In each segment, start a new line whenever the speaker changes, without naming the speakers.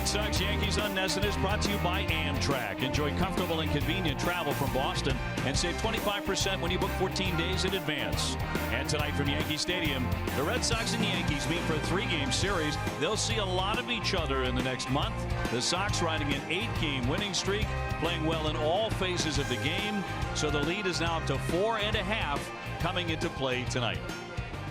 Red Sox Yankees on NESN is brought to you by Amtrak. Enjoy comfortable and convenient travel from Boston and save 25% when you book 14 days in advance. And tonight from Yankee Stadium, the Red Sox and Yankees meet for a 3-game series. They'll see a lot of each other in the next month. The Sox riding an 8-game winning streak, playing well in all phases of the game. So the lead is now up to 4.5 coming into play tonight.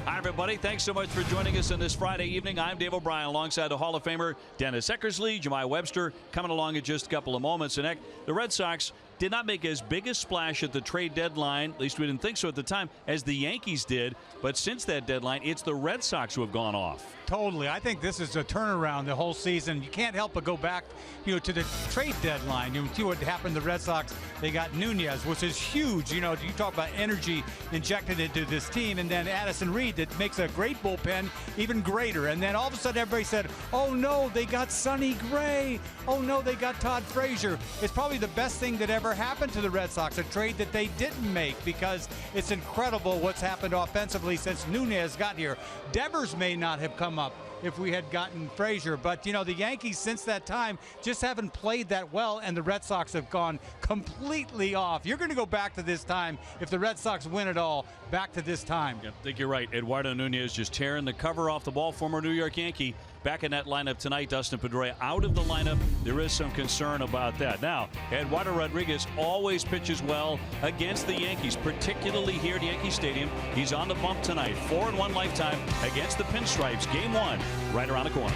Hi, everybody. Thanks so much for joining us on this Friday evening. I'm Dave O'Brien alongside the Hall of Famer Dennis Eckersley, Jemai Webster coming along in just a couple of moments. And the Red Sox did not make as big a splash at the trade deadline, at least we didn't think so at the time, as the Yankees did. But since that deadline, it's the Red Sox who have gone off.
Totally. I think this is a turnaround the whole season. You can't help but go back, to the trade deadline. You see what happened to the Red Sox. They got Nunez, which is huge. You talk about energy injected into this team, and then Addison Reed that makes a great bullpen even greater. And then all of a sudden everybody said, oh no, they got Sonny Gray. Oh no, they got Todd Frazier. It's probably the best thing that ever happened to the Red Sox, a trade that they didn't make, because it's incredible what's happened offensively since Nunez got here. Devers may not have come up if we had gotten Frazier, but the Yankees since that time just haven't played that well, and the Red Sox have gone completely off. You're going to go back to this time if the Red Sox win it all, back to this time.
I think you're right. Eduardo Nunez just tearing the cover off the ball, former New York Yankee. Back in that lineup tonight. Dustin Pedroia out of the lineup. There is some concern about that. Now, Eduardo Rodriguez always pitches well against the Yankees, particularly here at Yankee Stadium. He's on the bump tonight. 4-1 lifetime against the Pinstripes. Game 1 right around the corner.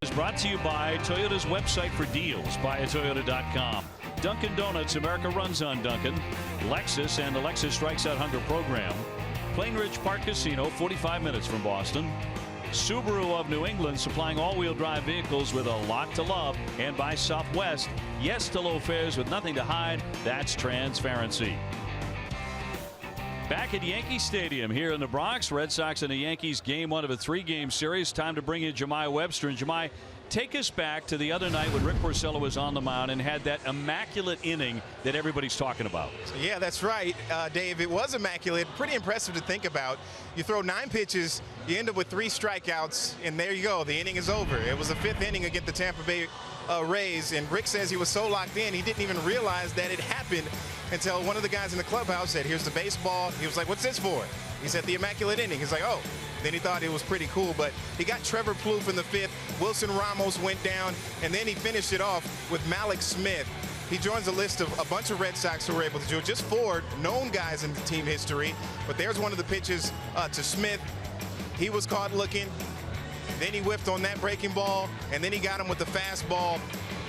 Is brought to you by Toyota's website for deals, buyatoyota.com. Dunkin' Donuts, America runs on Dunkin'. Lexus and the Lexus Strikes Out Hunger program. Plain Ridge Park Casino, 45 minutes from Boston. Subaru of New England, supplying all-wheel drive vehicles with a lot to love. And by Southwest, yes to low fares with nothing to hide. That's transparency. Back at Yankee Stadium here in the Bronx, Red Sox and the Yankees, game one of a 3-game series. Time to bring in Jemai Webster. And Jemai, take us back to the other night when Rick Porcello was on the mound and had that immaculate inning that everybody's talking about.
Yeah, that's right, Dave. It was immaculate. Pretty impressive to think about. You throw 9 pitches, you end up with 3 strikeouts, and there you go. The inning is over. It was the 5th inning against the Tampa Bay Rays, and Rick says he was so locked in, he didn't even realize that it happened until one of the guys in the clubhouse said, "Here's the baseball." He was like, "What's this for?" He said, "The immaculate inning." He's like, "Oh." Then he thought it was pretty cool, but he got Trevor Plouffe in the 5th. Wilson Ramos went down, and then he finished it off with Malik Smith. He joins a list of a bunch of Red Sox who were able to do it. Just 4 known guys in team history, but there's one of the pitches to Smith. He was caught looking. Then he whiffed on that breaking ball, and then he got him with the fastball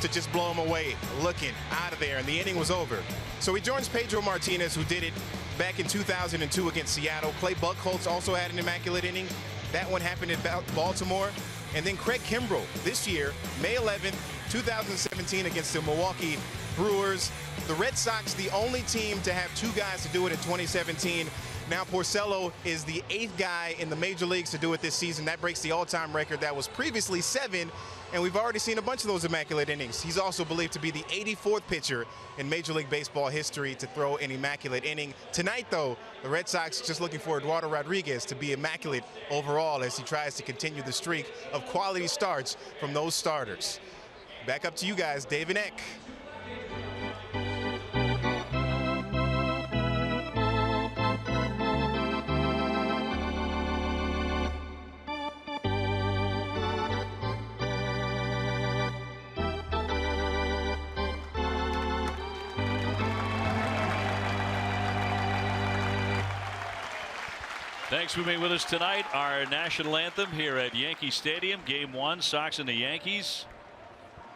to just blow him away, looking out of there, and the inning was over. So he joins Pedro Martinez, who did it back in 2002 against Seattle. Clay Buchholz also had an immaculate inning. That one happened in Baltimore. And then Craig Kimbrell this year, May 11th, 2017 against the Milwaukee Brewers. The Red Sox, the only team to have 2 guys to do it in 2017. Now Porcello is the 8th guy in the major leagues to do it this season. That breaks the all-time record that was previously 7, and we've already seen a bunch of those immaculate innings. He's also believed to be the 84th pitcher in Major League Baseball history to throw an immaculate inning. Tonight, though, the Red Sox just looking for Eduardo Rodriguez to be immaculate overall as he tries to continue the streak of quality starts from those starters. Back up to you guys, Dave and Eck.
Thanks for being with us tonight. Our national anthem here at Yankee Stadium, game 1, Sox and the Yankees.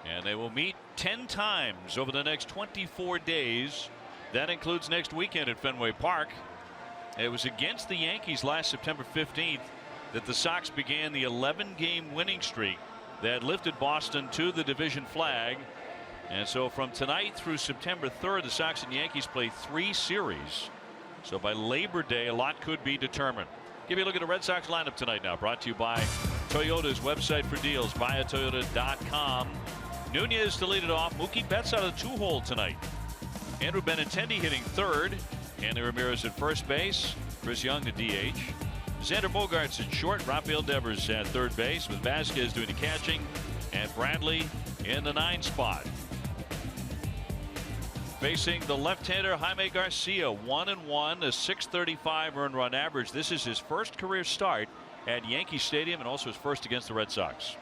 And they will meet 10 times over the next 24 days. That includes next weekend at Fenway Park. It was against the Yankees last September 15th that the Sox began the 11-game winning streak that lifted Boston to the division flag. And so from tonight through September 3rd, the Sox and Yankees play 3 series. So by Labor Day, a lot could be determined. Give you a look at the Red Sox lineup tonight now. Brought to you by Toyota's website for deals, buyatoyota.com. Nunez to lead it off. Mookie Betts out of the 2-hole tonight. Andrew Benintendi hitting 3rd. Andy Ramirez at first base. Chris Young to DH. Xander Bogaerts at short. Rafael Devers at 3rd base with Vasquez doing the catching. And Bradley in the 9 spot. Facing the left-hander Jaime Garcia, 1-1, a .635 earned run average. This is his first career start at Yankee Stadium and also his first against the Red Sox.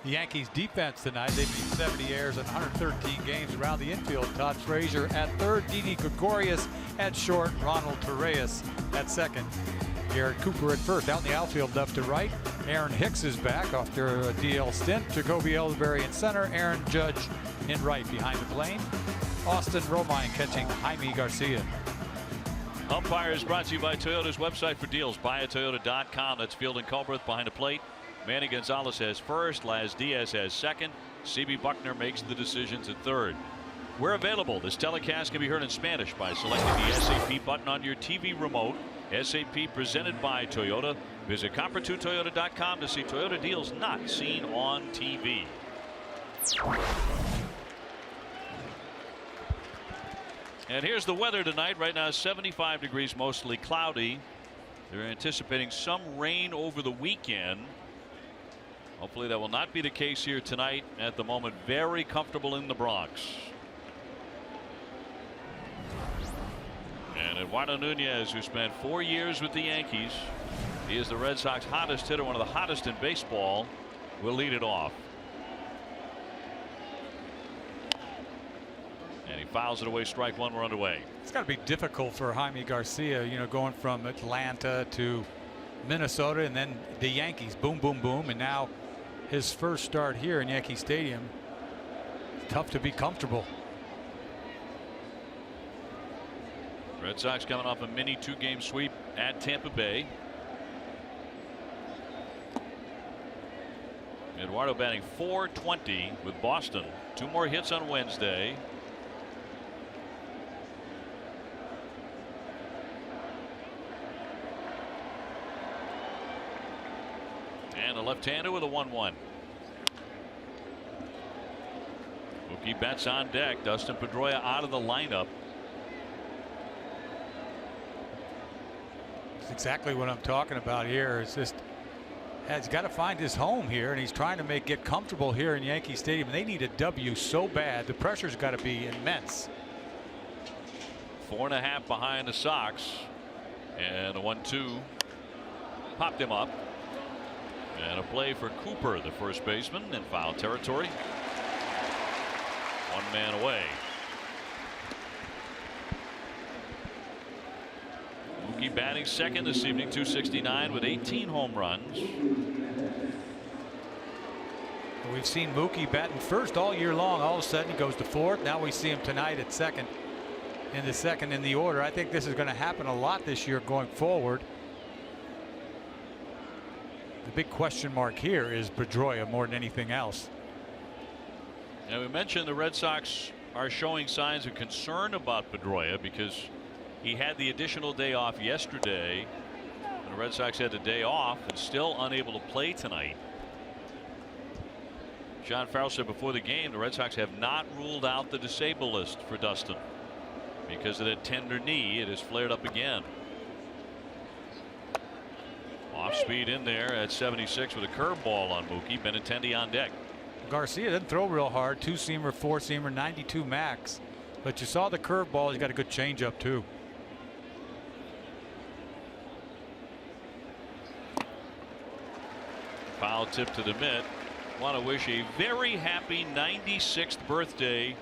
The Yankees defense tonight, they beat 70 errors in 113 games around the infield. Todd Frazier at 3rd, Didi Gregorius at short, Ronald Torreyes at 2nd. Garrett Cooper at 1st. Out in the outfield left to right. Aaron Hicks is back after a DL stint. Jacoby Ellsbury in center. Aaron Judge in right behind the plane. Austin Romine catching Jaime Garcia.
Umpires brought to you by Toyota's website for deals, buyatoyota.com. That's Field and Culbreth behind the plate. Manny Gonzalez has 1st. Laz Diaz has 2nd. CB Buckner makes the decisions at 3rd. We're available. This telecast can be heard in Spanish by selecting the SAP button on your TV remote. SAP presented by Toyota. Visit Copper2Toyota.com to see Toyota deals not seen on TV. And here's the weather tonight. Right now 75 degrees, mostly cloudy. They're anticipating some rain over the weekend. Hopefully that will not be the case here tonight. At the moment, very comfortable in the Bronx. And Eduardo Nunez, who spent 4 years with the Yankees, he is the Red Sox hottest hitter, one of the hottest in baseball, will lead it off. And he fouls it away, strike 1, we're underway.
It's got to be difficult for Jaime Garcia, you know, going from Atlanta to Minnesota and then the Yankees, boom, boom, boom, and now his first start here in Yankee Stadium. It's tough to be comfortable.
Red Sox coming off a mini 2-game sweep at Tampa Bay. Eduardo batting .420 with Boston. 2 more hits on Wednesday. And a left-hander with a 1-1. Mookie Betts on deck. Dustin Pedroia out of the lineup.
That's exactly what I'm talking about here. It's just he's got to find his home here, and he's trying to get comfortable here in Yankee Stadium. They need a W so bad. The pressure's got to be immense.
4.5 behind the Sox, and a 1-2 popped him up, and a play for Cooper, the first baseman, in foul territory. 1 man away. Mookie batting second this evening, .269 with 18 home runs.
We've seen Mookie batting first all year long. All of a sudden he goes to fourth. Now we see him tonight at second, in the second in the order. I think this is going to happen a lot this year going forward. The big question mark here is Pedroia more than anything else.
Now, we mentioned the Red Sox are showing signs of concern about Pedroia because he had the additional day off yesterday. The Red Sox had the day off and still unable to play tonight. John Farrell said before the game the Red Sox have not ruled out the disabled list for Dustin because of that tender knee. It has flared up again. Off speed in there at 76 with a curveball on Mookie. Benintendi on deck.
Garcia didn't throw real hard. 2-seamer, 4-seamer, 92 max. But you saw the curveball. He's got a good changeup too.
Foul tip to the mitt. Want to wish a very happy 96th birthday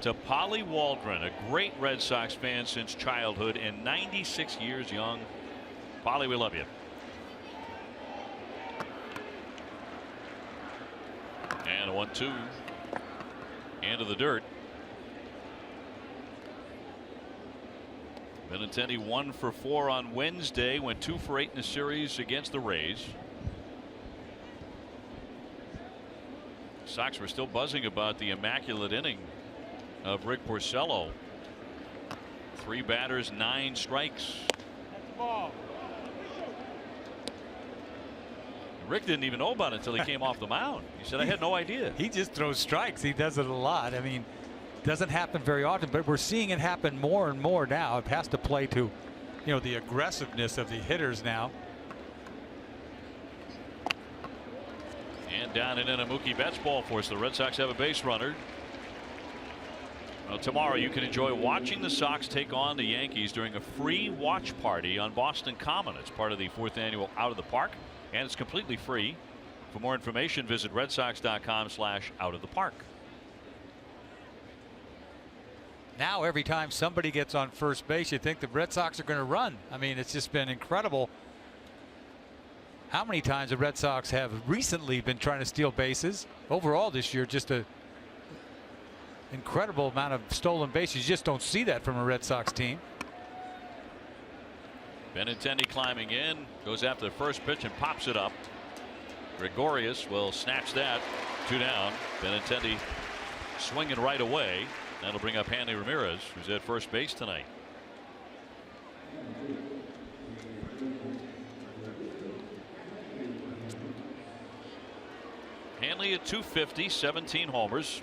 to Polly Waldron, a great Red Sox fan since childhood and 96 years young. Polly, we love you. And a 1-2 into the dirt. Benintendi 1 for 4 on Wednesday, went 2 for 8 in the series against the Rays. Sox were still buzzing about the immaculate inning of Rick Porcello. 3 batters, 9 strikes. Rick didn't even know about it until he came off the mound. He said, I had no idea.
He just throws strikes. He does it a lot. I mean, it doesn't happen very often, but we're seeing it happen more and more now. It has to play to, you know, the aggressiveness of the hitters now.
And down and in a Mookie Betts ball for us. The Red Sox have a base runner. Well, tomorrow you can enjoy watching the Sox take on the Yankees during a free watch party on Boston Common. It's part of the 4th annual Out of the Park, and it's completely free. For more information, visit redsox.com/outofthepark.
Now every time somebody gets on first base, you think the Red Sox are going to run. I mean, it's just been incredible how many times the Red Sox have recently been trying to steal bases. Overall this year, just a incredible amount of stolen bases. You just don't see that from a Red Sox team.
Benintendi climbing in, goes after the first pitch and pops it up. Gregorius will snatch that. 2 down. Benintendi swinging right away. That'll bring up Hanley Ramirez, who's at first base tonight. Hanley at .250, 17 homers.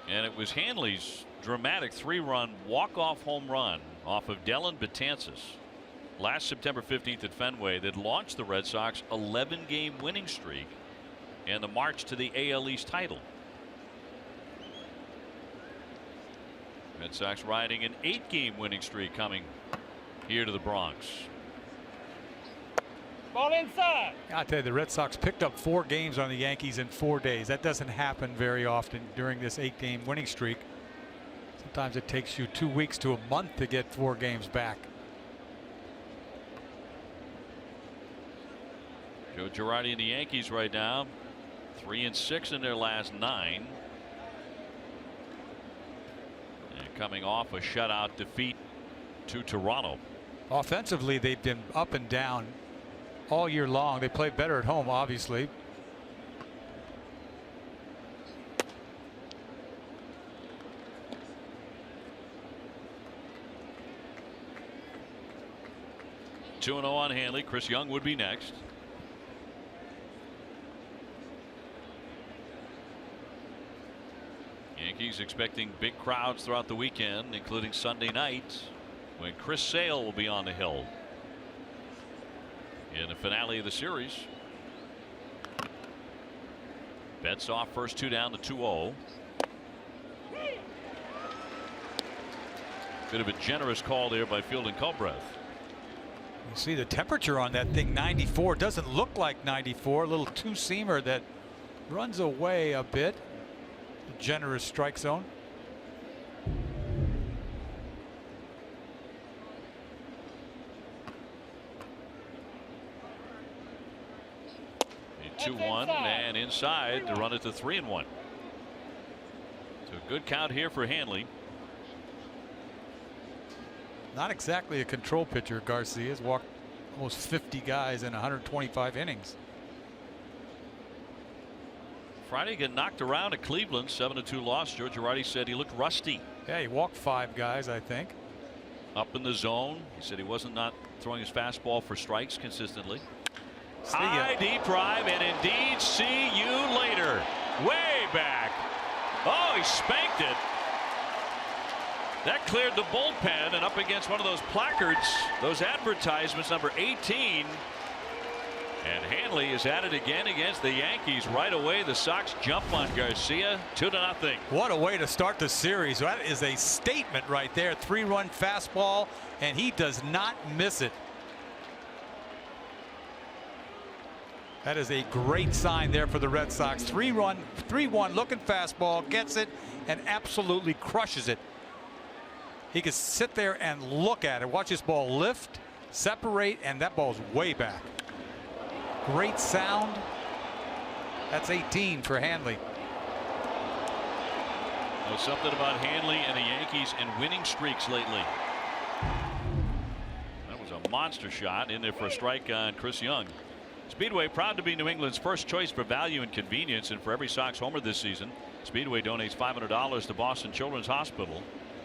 And it was Hanley's dramatic 3-run walk-off home run off of Dellin Betances last September 15th at Fenway that launched the Red Sox 11-game winning streak and the march to the AL East title. Red Sox riding an 8-game winning streak coming here to the Bronx.
Ball inside.
I tell you, the Red Sox picked up 4 games on the Yankees in 4 days. That doesn't happen very often during this 8-game winning streak. Sometimes it takes you 2 weeks to a month to get 4 games back.
Joe Girardi and the Yankees right now 3-6 in their last 9. And coming off a shutout defeat to Toronto.
Offensively, they've been up and down all year long. They play better at home, obviously.
2-0 on Hanley. Chris Young would be next. Yankees expecting big crowds throughout the weekend, including Sunday night when Chris Sale will be on the hill in the finale of the series. Betts off, first two down to 2-0. Bit of a generous call there by Fielding Culbreth.
You see the temperature on that thing, 94. Doesn't look like 94. A little two-seamer that runs away a bit. Generous strike zone.
A 2-1 and inside to run it to 3-1. So good count here for Hanley.
Not exactly a control pitcher. Garcia's walked almost 50 guys in 125 innings.
Friday got knocked around at Cleveland, 7-2 loss. George Girardi said he looked rusty.
Yeah, he walked 5 guys, I think.
Up in the zone. He said he wasn't not throwing his fastball for strikes consistently. High deep drive, and indeed see you later. Way back. Oh, he spanked it. That cleared the bullpen and up against one of those placards, those advertisements, number 18. And Hanley is at it again against the Yankees. Right away, the Sox jump on Garcia, 2-0.
What a way to start the series. That is a statement right there. 3-run fastball, and he does not miss it. That is a great sign there for the Red Sox. 3-1 looking fastball, gets it, and absolutely crushes it. He can sit there and look at it. Watch this ball lift, separate, and that ball's way back. Great sound. That's 18 for Hanley.
There's something about Hanley and the Yankees and winning streaks lately. That was a monster shot in there for a strike on Chris Young. Speedway proud to be New England's first choice for value and convenience, and for every Sox homer this season, Speedway donates $500 to Boston Children's Hospital.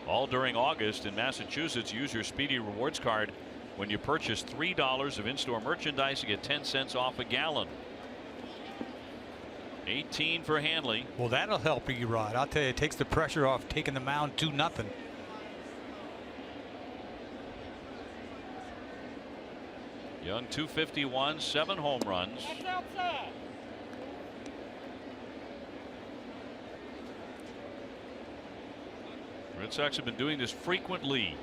All during August in Massachusetts. Use your Speedy Rewards card when you purchase $3 of in-store merchandise. You get 10 cents off a gallon. 18 for Hanley.
Well, that'll help you, Rod. I'll tell you, it takes the pressure off taking the mound 2-0.
Young 251, 7 home runs. Red Sox have been doing this frequently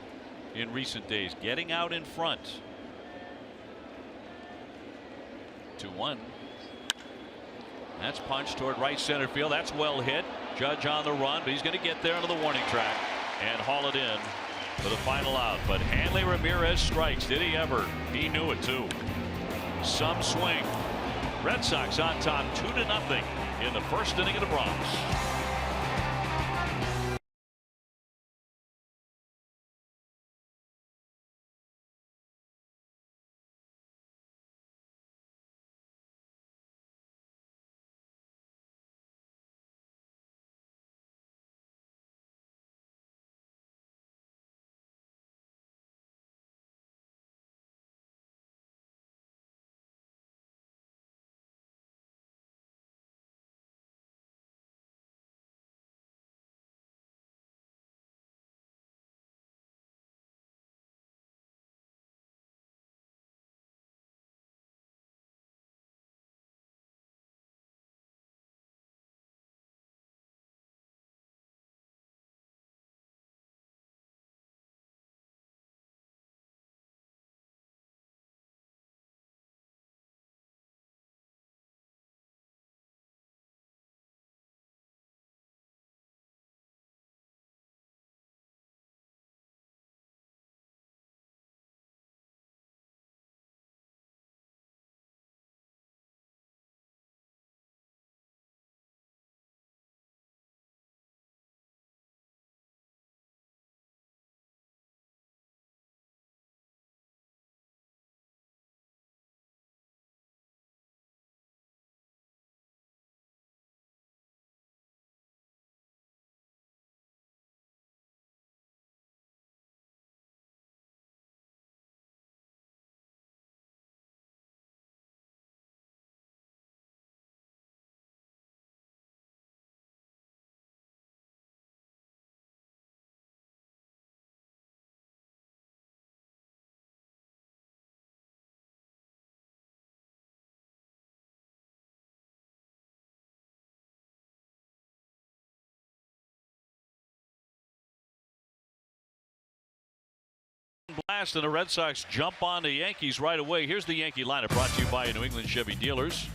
in recent days, getting out in front. 2-1. That's punched toward right center field. That's well hit. Judge on the run, but he's going to get there onto the warning track and haul it in for the final out. But Hanley Ramirez strikes. Did he ever? He knew it too. Some swing. Red Sox on top 2-0 in the first inning of the Bronx. Blast, and the Red Sox jump on the Yankees right away. Here's the Yankee lineup brought to you by New England Chevy Dealers.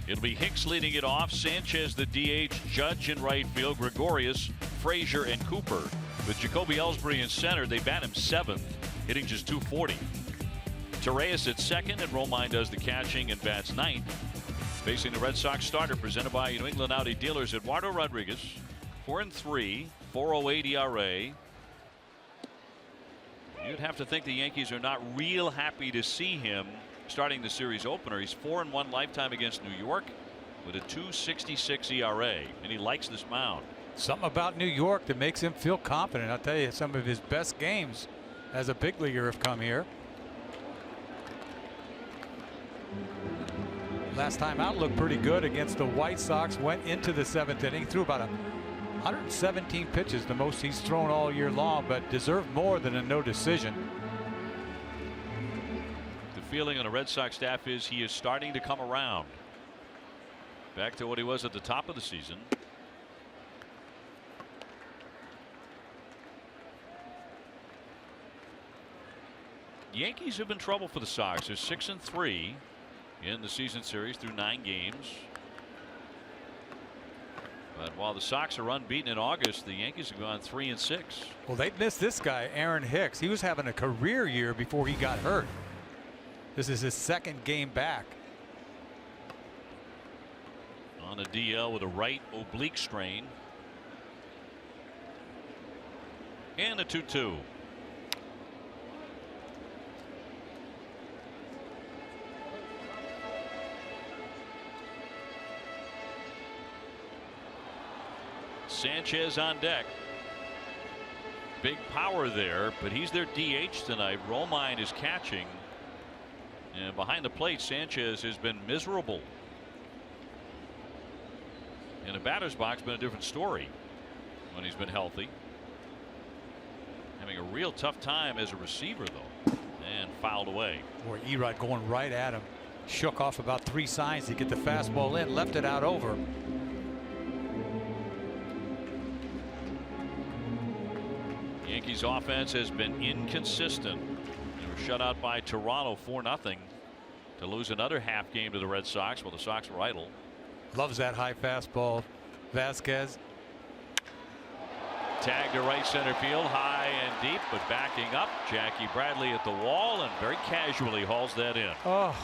It'll be Hicks leading it off, Sanchez the DH, Judge in right field, Gregorius, Frazier, and Cooper. With Jacoby Ellsbury in center, they bat him 7th, hitting just .240. Torreyes at second, and Romine does the catching and bats 9th. Facing the Red Sox starter, presented by New England Audi Dealers, Eduardo Rodriguez, 4-3, 4.08 ERA. You'd have to think the Yankees are not real happy to see him starting the series opener. He's 4-1 lifetime against New York with a 2.66 ERA, and he likes this mound.
Something about New York that makes him feel confident. I'll tell you, some of his best games as a big leaguer have come here. Last time out looked pretty good against the White Sox. Went into the 7th inning, threw about 117 pitches, the most he's thrown all year long, but deserved more than a no decision.
The feeling on the Red Sox staff is he is starting to come around back to what he was at the top of the season. Yankees have been trouble for the Sox. They're 6-3 in the season series through 9 games. But while the Sox are unbeaten in August, the Yankees have gone 3-6.
Well, they missed this guy, Aaron Hicks. He was having a career year before he got hurt. This is his 2nd game back.
On a DL with a right oblique strain. And a 2-2. Sanchez on deck. Big power there, but he's their DH tonight. Romine is catching. And behind the plate, Sanchez has been miserable. In the batter's box, been a different story when he's been healthy. Having a real tough time as a receiver, though. And fouled away.
Boy, Erod going right at him. Shook off about 3 signs to get the fastball in, left it out over.
Yankees offense has been inconsistent. They were shut out by Toronto 4-0 to lose another half game to the Red Sox while the Sox were idle.
Loves that high fastball. Vasquez.
Tag to right center field, high and deep, but backing up. Jackie Bradley at the wall and very casually hauls that in.
Oh,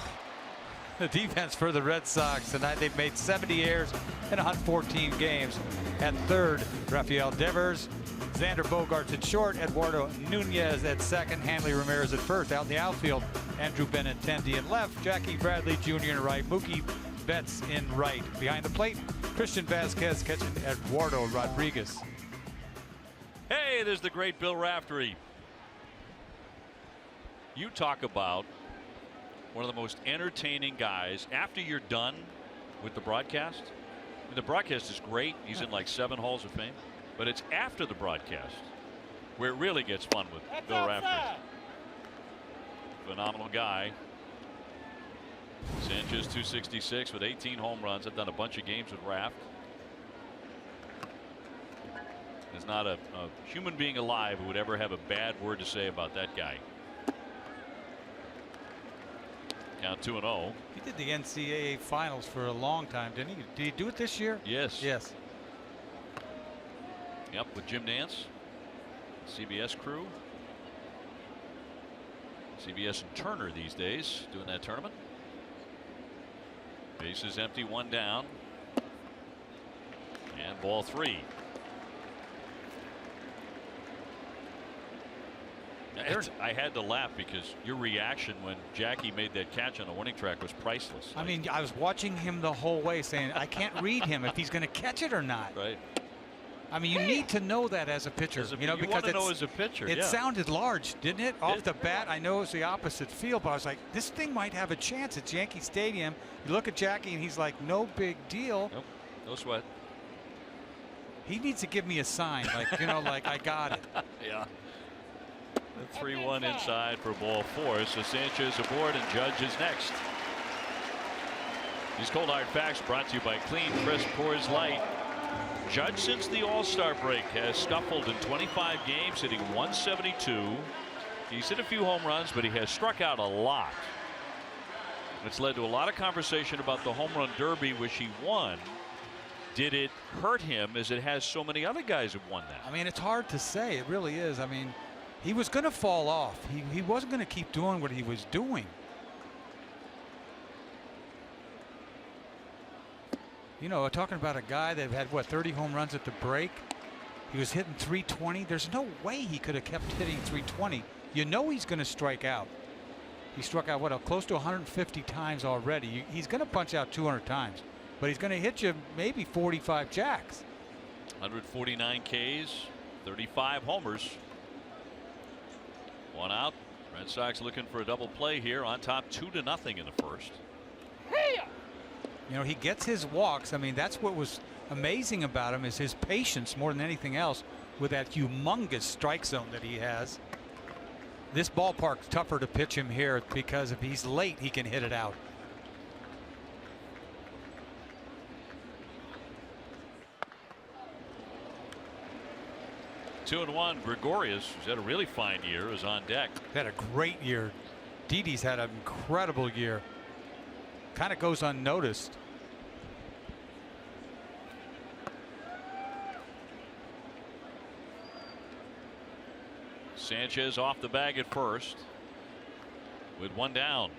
the defense for the Red Sox tonight. They've made 70 errors in 114 games. At third, Rafael Devers. Xander Bogaerts at short, Eduardo Nunez at second, Hanley Ramirez at first. Out in the outfield, Andrew Benintendi in left, Jackie Bradley Jr. in right, Mookie Betts in right. Behind the plate, Christian Vasquez catching Eduardo Rodriguez.
Hey, there's the great Bill Raftery. You talk about one of the most entertaining guys after you're done with the broadcast. I mean, the broadcast is great. He's in like 7 Halls of Fame. But it's after the broadcast where it really gets fun with Bill Raftery. Phenomenal guy. Sanchez 266 with 18 home runs. I've done a bunch of games with Raft. There's not a human being alive who would ever have a bad word to say about that guy. Count 2-0.
He did the NCAA finals for a long time, didn't he? Did he do it this year?
Yes.
Yes.
Yep, with Jim Nance, CBS crew. CBS and Turner these days doing that tournament. Bases empty, 1 down. And ball 3. I had to laugh because your reaction when Jackie made that catch on the warning track was priceless.
I mean, I was watching him the whole way saying, I can't read him if he's going to catch it or not.
Right.
I mean, you need to know that as a pitcher,
you know, because know as a pitcher.
It
yeah.
sounded large, didn't it? Off the bat, I know it's the opposite field, but I was like, this thing might have a chance. It's Yankee Stadium. You look at Jackie, and he's like, no big deal.
Nope, no sweat.
He needs to give me a sign, like, you know, like, I got it.
Yeah. The 3-1 inside for ball 4. So Sanchez aboard, and Judge is next. These cold hard facts brought to you by Clean Crisp Coors Light. Judge, since the All-Star break, has scuffled in 25 games, hitting .172, He's hit a few home runs, but he has struck out a lot. It's led to a lot of conversation about the home run derby, which he won. Did it hurt him as it has so many other guys who won that?
I mean, it's hard to say. It really is. I mean, he was going to fall off. He wasn't going to keep doing what he was doing. You know, talking about a guy that had, what, 30 home runs at the break? He was hitting 320. There's no way he could have kept hitting 320. You know he's going to strike out. He struck out, what, close to 150 times already. He's going to punch out 200 times. But he's going to hit you maybe 45 jacks.
149 Ks, 35 homers. One out. Red Sox looking for a double play here, on top 2-0 in the first.
You know, he gets his walks. I mean, that's what was amazing about him, is his patience more than anything else with that humongous strike zone that he has. This ballpark's tougher to pitch him here because if he's late, he can hit it out.
Two and one. Gregorius, who's had a really fine year, is on deck.
Had a great year. Didi's had an incredible year. Kind of goes unnoticed.
Sanchez off the bag at first with one down.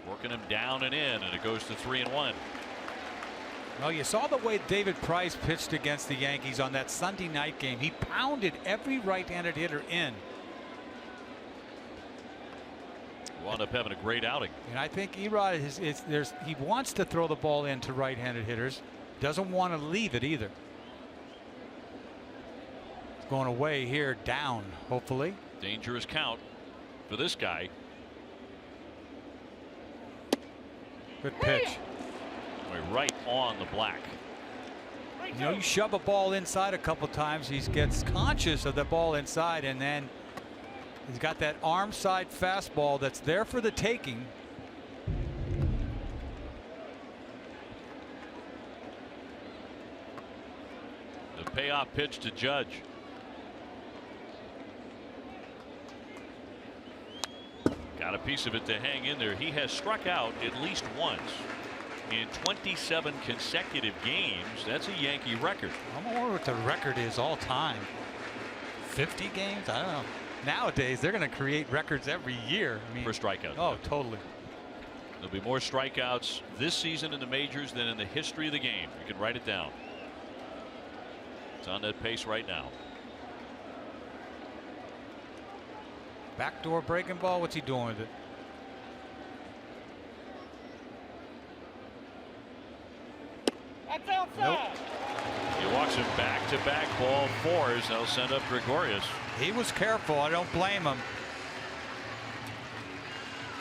Working him down and in, and it goes to 3-1.
Well, you saw the way David Price pitched against the Yankees on that Sunday night game. He pounded every right-handed hitter in.
Wound up having a great outing.
And I think Erod he wants to throw the ball into right-handed hitters. Doesn't want to leave it either. It's going away here, down, hopefully.
Dangerous count for this guy.
Good pitch.
Right on the black.
You know, you shove a ball inside a couple times, he gets conscious of the ball inside, and then he's got that arm side fastball that's there for the taking.
The payoff pitch to Judge. Got a piece of it to hang in there. He has struck out at least once in 27 consecutive games. That's a Yankee record.
I don't know what the record is all time. 50 games? I don't know. Nowadays, they're going to create records every year. I mean,
for strikeouts.
Oh, totally.
There'll be more strikeouts this season in the majors than in the history of the game. You can write it down. It's on that pace right now.
Backdoor breaking ball. What's he doing with it?
That's outside.
He walks him back-to-back ball fours. They'll send up Gregorius.
He was careful. I don't blame him.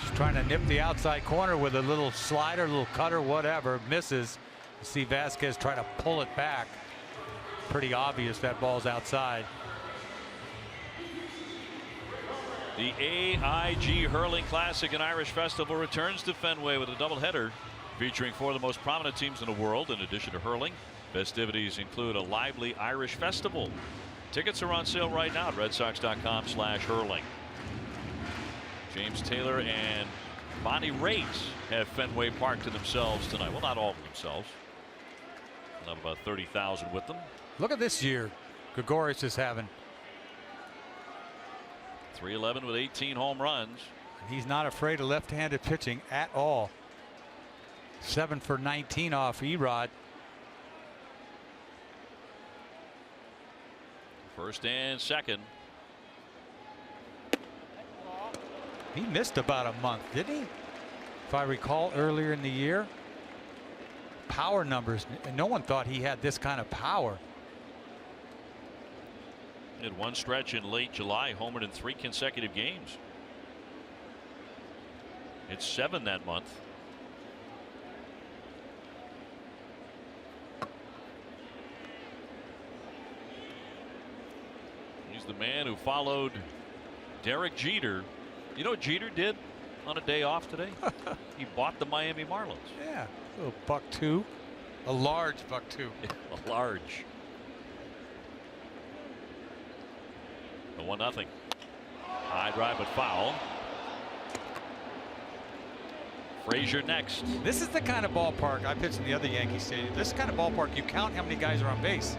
Just trying to nip the outside corner with a little slider, little cutter, whatever. Misses. You see Vasquez try to pull it back. Pretty obvious that ball's outside.
The AIG Hurling Classic and Irish Festival returns to Fenway with a doubleheader featuring four of the most prominent teams in the world. In addition to hurling, festivities include a lively Irish festival. Tickets are on sale right now at redsox.com/hurling. James Taylor and Bonnie Raitt have Fenway Park to themselves tonight. Well, not all of themselves. They'll have about 30,000 with them.
Look at this year Gregorius is having.
311 with 18 home runs.
He's not afraid of left-handed pitching at all. 7 for 19 off Erod.
First and second.
He missed about a month, didn't he? If I recall earlier in the year. Power numbers. No one thought he had this kind of power.
He had one stretch in late July, homered in 3 consecutive games. It's 7 that month. He's the man who followed Derek Jeter. You know what Jeter did on a day off today? He bought the Miami Marlins.
Yeah, a little $1.2, a large $1.2.
A large. The 1-0. High drive but foul. Frazier next.
This is the kind of ballpark I pitched in the other Yankee Stadium. This is the kind of ballpark you count how many guys are on base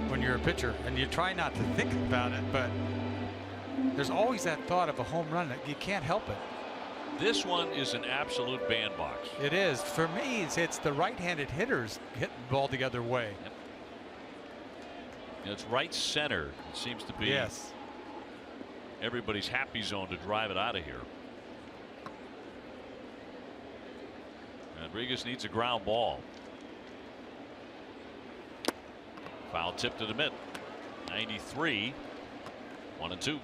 when you're a pitcher, and you try not to think about it, but there's always that thought of a home run. You can't help it.
This one is an absolute bandbox.
It is. For me, it's the right-handed hitters hitting the ball the other way.
Yep. It's right center. It seems to be everybody's happy zone to drive it out of here. Rodriguez needs a ground ball. Foul tip to the mid. 93. 1-2.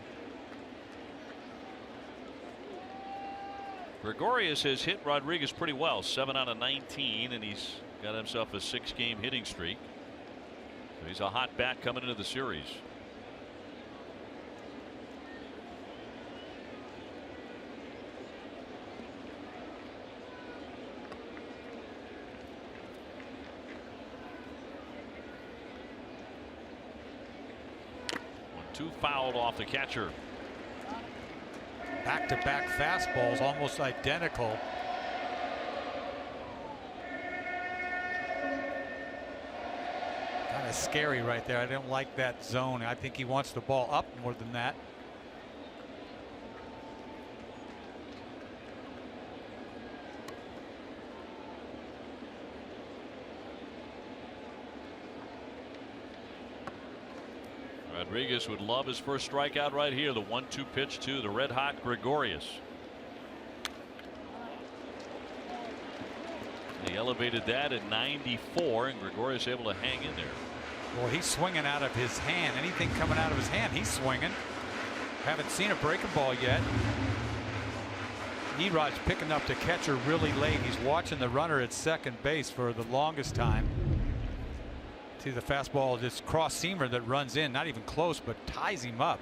Gregorius has hit Rodriguez pretty well, 7 out of 19, and he's got himself a 6-game hitting streak. So he's a hot bat coming into the series. Two fouled off the catcher.
Back-to-back fastballs, almost identical. Kind of scary right there. I don't like that zone. I think he wants the ball up more than that.
Rodriguez would love his first strikeout right here. The 1-2 pitch to the red hot Gregorius. He elevated that at 94, and Gregorius able to hang in there.
Well, he's swinging out of his hand. Anything coming out of his hand, he's swinging. Haven't seen a breaking ball yet. Erod's picking up the catcher really late. He's watching the runner at second base for the longest time. See the fastball, this cross seamer that runs in, not even close, but ties him up.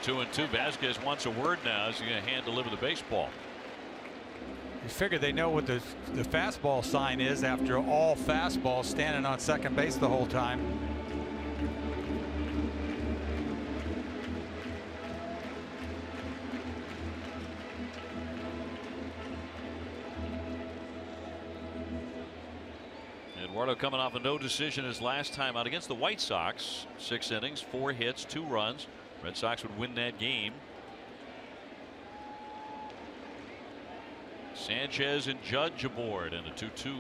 Two and two. Vasquez wants a word now. Is he going to hand deliver the baseball?
You figure they know what the fastball sign is after all fastballs, standing on second base the whole time.
Eduardo coming off a no decision his last time out against the White Sox. 6 innings, 4 hits, 2 runs. Red Sox would win that game. Sanchez and Judge aboard, and a 2-2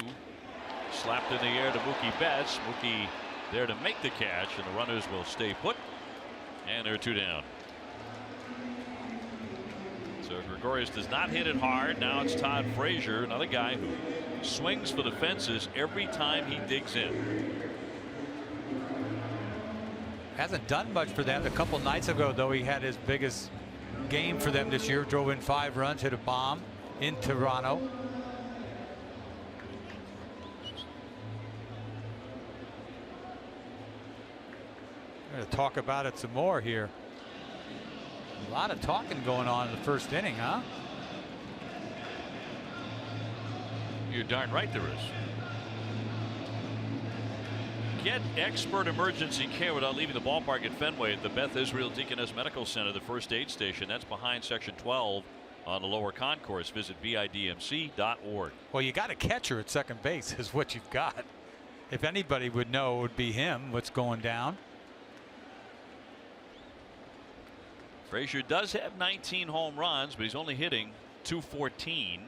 slapped in the air to Mookie Betts. Mookie there to make the catch, and the runners will stay put, and they're 2 down. So Gregorius does not hit it hard. Now it's Todd Frazier, another guy who swings for the fences every time he digs in.
Hasn't done much for them. A couple nights ago, though, he had his biggest game for them this year. Drove in 5 runs, hit a bomb in Toronto. We're going to talk about it some more here. A lot of talking going on in the first inning, huh?
You're darn right there is. Get expert emergency care without leaving the ballpark at Fenway at the Beth Israel Deaconess Medical Center, the first aid station. That's behind section 12 on the lower concourse. Visit bidmc.org.
Well, you got a catcher at second base is what you've got. If anybody would know, it would be him. What's going down?
Frazier does have 19 home runs, but he's only hitting .214.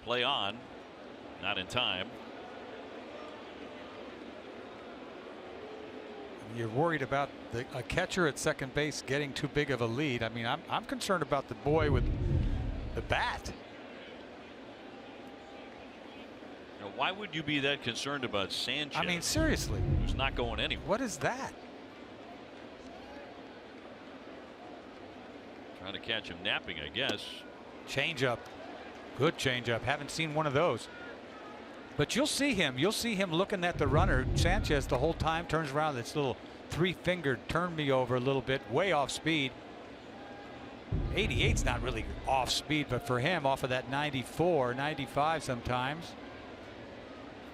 Play on. Not in time.
You're worried about a catcher at second base getting too big of a lead. I mean, I'm concerned about the boy with the bat.
Now, why would you be that concerned about Sanchez?
I mean, seriously.
Who's not going anywhere.
What is that?
Trying to catch him napping, I guess.
Changeup. Good changeup. Haven't seen one of those. But you'll see him. You'll see him looking at the runner. Sanchez the whole time turns around. This little 3-fingered turn me over a little bit, way off speed. 88's not really off speed, but for him, off of that 94, 95 sometimes.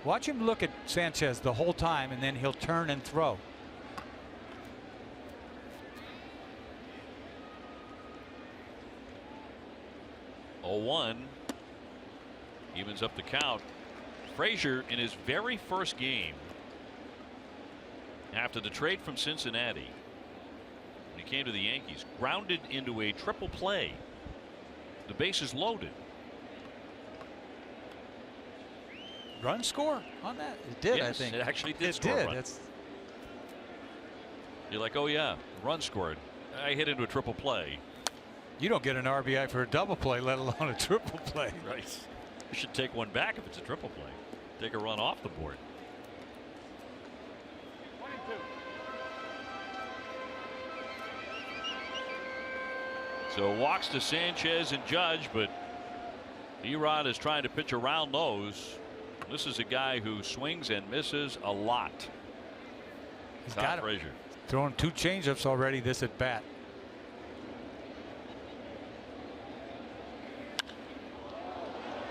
Watch him look at Sanchez the whole time, and then he'll turn and throw.
Oh, 1 evens up the count. Frazier, in his very first game after the trade from Cincinnati, when he came to the Yankees, grounded into a triple play. The bases loaded.
Run score on that? It did,
Yes,
I think.
it actually did
It
score a
did.
run.
That's
You're like, oh yeah, run scored. I hit into a triple play.
You don't get an RBI for a double play, let alone a triple play.
Right. You should take one back if it's a triple play. Take a run off the board.
22.
So walks to Sanchez and Judge, but Erod is trying to pitch around those. This is a guy who swings and misses a lot.
He's
Tom
got it.
Frazier.
Throwing 2 changeups already this at bat.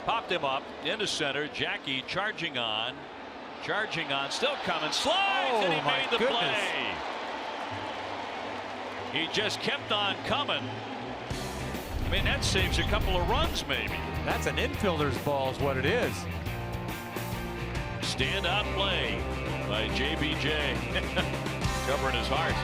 Popped him up into center. Jackie charging on, still coming, slides, and he
my
made the
goodness.
play. He just kept on coming. I mean, that saves a couple of runs, maybe.
That's an infielder's ball, is what it is.
Stand-out play by JBJ, covering his heart.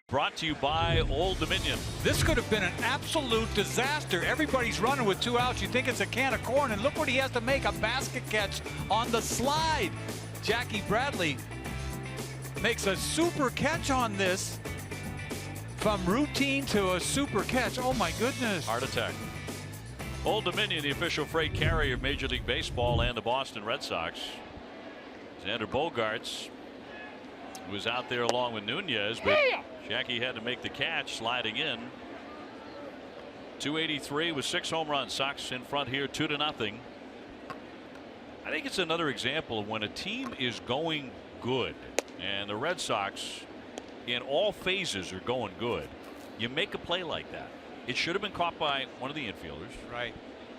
Brought to you by Old Dominion.
This could have been an absolute disaster. Everybody's running with 2 outs. You think it's a can of corn, and look what he has to make, a basket catch on the slide. Jackie Bradley makes a super catch on this. From routine to a super catch. Oh my goodness.
Heart attack. Old Dominion, the official freight carrier of Major League Baseball and the Boston Red Sox. Xander Bogaerts was out there along with Nunez, but Jackie had to make the catch, sliding in. 283 with 6 home runs. Sox in front here 2-0. I think it's another example of when a team is going good, and the Red Sox in all phases are going good. You make a play like that. It should have been caught by one of the infielders.
Right.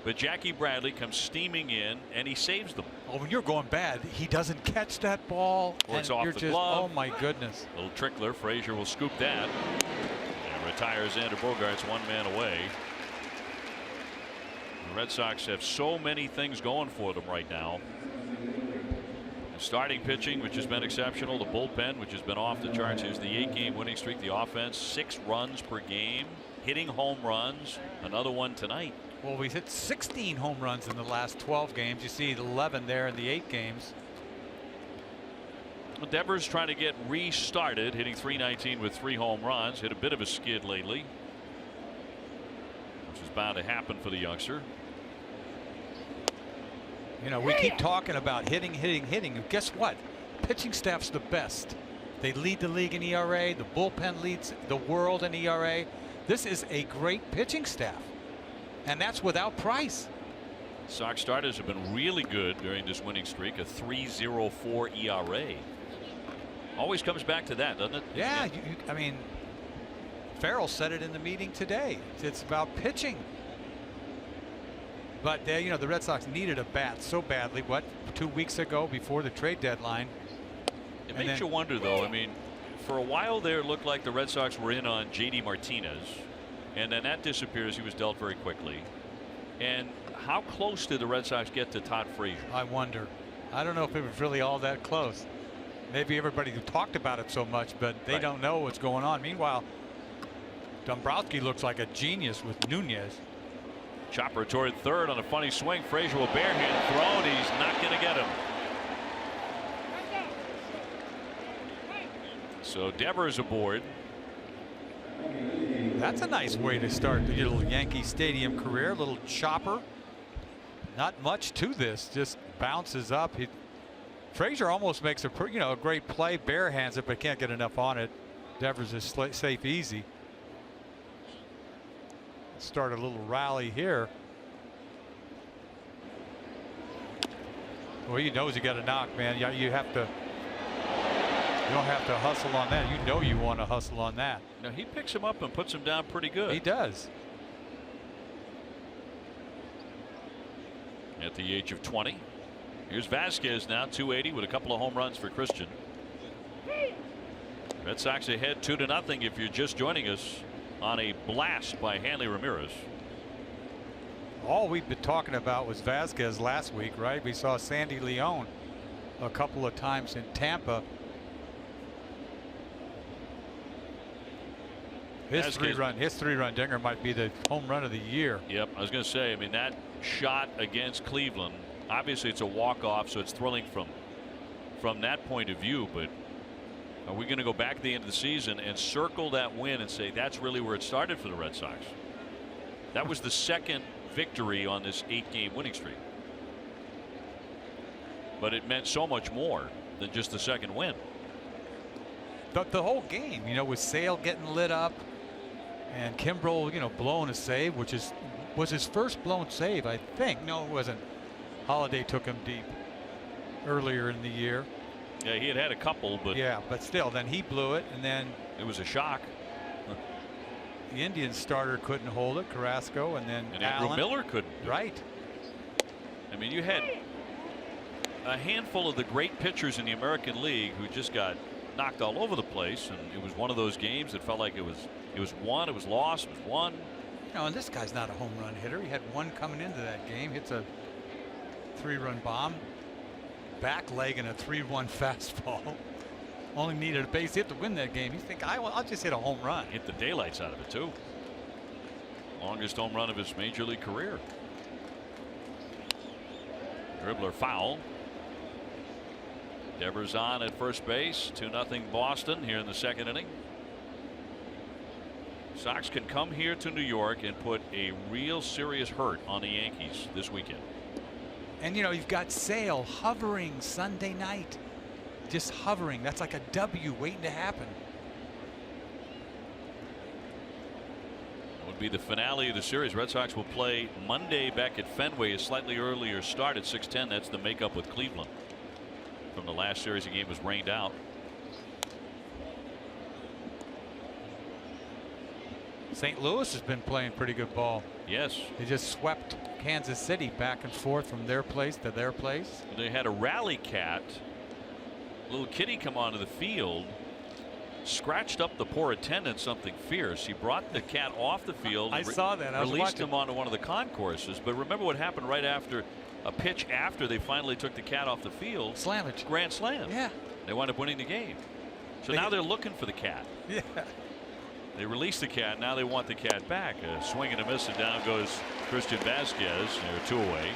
But Jackie Bradley comes steaming in and he saves them.
Oh, when you're going bad, he doesn't catch that ball.
Or it's
and
off
you're
the
just,
glove.
oh my goodness.
Little trickler. Frazier will scoop that and retires Xander Bogaerts 1 man away. The Red Sox have so many things going for them right now. The starting pitching, which has been exceptional. The bullpen, which has been off the charts. Here's the 8-game winning streak. The offense, 6 runs per game. Hitting home runs. Another one tonight.
Well, we've hit 16 home runs in the last 12 games. You see 11 there in the 8 games.
Devers trying to get restarted, hitting .319 with 3 home runs. Hit a bit of a skid lately, which is bound to happen for the youngster.
You know, we keep talking about hitting. And guess what? Pitching staff's the best. They lead the league in ERA. The bullpen leads the world in ERA. This is a great pitching staff, and that's without Price.
Sox starters have been really good during this winning streak. A 3.04 ERA. Always comes back to that, doesn't it?
Yeah, I mean, Farrell said it in the meeting today. It's about pitching. But you know, the Red Sox needed a bat so badly. What, 2 weeks ago before the trade deadline?
It makes you wonder, though. I mean, for a while there, it looked like the Red Sox were in on J.D. Martinez, and then that disappears. He was dealt very quickly. And how close did the Red Sox get to Todd Frazier?
I wonder. I don't know if it was really all that close. Maybe everybody who talked about it so much, but they don't know what's going on. Meanwhile, Dombrowski looks like a genius with Nunez.
Chopper toward third on a funny swing. Frazier will barehand throw, and he's not going to get him. So Devers aboard.
That's a nice way to start the little Yankee Stadium career. A little chopper. Not much to this. Just bounces up. Frazier almost makes a great play. Barehands it, but can't get enough on it. Devers is safe easy. Start a little rally here. Well, he knows you got to knock, man. You have to. You don't have to hustle on that. You know you want to hustle on that.
Now he picks him up and puts him down pretty good.
He does.
At the age of 20. Here's Vasquez now, 280 with a couple of home runs for Christian. Red Sox ahead 2-0 if you're just joining us on a blast by Hanley Ramirez.
All we've been talking about was Vasquez last week, right? We saw Sandy Leon a couple of times in Tampa. His three-run dinger might be the home run of the year.
Yep, I was going to say, I mean, that shot against Cleveland, obviously it's a walk-off, so it's thrilling from that point of view, but are we going to go back at the end of the season and circle that win and say that's really where it started for the Red Sox? That was the second victory on this 8-game winning streak. But it meant so much more than just the second win.
But the whole game, with Sale getting lit up and Kimbrel, blowing a save, which was his first blown save, I think. No, it wasn't. Holiday took him deep earlier in the year.
Yeah, he had a couple, but
yeah, but still, then he blew it, and then
it was a shock.
The Indians starter couldn't hold it, Carrasco, and then
Andrew Miller couldn't.
Right.
I mean, you had a handful of the great pitchers in the American League who just got knocked all over the place, and it was one of those games that felt like it was won, it was lost, it was won.
And this guy's not a home run hitter. He had one coming into that game. Hits a 3-run bomb, back leg, and a 3-1 fastball. Only needed a base hit to win that game. You think I'll just hit a home run?
Hit the daylights out of it too. Longest home run of his major league career. Dribbler foul. Devers on at first base. 2-0 Boston here in the second inning. Sox can come here to New York and put a real serious hurt on the Yankees this weekend.
And you've got Sale hovering Sunday night. Just hovering. That's like a W waiting to happen.
It would be the finale of the series. Red Sox will play Monday back at Fenway, a slightly earlier start at 6:10. That's the makeup with Cleveland. From the last series, the game was rained out.
St. Louis has been playing pretty good ball.
Yes.
They just swept Kansas City back and forth from their place to their place.
They had a rally cat, little kitty, come onto the field, scratched up the poor attendant something fierce. He brought the cat off the field.
I saw that. I was
released
watching.
him onto one of the concourses. But remember what happened right after a pitch after they finally took the cat off the field.
Slam it.
Grand slam.
Yeah.
They wound up winning the game. So now they're looking for the cat.
Yeah.
They released the cat. Now they want the cat back. A swing and a miss, and down goes Christian Vasquez. They're 2 away.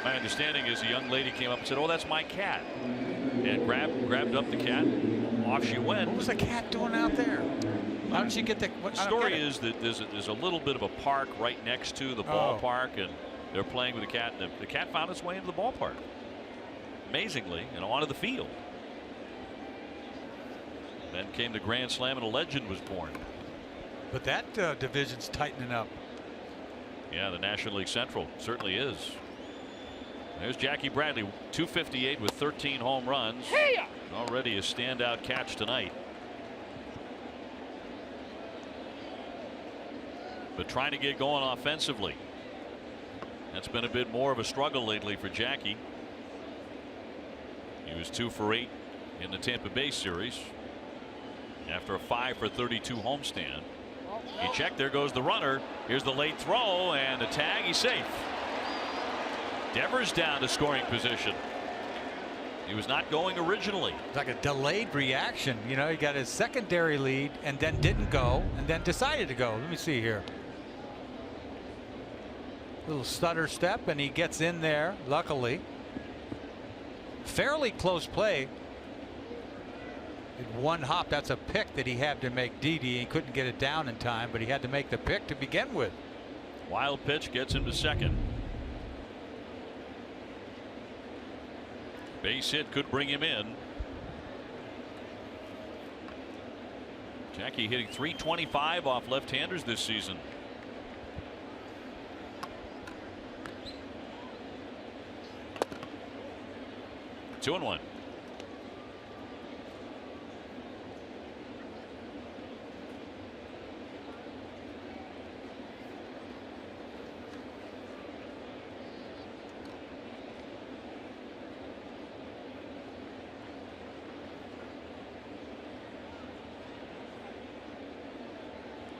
My understanding is a young lady came up and said, "Oh, that's my cat," and grabbed up the cat. Off she went.
What was the cat doing out there? How did she get the? What
Story is that there's a little bit of a park right next to the ballpark, and they're playing with the cat. And the cat found its way into the ballpark, amazingly, and onto the field. Then came the grand slam, and a legend was born.
But that division's tightening up.
Yeah, the National League Central certainly is. There's Jackie Bradley, 258 with 13 home runs. Already a standout catch tonight. But trying to get going offensively. That's been a bit more of a struggle lately for Jackie. He was 2 for 8 in the Tampa Bay series after a 5 for 32 homestand. He checked. There goes the runner. Here's the late throw and the tag. He's safe. Devers down to scoring position. He was not going originally.
It's like a delayed reaction. You know, he got his secondary lead and then didn't go and then decided to go. Let me see here. Little stutter step, and he gets in there, luckily. Fairly close play. In one hop, that's a pick that he had to make Didi. He couldn't get it down in time, but he had to make the pick to begin with.
Wild pitch gets him to second. Base hit could bring him in. Jackie hitting .325 off left-handers this season. Two and one.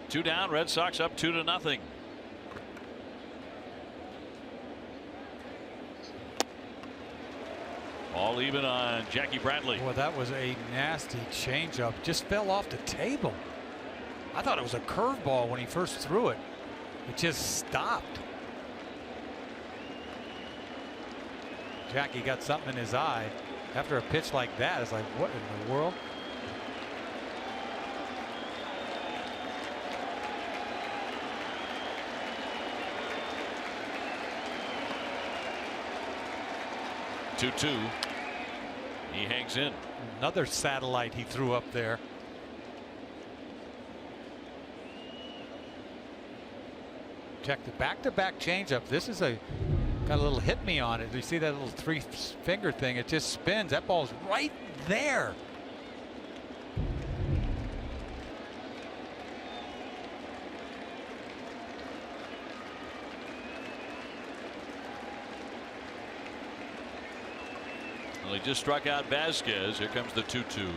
Two down. Red Sox up 2-0. All even on Jackie Bradley.
Well, that was a nasty changeup. Just fell off the table. I thought it was a curveball when he first threw it. It just stopped. Jackie got something in his eye after a pitch like that. It's like, what in the world?
Two. He hangs in.
Another satellite he threw up there. Check the back-to-back changeup. This is got a little hit me on it. You see that little 3-finger thing? It just spins. That ball's right there.
Well, he just struck out Vasquez. Here comes the 2-2.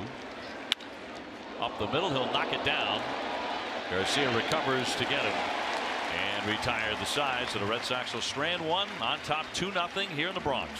Up the middle, he'll knock it down. Garcia recovers to get him and retire the side. So the Red Sox will strand one on top 2-0 here in the Bronx.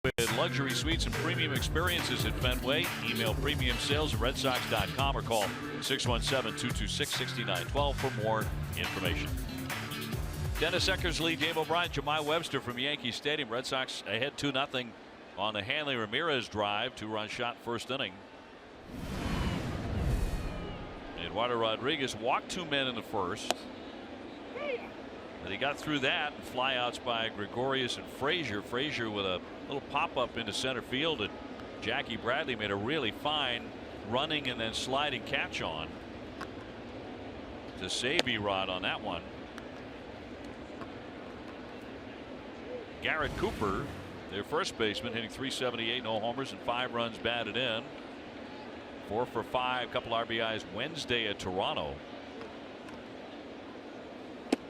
with luxury suites and premium experiences at Fenway. Email premiumsales@redsox.com or call 617-226-6912 for more information. Dennis Eckersley, Dave O'Brien, Jemai Webster from Yankee Stadium. Red Sox ahead 2-0 on the Hanley Ramirez drive. 2-run shot first inning. Eduardo Rodriguez walked 2 men in the first. But he got through that. Flyouts by Gregorius and Frazier. Frazier with a little pop-up into center field, and Jackie Bradley made a really fine running and then sliding catch on to save E-Rod on that one. Garrett Cooper, their first baseman, hitting .378, no homers and 5 runs batted in. 4 for 5, couple RBIs Wednesday at Toronto.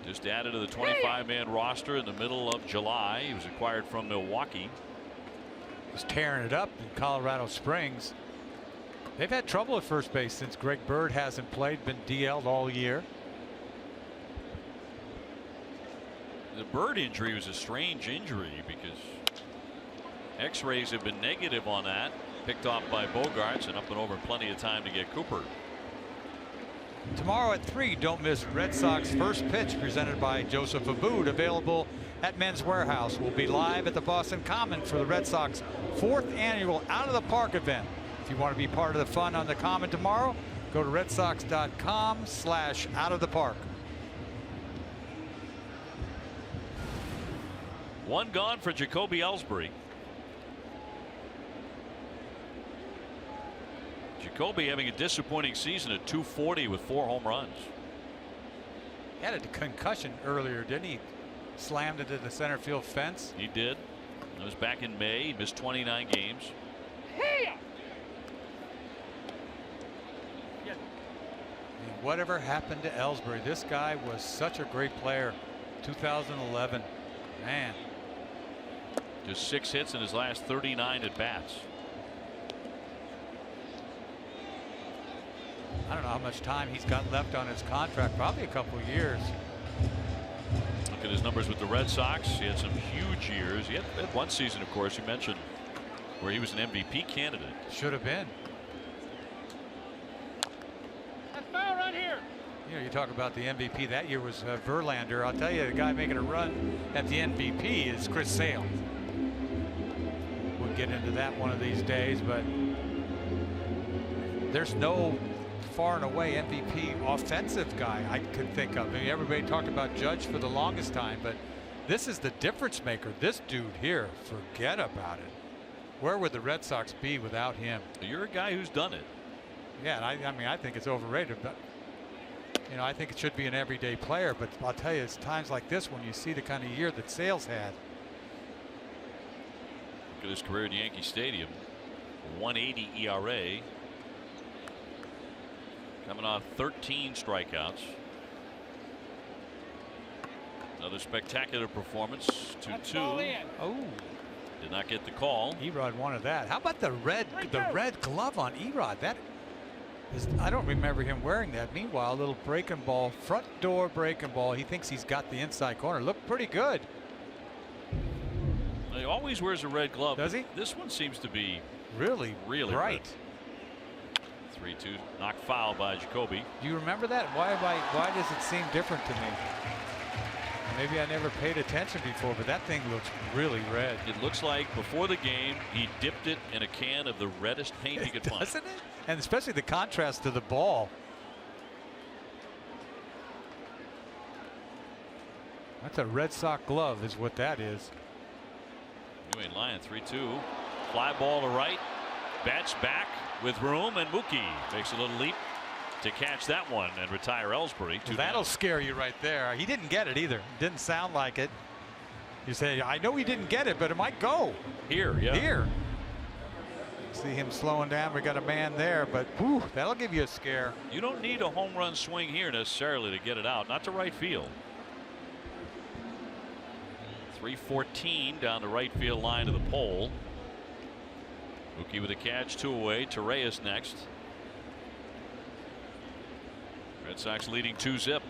Just added to the 25-man roster in the middle of July. He was acquired from Milwaukee.
Was tearing it up in Colorado Springs. They've had trouble at first base since Greg Bird hasn't played, been DL'd all year.
The Bird injury was a strange injury because X-rays have been negative on that. Picked off by Bogarts and up and over plenty of time to get Cooper.
Tomorrow at 3, don't miss Red Sox first pitch presented by Joseph Abboud, available at Men's Warehouse. We'll be live at the Boston Common for the Red Sox 4th annual Out of the Park event. If you want to be part of the fun on the Common tomorrow, go to redsox.com/outofthepark.
1 gone for Jacoby Ellsbury. Jacoby having a disappointing season at .240 with 4 home runs.
He had a concussion earlier, didn't he? Slammed into the center field fence.
He did. That was back in May. He missed 29 games.
And whatever happened to Ellsbury? This guy was such a great player. 2011. Man.
Just 6 hits in his last 39 at bats.
I don't know how much time he's got left on his contract. Probably a couple of years.
Look at his numbers with the Red Sox. He had some huge years. He had one season, of course, you mentioned, where he was an MVP candidate.
Should have been.
That's foul right here.
You know, you talk about the MVP. That year was Verlander. I'll tell you, the guy making a run at the MVP is Chris Sale. We'll get into that one of these days, but there's no far and away MVP offensive guy I could think of. I mean, everybody talked about Judge for the longest time, but this is the difference maker. This dude here, forget about it. Where would the Red Sox be without him?
You're a guy who's done it.
Yeah, and I mean, I think it's overrated, but you know, I think it should be an everyday player. But I'll tell you, it's times like this when you see the kind of year that Sales had.
Look at his career at Yankee Stadium. 1.80 ERA. Coming off 13 strikeouts. Another spectacular performance. 2-2.
Oh,
did not get the call.
E-Rod wanted that. How about the red glove on E-Rod? That is, I don't remember him wearing that. Meanwhile, a little breaking ball, front door breaking ball. He thinks he's got the inside corner. Looked pretty good.
He always wears a red glove.
Does he?
This one seems to be
really
bright.
Red.
3-2, knocked foul by Jacoby.
Do you remember that? Why does it seem different to me? Maybe I never paid attention before, but that thing looks really red.
It looks like before the game he dipped it in a can of the reddest paint he could find.
Doesn't it? And especially the contrast to the ball. That's a Red Sox glove is what that is.
You ain't lying. 3-2. Fly ball to right. Bats back with room, and Mookie makes a little leap to catch that one and retire Ellsbury.
Well, that'll scare you right there. He didn't get it either. Didn't sound like it. You say, I know he didn't get it, but it might go.
Here, yeah.
Here. See him slowing down. We got a man there, but whew, that'll give you a scare.
You don't need a home run swing here necessarily to get it out. Not to right field. 314 down the right field line to the pole. Mookie with a catch, 2 away. Torreyes next. Red Sox leading 2-0.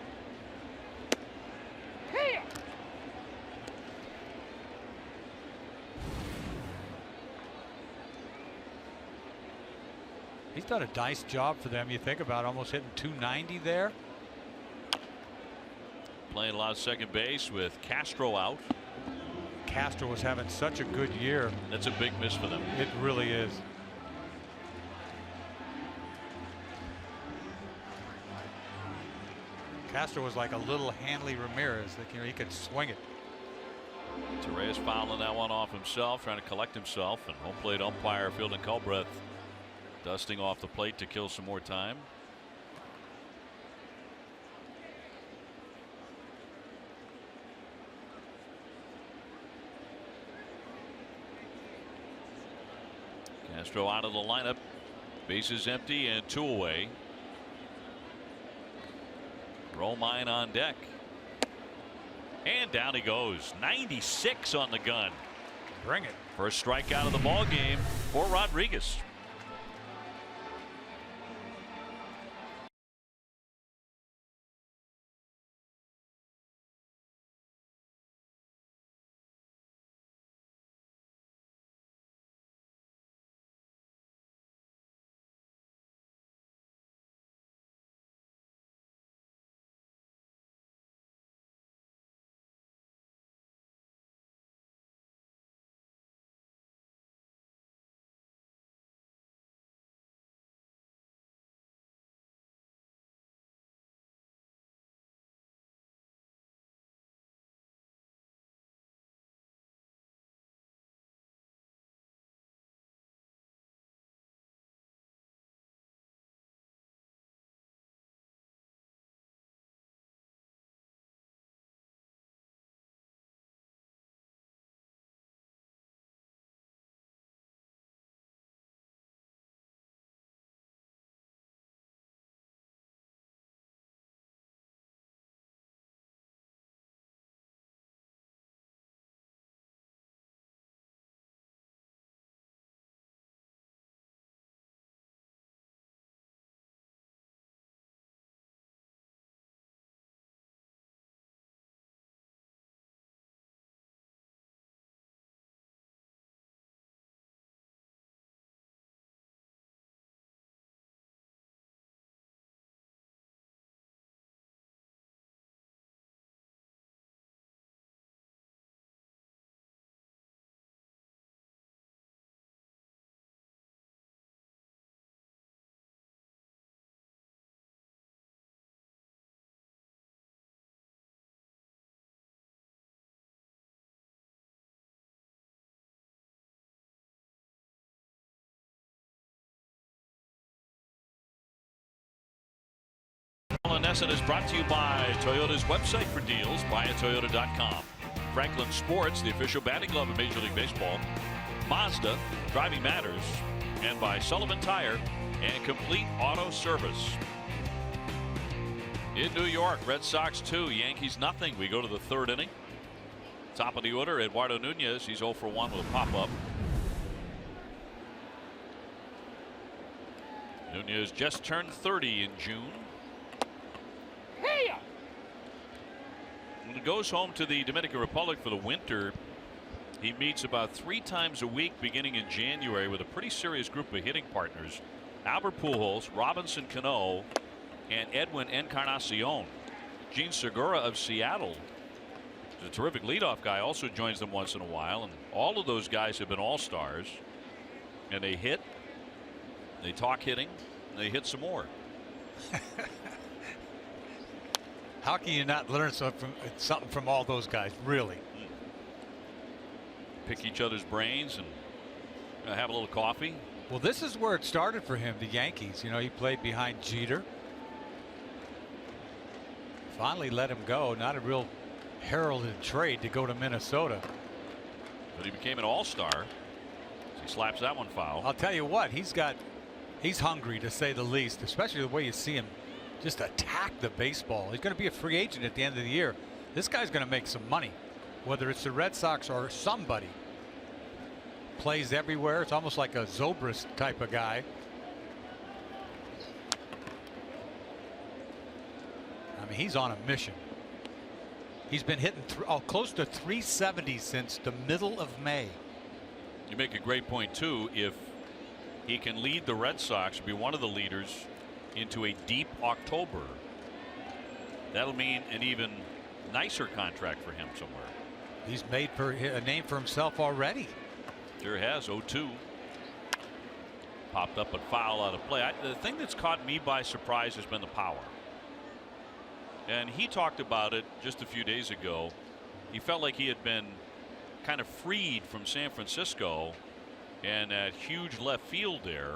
done a nice job for them. You think about almost hitting 290 there.
Playing a lot of second base with Castro out.
Castro was having such a good year.
That's a big miss for them.
It really is. Castro was like a little Hanley Ramirez. Like, you know, he could swing it.
Torres fouling that one off himself, trying to collect himself, and home plate umpire Fielding Culbreth dusting off the plate to kill some more time. Castro out of the lineup, bases empty and 2 away. Romine on deck. And down he goes. 96 on the gun.
Bring it.
First strikeout of the ball game for Rodriguez. Nesson is brought to you by Toyota's website for deals, buyatoyota.com. Franklin Sports, the official batting glove of Major League Baseball. Mazda, driving matters. And by Sullivan Tire and Complete Auto Service. In New York, Red Sox 2, Yankees nothing. We go to the 3rd inning. Top of the order, Eduardo Nunez. He's 0 for 1 with a pop-up. Nunez just turned 30 in June. When he goes home to the Dominican Republic for the winter, he meets about 3 times a week beginning in January with a pretty serious group of hitting partners. Albert Pujols, Robinson Cano, and Edwin Encarnacion. Gene Segura of Seattle, a terrific leadoff guy, also joins them once in a while. And all of those guys have been all-stars. And they hit, they talk hitting, and they hit some more.
How can you not learn something from all those guys, really?
Pick each other's brains and have a little coffee.
Well, this is where it started for him, the Yankees. You know, he played behind Jeter. Finally let him go. Not a real heralded trade to go to Minnesota.
But he became an all-star. He slaps that one foul.
I'll tell you what, he's hungry, to say the least, especially the way you see him just attack the baseball. He's going to be a free agent at the end of the year. This guy's going to make some money, whether it's the Red Sox or somebody. Plays everywhere. It's almost like a Zobrist type of guy. I mean, he's on a mission. He's been hitting close to 370 since the middle of May.
You make a great point too. If he can lead the Red Sox, be one of the leaders, into a deep October, that'll mean an even nicer contract for him somewhere.
He's made a name for himself already.
Sure has. 0-2. Popped up a foul out of play. The thing that's caught me by surprise has been the power. And he talked about it just a few days ago. He felt like he had been kind of freed from San Francisco and that huge left field there.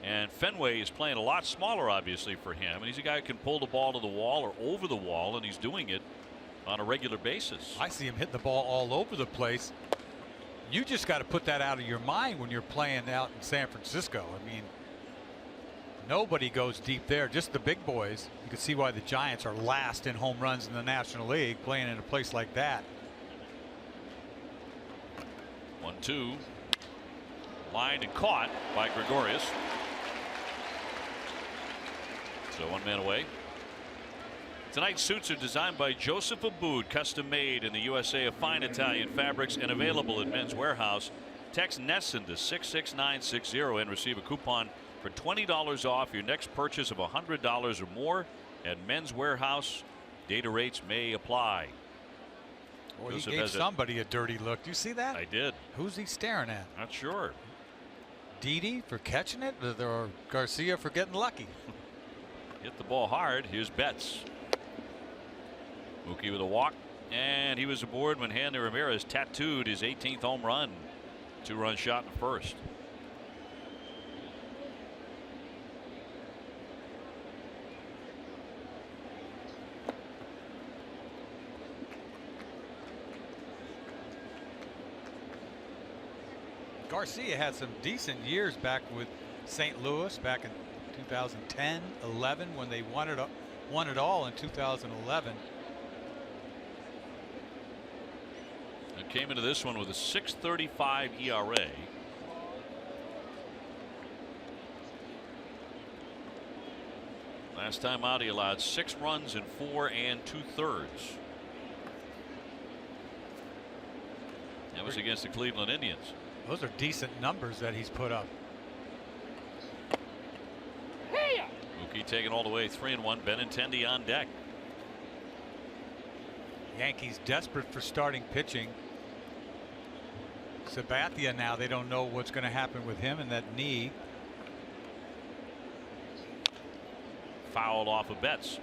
And Fenway is playing a lot smaller, obviously, for him. And he's a guy who can pull the ball to the wall or over the wall, and he's doing it on a regular basis.
I see him hit the ball all over the place. You just got to put that out of your mind when you're playing out in San Francisco. I mean, nobody goes deep there, just the big boys. You can see why the Giants are last in home runs in the National League, playing in a place like that.
1-2. Lined and caught by Gregorius. So 1 man away. Tonight's suits are designed by Joseph Aboud, custom made in the USA of fine Italian fabrics and available at Men's Warehouse. Text NESSON to 66960 and receive a coupon for $20 off your next purchase of $100 or more at Men's Warehouse. Data rates may apply.
Boy, he gave somebody a dirty look. Do you see that?
I did.
Who's he staring at?
Not sure.
Didi for catching it, or Garcia for getting lucky?
Hit the ball hard. Here's Betts. Mookie with a walk, and he was aboard when Hanley Ramirez tattooed his 18th home run. 2-run shot in the first.
Garcia had some decent years back with St. Louis back in 2010, 11 when they won it all in 2011.
And came into this one with a 6.35 ERA. Last time out, he allowed 6 runs in 4 2/3. That was against the Cleveland Indians.
Those are decent numbers that he's put up.
Mookie taking all the way 3-1. Benintendi on deck.
Yankees desperate for starting pitching. Sabathia now, they don't know what's going to happen with him and that knee.
Fouled off of Betts.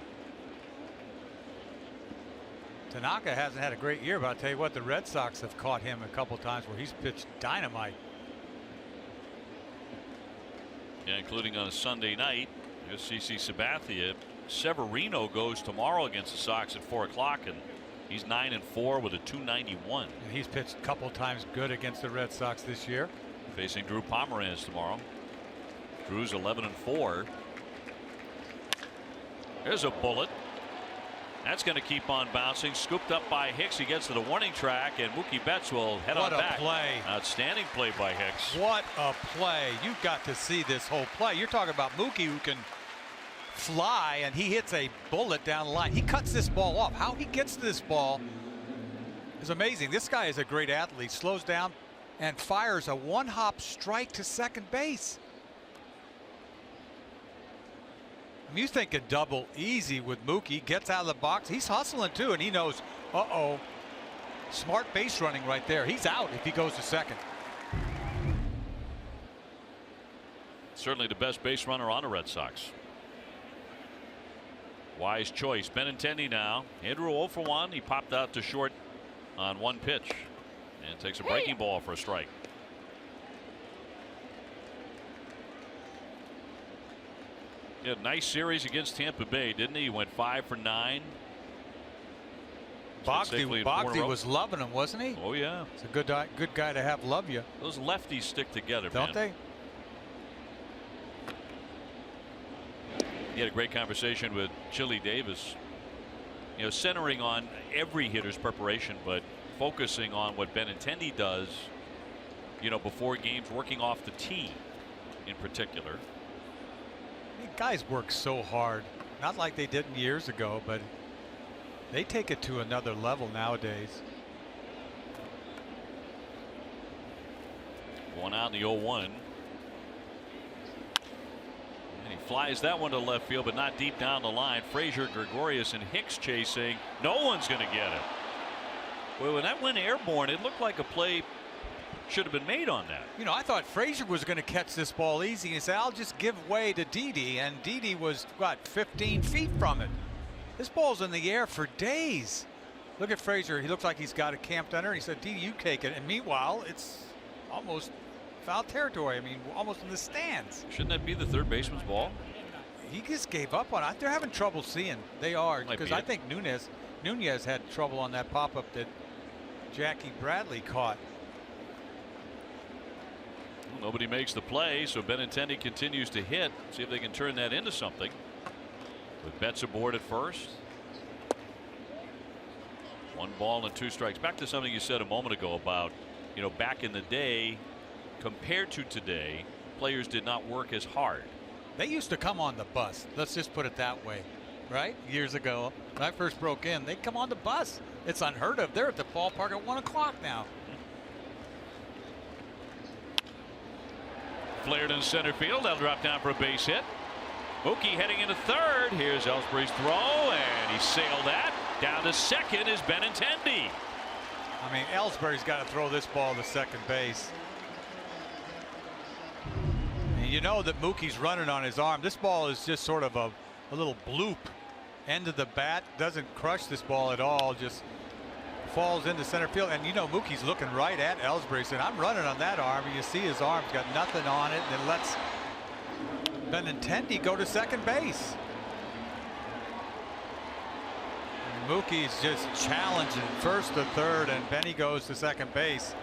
Tanaka hasn't had a great year, but I'll tell you what, the Red Sox have caught him a couple times where he's pitched dynamite.
Yeah, including on a Sunday night. Here's CC Sabathia. Severino goes tomorrow against the Sox at 4 o'clock, and he's 9-4 with a 291.
And he's pitched a couple times good against the Red Sox this year.
Facing Drew Pomeranz tomorrow. Drew's 11-4. There's a bullet. That's going to keep on bouncing. Scooped up by Hicks. He gets to the warning track, and Mookie Betts will head on back.
What a play.
Outstanding play by Hicks.
What a play. You've got to see this whole play. You're talking about Mookie who can fly, and he hits a bullet down the line. He cuts this ball off. How he gets to this ball is amazing. This guy is a great athlete. Slows down and fires a one-hop strike to second base. You think a double easy with Mookie. Gets out of the box. He's hustling too, and he knows, uh-oh, smart base running right there. He's out if he goes to second.
Certainly the best base runner on the Red Sox. Wise choice. Benintendi now. Andrew 0 for 1. He popped out to short on 1 pitch and takes a breaking ball for a strike. He had a nice series against Tampa Bay, didn't he? He went 5 for 9.
Bogdy was loving him, wasn't he?
Oh yeah.
It's a good guy to have love you.
Those lefties stick together,
don't
man.
they?
He had a great conversation with Chili Davis. You know, centering on every hitter's preparation, but focusing on what Benintendi does, you know, before games, working off the tee in particular.
Guys work so hard, not like they did years ago, but they take it to another level nowadays.
One out in the 0-1. Flies that one to left field, but not deep down the line. Frazier, Gregorius, and Hicks chasing. No one's going to get it. Well, when that went airborne, it looked like a play should have been made on that.
You know, I thought Frazier was going to catch this ball easy and say, I'll just give way to Didi, and Didi was, what, 15 feet from it. This ball's in the air for days. Look at Frazier. He looks like he's got it camped under. He said, Didi, you take it. And meanwhile, it's almost foul territory. I mean, almost in the stands.
Shouldn't that be the third baseman's ball?
He just gave up on it. They're having trouble seeing. They are, because I think Nunez had trouble on that pop-up that Jackie Bradley caught.
Well, nobody makes the play, so Benintendi continues to hit. See if they can turn that into something. With Betts aboard at first. 1 ball and 2 strikes. Back to something you said a moment ago about, you know, back in the day compared to today, players did not work as hard.
They used to come on the bus. Let's just put it that way. Right? Years ago, when I first broke in, they'd come on the bus. It's unheard of. They're at the ballpark at 1 o'clock now.
Flared in center field. They'll drop down for a base hit. Mookie heading into third. Here's Ellsbury's throw, and he sailed that. Down to second is Benintendi.
I mean, Ellsbury's got to throw this ball to second base. And you know that Mookie's running on his arm. This ball is just sort of a little bloop. End of the bat. Doesn't crush this ball at all. Just falls into center field. And you know, Mookie's looking right at Ellsbury, saying, I'm running on that arm. And you see his arm's got nothing on it. And it lets Benintendi go to second base. And Mookie's just challenging first to third, and Benny goes to second base.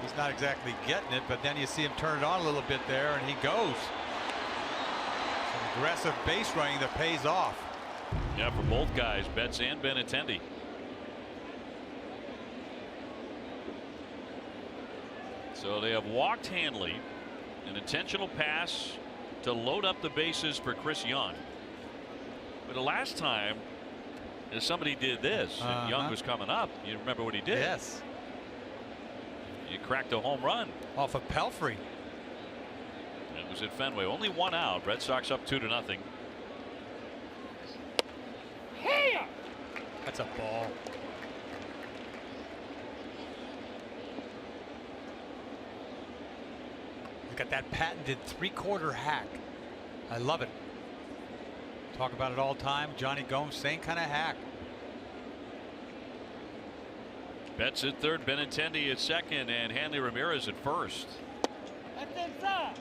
He's not exactly getting it, but then you see him turn it on a little bit there, and he goes. Some aggressive base running that pays off.
Yeah, for both guys, Betts and Benintendi. So they have walked Hanley, an intentional pass to load up the bases for Chris Young. But the last time somebody did this, and Young was coming up, you remember what he did?
Yes.
He cracked a home run
off of Pelfrey.
It was at Fenway. Only 1 out. Red Sox up 2-0.
Hey!
That's a ball. Got that patented 3/4 hack. I love it. Talk about it all the time. Johnny Gomes, same kind of hack.
Betts at third, Benintendi at second, and Hanley Ramirez at first.
That's inside.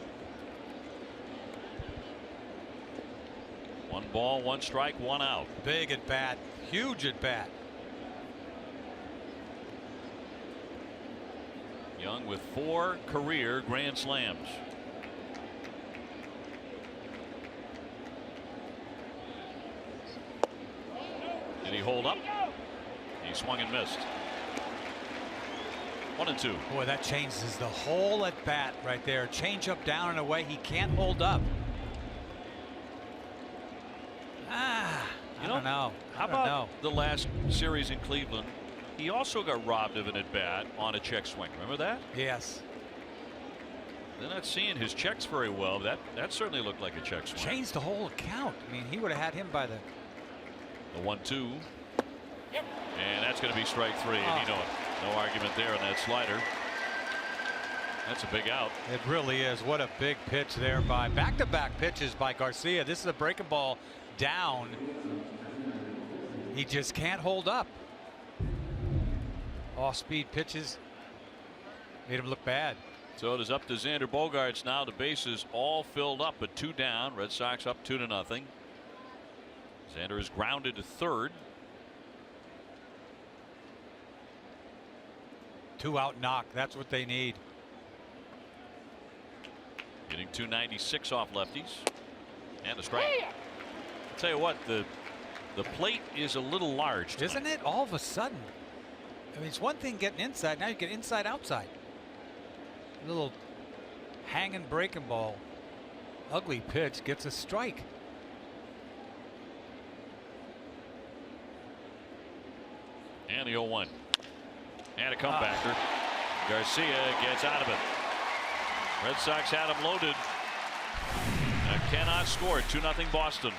1 ball, 1 strike, 1 out.
Big at bat, huge at bat.
Young with 4 career grand slams. Did he hold up? He swung and missed. 1-2.
Boy, that changes the whole at bat right there. Change up down and away. He can't hold up. I don't know.
How about the last series in Cleveland? He also got robbed of an at bat on a check swing. Remember that?
Yes.
They're not seeing his checks very well. That certainly looked like a check swing.
Changed the whole account. I mean, he would have had him by the
1-2. Yep. And that's going to be strike 3. And you know it. No argument there on that slider. That's a big out.
It really is. What a big pitch there by back-to-back pitches by Garcia. This is a breaking ball down. He just can't hold up. Off-speed pitches made him look bad.
So it is up to Xander Bogaerts now. The bases all filled up, but 2 down. Red Sox up 2-0. Xander is grounded to third.
2-out knock. That's what they need.
Getting 296 off lefties. And a strike. I'll tell you what, the plate is a little large tonight.
Isn't it? All of a sudden. I mean, it's one thing getting inside. Now you get inside outside. A little hanging breaking ball. Ugly pitch gets a strike.
And the 0-1. And a comebacker. Garcia gets out of it. Red Sox had him loaded. A cannot score. 2-0 Boston.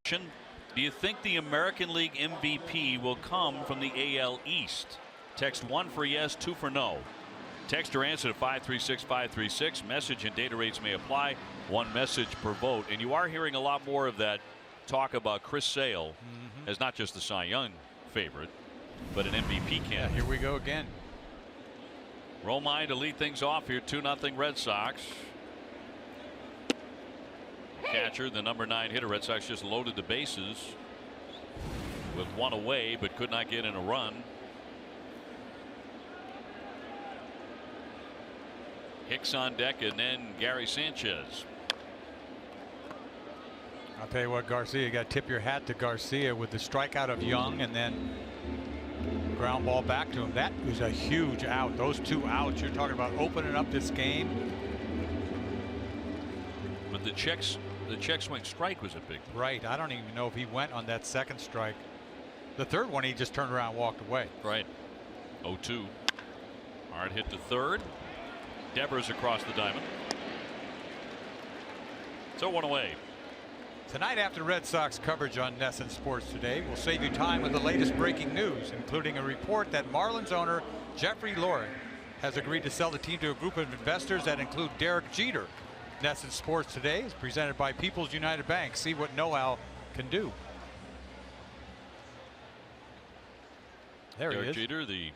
Do you think the American League MVP will come from the AL East? Text 1 for yes, 2 for no. Text or answer to 536-536. Message and data rates may apply. 1 message per vote. And you are hearing a lot more of that talk about Chris Sale as not just the Cy Young favorite, but an MVP candidate.
Yeah, here we go again.
Romine to lead things off here. 2-0 Red Sox. Catcher, the number 9 hitter. Red Sox just loaded the bases with 1 away, but could not get in a run. Hicks on deck, and then Gary Sanchez.
I'll tell you what, Garcia, you got to tip your hat to Garcia with the strikeout of Young and then ground ball back to him. That was a huge out. Those 2 outs, you're talking about opening up this game.
But the check swing strike was a big one.
Right. I don't even know if he went on that second strike. The third one, he just turned around and walked away.
Right. 0-2. Hard hit to third. Devers across the diamond. So 1 away.
Tonight, after Red Sox coverage on NESN Sports Today, we'll save you time with the latest breaking news, including a report that Marlins owner Jeffrey Loring has agreed to sell the team to a group of investors that include Derek Jeter. NESN Sports Today is presented by People's United Bank. See what know-how can do. There
Derek
he is.
Jeter, the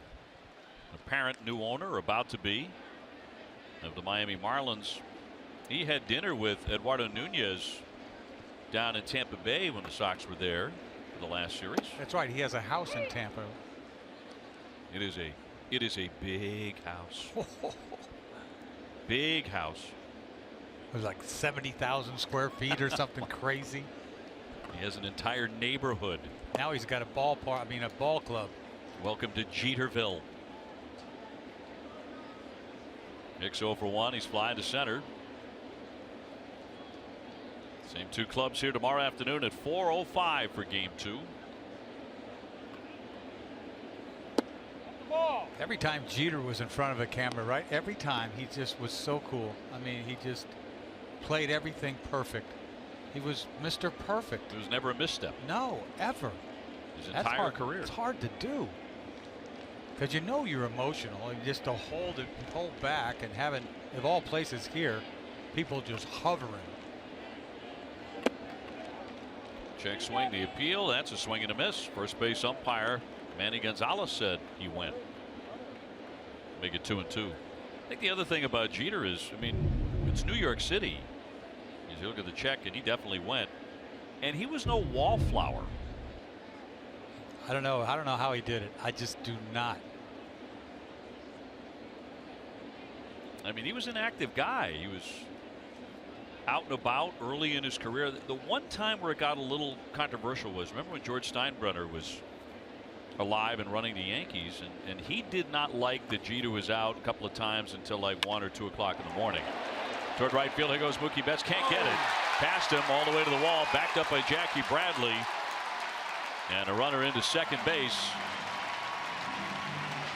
apparent new owner, about to be, of the Miami Marlins. He had dinner with Eduardo Nunez down in Tampa Bay when the Sox were there for the last series.
That's right. He has a house in Tampa.
It is a big house. Big house.
It was like 70,000 square feet or something crazy.
He has an entire neighborhood.
Now he's got a ballpark. I mean, a ball club.
Welcome to Jeterville. Hicks 0 for 1. He's flying to center. Same 2 clubs here tomorrow afternoon at 4:05 for Game 2.
Every time Jeter was in front of a camera, right? Every time, he just was so cool. I mean, he just played everything perfect. He was Mr. Perfect.
There was never a misstep.
No, ever.
His
That's
entire
hard.
career.
It's hard to do. Because you know you're emotional, and just to hold back, and having, of all places here, people just hovering.
Check swing, the appeal. That's a swing and a miss. First base umpire Manny Gonzalez said he went. Make it 2-2. think the other thing about Jeter is, I mean, it's New York City. As you look at the check, and he definitely went. And he was no wallflower.
I don't know how he did it. I just do not.
I mean, he was an active guy. He was out and about early in his career. The one time where it got a little controversial was, remember when George Steinbrenner was alive and running the Yankees, and he did not like that Jeter was out a couple of times until like 1 or 2 o'clock in the morning. Toward right field, here goes Mookie Betts. Can't get it. Past him all the way to the wall. Backed up by Jackie Bradley. And a runner into second base.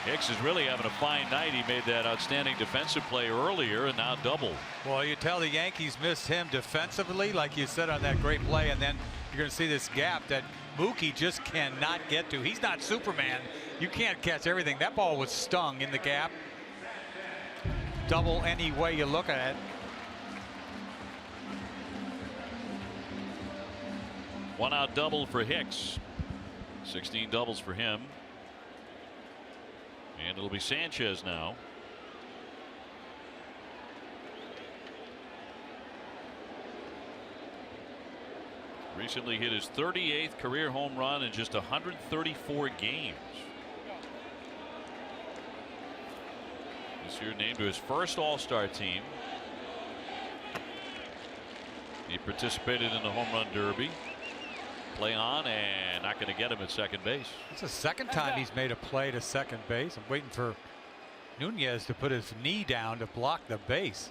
Hicks is really having a fine night. He made that outstanding defensive play earlier and now double.
Well, you tell the Yankees missed him defensively, like you said on that great play, and then you're going to see this gap that Mookie just cannot get to. He's not Superman. You can't catch everything. That ball was stung in the gap. Double any way you look at it.
One out double for Hicks. 16 doubles for him. And it'll be Sanchez now. Recently hit his 38th career home run in just 134 games. This year named to his first All-Star team. He participated in the home run derby. Play on, and not going to get him at second base.
It's the second time he's made a play to second base. I'm waiting for Nunez to put his knee down to block the base.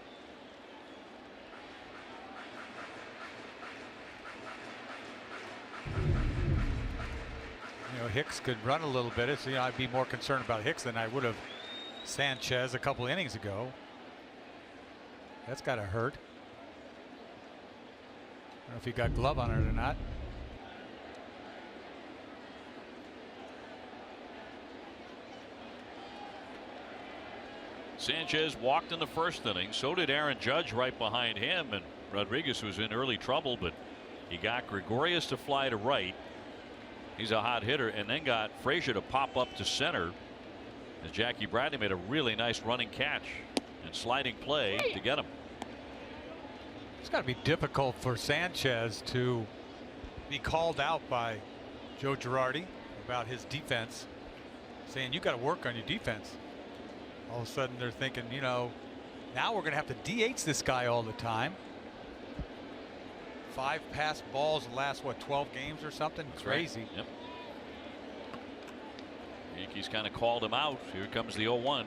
You know, Hicks could run a little bit. So, you know, I'd be more concerned about Hicks than I would have Sanchez a couple innings ago. That's got to hurt. I don't know if he got glove on it or not.
Sanchez walked in the first inning. So did Aaron Judge right behind him. And Rodriguez was in early trouble, but he got Gregorius to fly to right. He's a hot hitter, and then got Frazier to pop up to center. As Jackie Bradley made a really nice running catch and sliding play to get him.
It's got to be difficult for Sanchez to be called out by Joe Girardi about his defense, saying you got to work on your defense. All of a sudden they're thinking, you know, now we're going to have to DH this guy all the time. 5 passed balls in the last, what, 12 games or something?
That's
crazy.
Right. Yep. Yankees kind of called him out. Here comes the 0-1.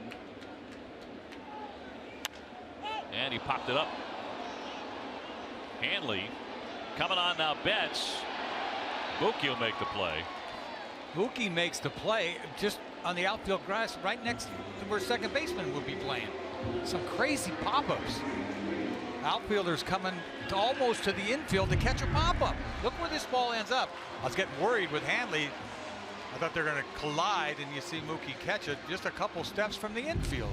And he popped it up. Hanley coming on now. Betts. Mookie will make the play.
Mookie makes the play just on the outfield grass right next to where second baseman would be playing. Some crazy pop-ups. Outfielders coming to almost to the infield to catch a pop-up. Look where this ball ends up. I was getting worried with Hanley. I thought they're going to collide, and you see Mookie catch it just a couple steps from the infield.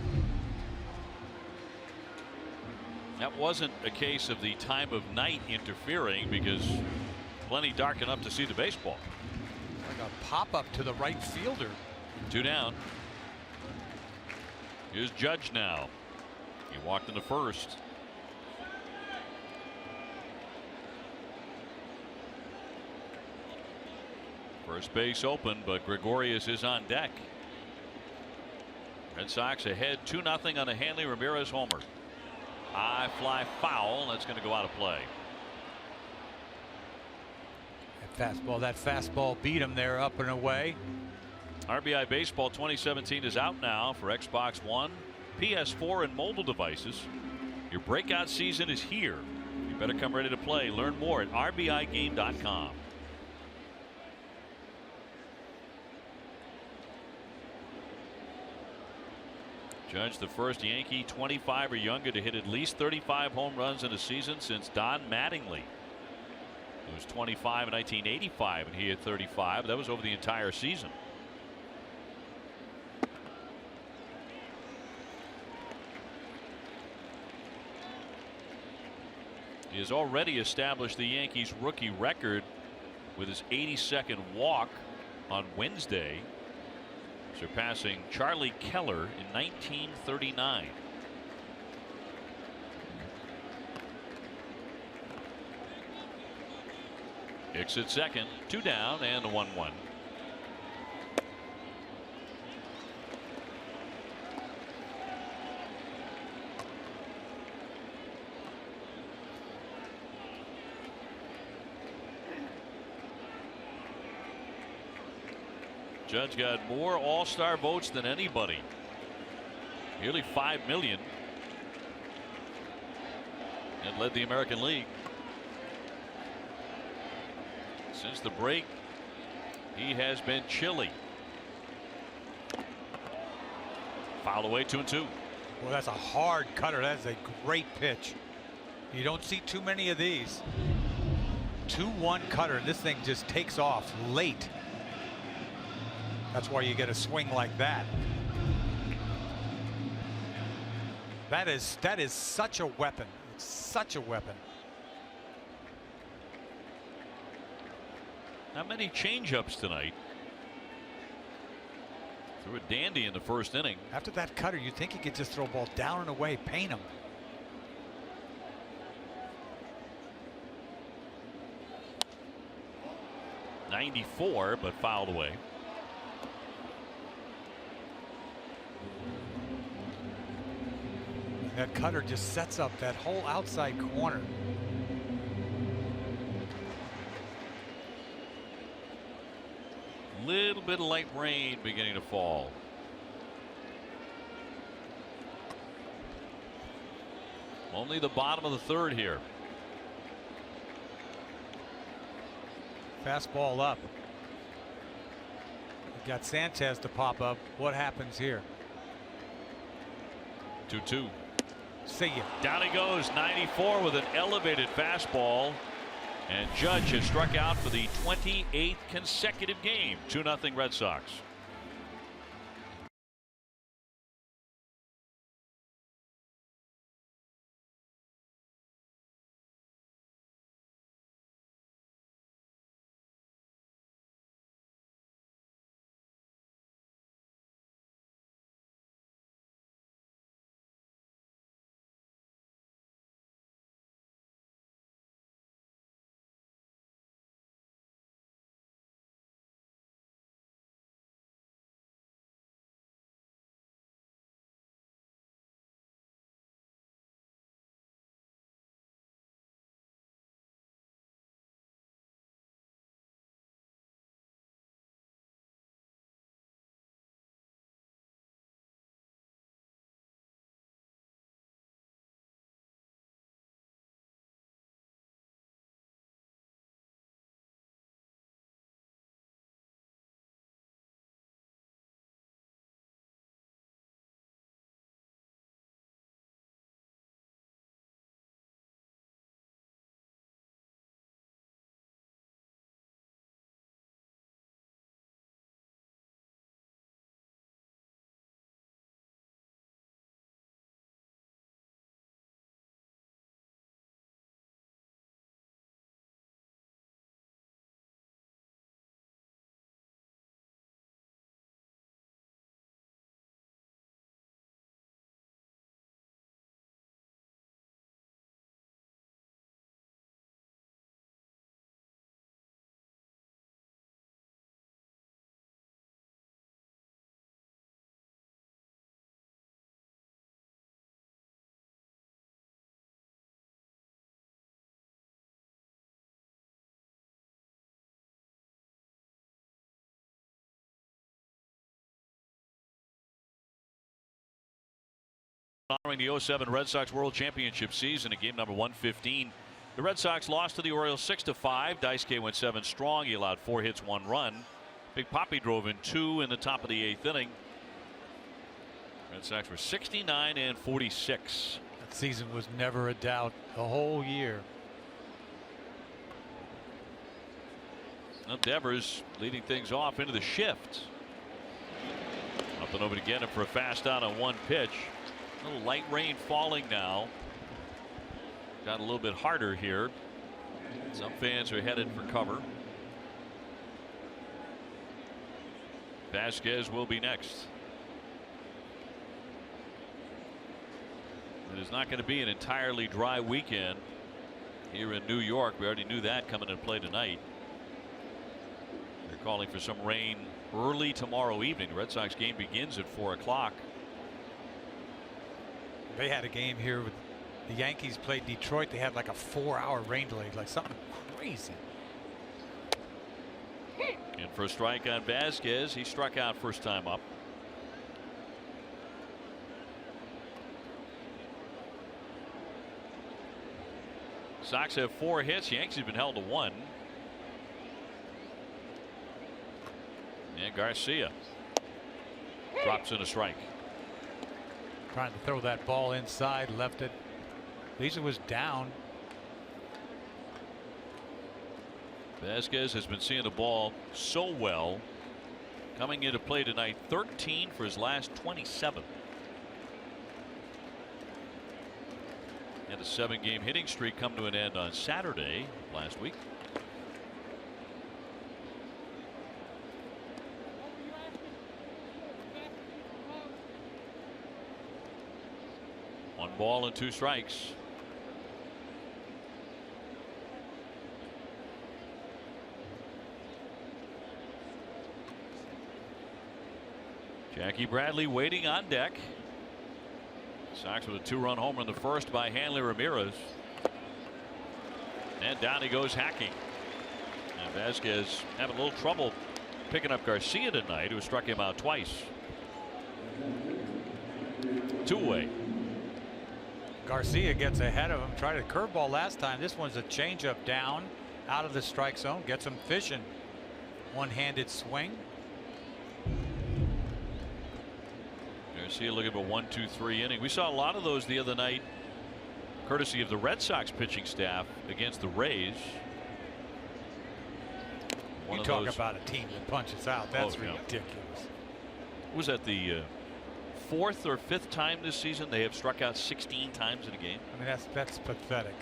That wasn't a case of the time of night interfering, because plenty dark enough to see the baseball.
Like a pop-up to the right fielder.
2 down. Here's Judge now. He walked in the first. First base open, but Gregorius is on deck. Red Sox ahead 2-0 on a Hanley Ramirez homer. High fly foul. That's going to go out of play.
That fastball beat him there up and away.
RBI Baseball 2017 is out now for Xbox One, PS4, and mobile devices. Your breakout season is here. You better come ready to play. Learn more at rbigame.com. Judge, the first Yankee 25 or younger to hit at least 35 home runs in a season since Don Mattingly. It was 25 in 1985 and he hit 35. That was over the entire season. He has already established the Yankees rookie record with his 82nd walk on Wednesday, surpassing Charlie Keller in 1939. Hicks at second, 2 down, and the 1-1. Judge got more All-Star votes than anybody. Nearly 5 million. And led the American League. Since the break, he has been chilly. Foul away, 2-2.
Well, that's a hard cutter. That's a great pitch. You don't see too many of these. 2-1 cutter. This thing just takes off late. That's why you get a swing like that. That is such a weapon. It's such a weapon.
Not many changeups tonight. Threw a dandy in the first inning.
After that cutter, you think he could just throw a ball down and away, paint him.
.94, but fouled away.
That cutter just sets up that whole outside corner.
Little bit of light rain beginning to fall. Only the bottom of the third here.
Fastball up. You got Sanchez to pop up. What happens here?
2-2.
See ya.
Down he goes, 94 with an elevated fastball. And Judge has struck out for the 28th consecutive game. 2-0 Red Sox. Honoring the 07 Red Sox World Championship season in game number 115. The Red Sox lost to the Orioles 6-5. Daisuke went 7 strong. He allowed 4 hits, 1 run. Big Papi drove in 2 in the top of the 8th inning. Red Sox were 69 and 46.
That season was never a doubt the whole year.
Now Devers leading things off into the shift. Up and over to get him for a fast out on 1 pitch. A little light rain falling now. Got a little bit harder here. Some fans are headed for cover. Vasquez will be next. It is not going to be an entirely dry weekend here in New York. We already knew that coming into play tonight. calling for some rain early tomorrow evening. The Red Sox game begins at 4 o'clock.
They had a game here with the Yankees played Detroit. They had like a 4-hour rain delay, like something crazy.
And for a strike on Vasquez, he struck out first time up. Sox have 4 hits. Yankees have been held to 1. And Garcia drops in a strike.
Trying to throw that ball inside, left it. Lisa was down.
Vasquez has been seeing the ball so well. Coming into play tonight, 13 for his last 27. And a 7-game hitting streak come to an end on Saturday last week. One ball and 2 strikes. Jackie Bradley waiting on deck. Sox with a 2-run homer in the first by Hanley Ramirez. And down he goes hacking. And Vasquez having a little trouble picking up Garcia tonight, who struck him out twice. 2-away.
Garcia gets ahead of him. Tried a curveball last time. This one's a changeup down out of the strike zone. Gets him fishing. One-handed swing.
Garcia looking for 1-2-3 inning. We saw a lot of those the other night, courtesy of the Red Sox pitching staff against the Rays.
You talk about a team that punches out. That's ridiculous.
Was that the 4th or 5th time this season they have struck out 16 times in a game?
I mean, that's pathetic.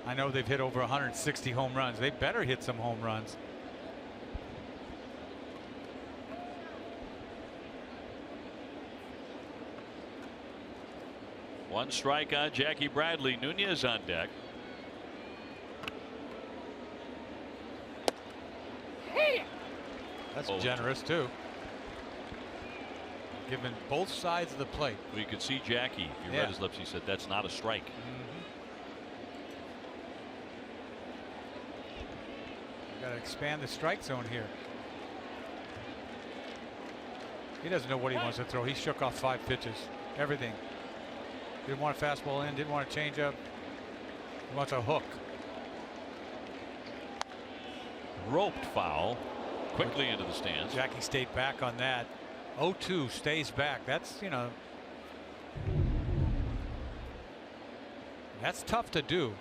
I know they've hit over 160 home runs. They better hit some home runs.
One strike on Jackie Bradley. Nunez on deck.
That's generous too. Giving both sides of the plate.
Well, you could see Jackie. If you read his lips, he said that's not a strike.
Got to expand the strike zone here. He doesn't know what he wants to throw. He shook off 5 pitches. Everything. Didn't want a fastball in. Didn't want a changeup. He wants a hook.
Roped foul. Quickly into the stands.
Jackie stayed back on that. 0-2 stays back. That's, you know, that's tough to do,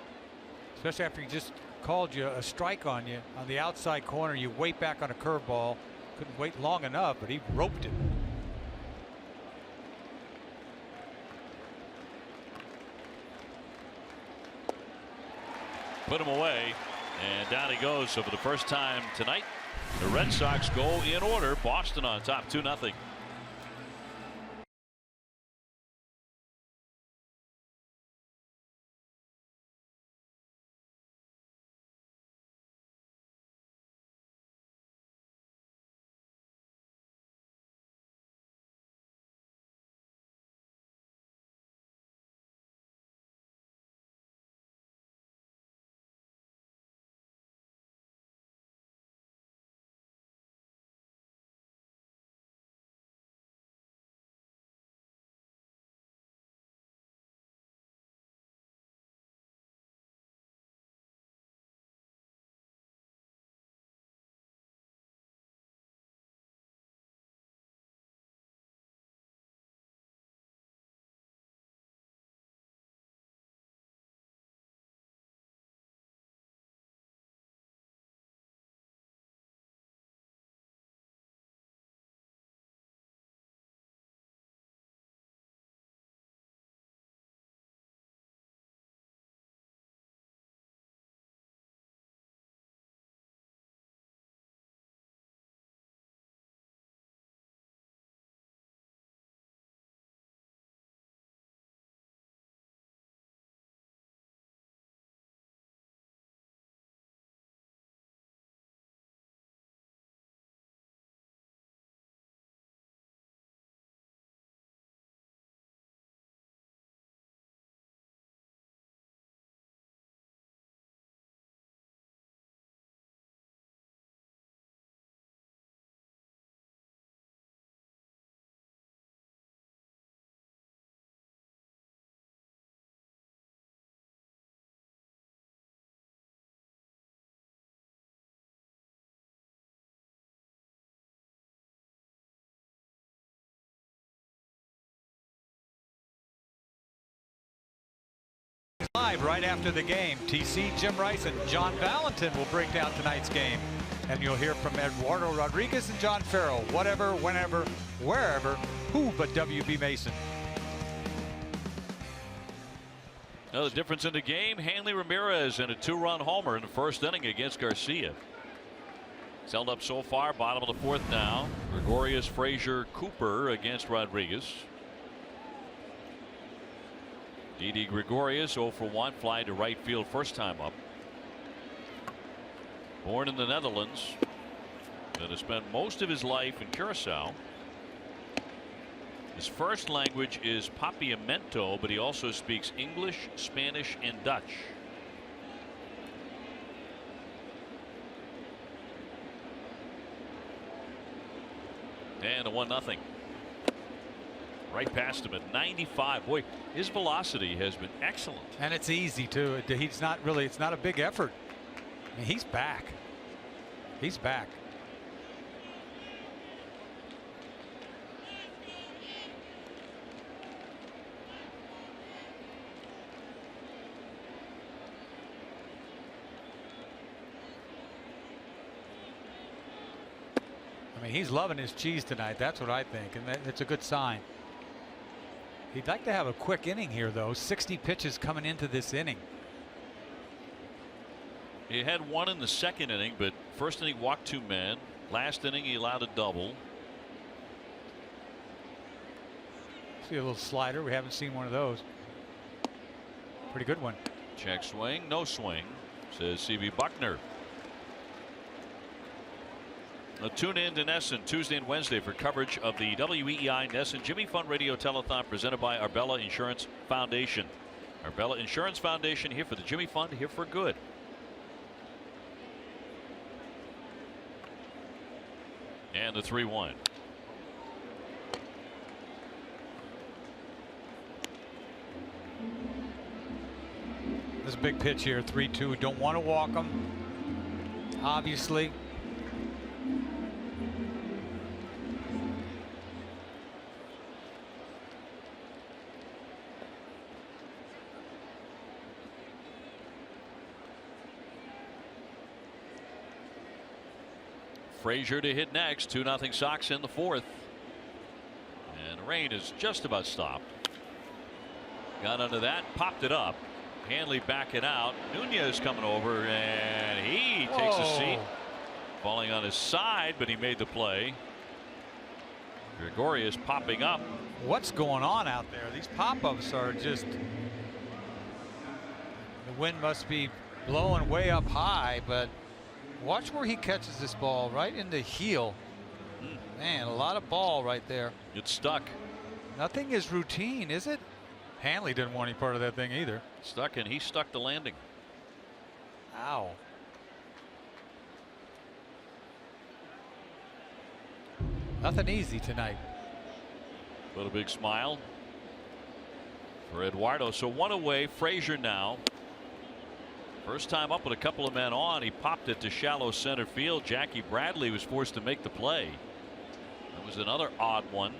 especially after he just called you a strike on you on the outside corner. You wait back on a curveball. Couldn't wait long enough, but he roped it.
Put him away, and down he goes. So for the first time tonight, the Red Sox go in order. Boston on top 2-0.
live right after the game. TC, Jim Rice, and John Valentin will break down tonight's game. And you'll hear from Eduardo Rodriguez and John Farrell. Whatever, whenever, wherever, who but WB Mason.
Another difference in the game. Hanley Ramirez and a 2-run homer in the first inning against Garcia. It's held up so far. Bottom of the 4th now. Gregorius, Frazier, Cooper against Rodriguez. Didi Gregorius 0 for 1, fly to right field first time up. Born in the Netherlands, and has spent most of his life in Curacao. His first language is Papiamento, but he also speaks English, Spanish, and Dutch. And a 1-0. Right past him at 95. Boy, his velocity has been excellent.
And it's easy too. He's not really, it's not a big effort. I mean, he's back. He's back. I mean, he's loving his cheese tonight. That's what I think, and it's a good sign. He'd like to have a quick inning here, though. 60 pitches coming into this inning.
He had one in the second inning, but first inning walked 2 men. Last inning he allowed a double.
See a little slider. We haven't seen one of those. Pretty good one.
Check swing, no swing, says CB Buckner. Now tune in to Nesson Tuesday and Wednesday for coverage of the WEEI Nesson Jimmy Fun Radio Telethon presented by Arbella Insurance Foundation. Arbella Insurance Foundation, here for the Jimmy Fund, here for good. And the 3-1.
This is a big pitch here. 3-2. Don't want to walk him, obviously.
Frazier to hit next. 2-0 Sox in the 4th. And the rain is just about stopped. Got under that, popped it up. Hanley backing out. Nunez coming over, and he takes a seat. Falling on his side, but he made the play. Gregorius popping up.
What's going on out there? These pop-ups are just. The wind must be blowing way up high, but watch where he catches this ball, right in the heel. Man, a lot of ball right there.
It's stuck.
Nothing is routine, is it? Hanley didn't want any part of that thing either.
Stuck, and he stuck the landing.
Ow. Nothing easy tonight.
But a big smile for Eduardo. So 1 away. Frazier now. First time up with a couple of men on. He popped it to shallow center field. Jackie Bradley was forced to make the play. That was another odd one.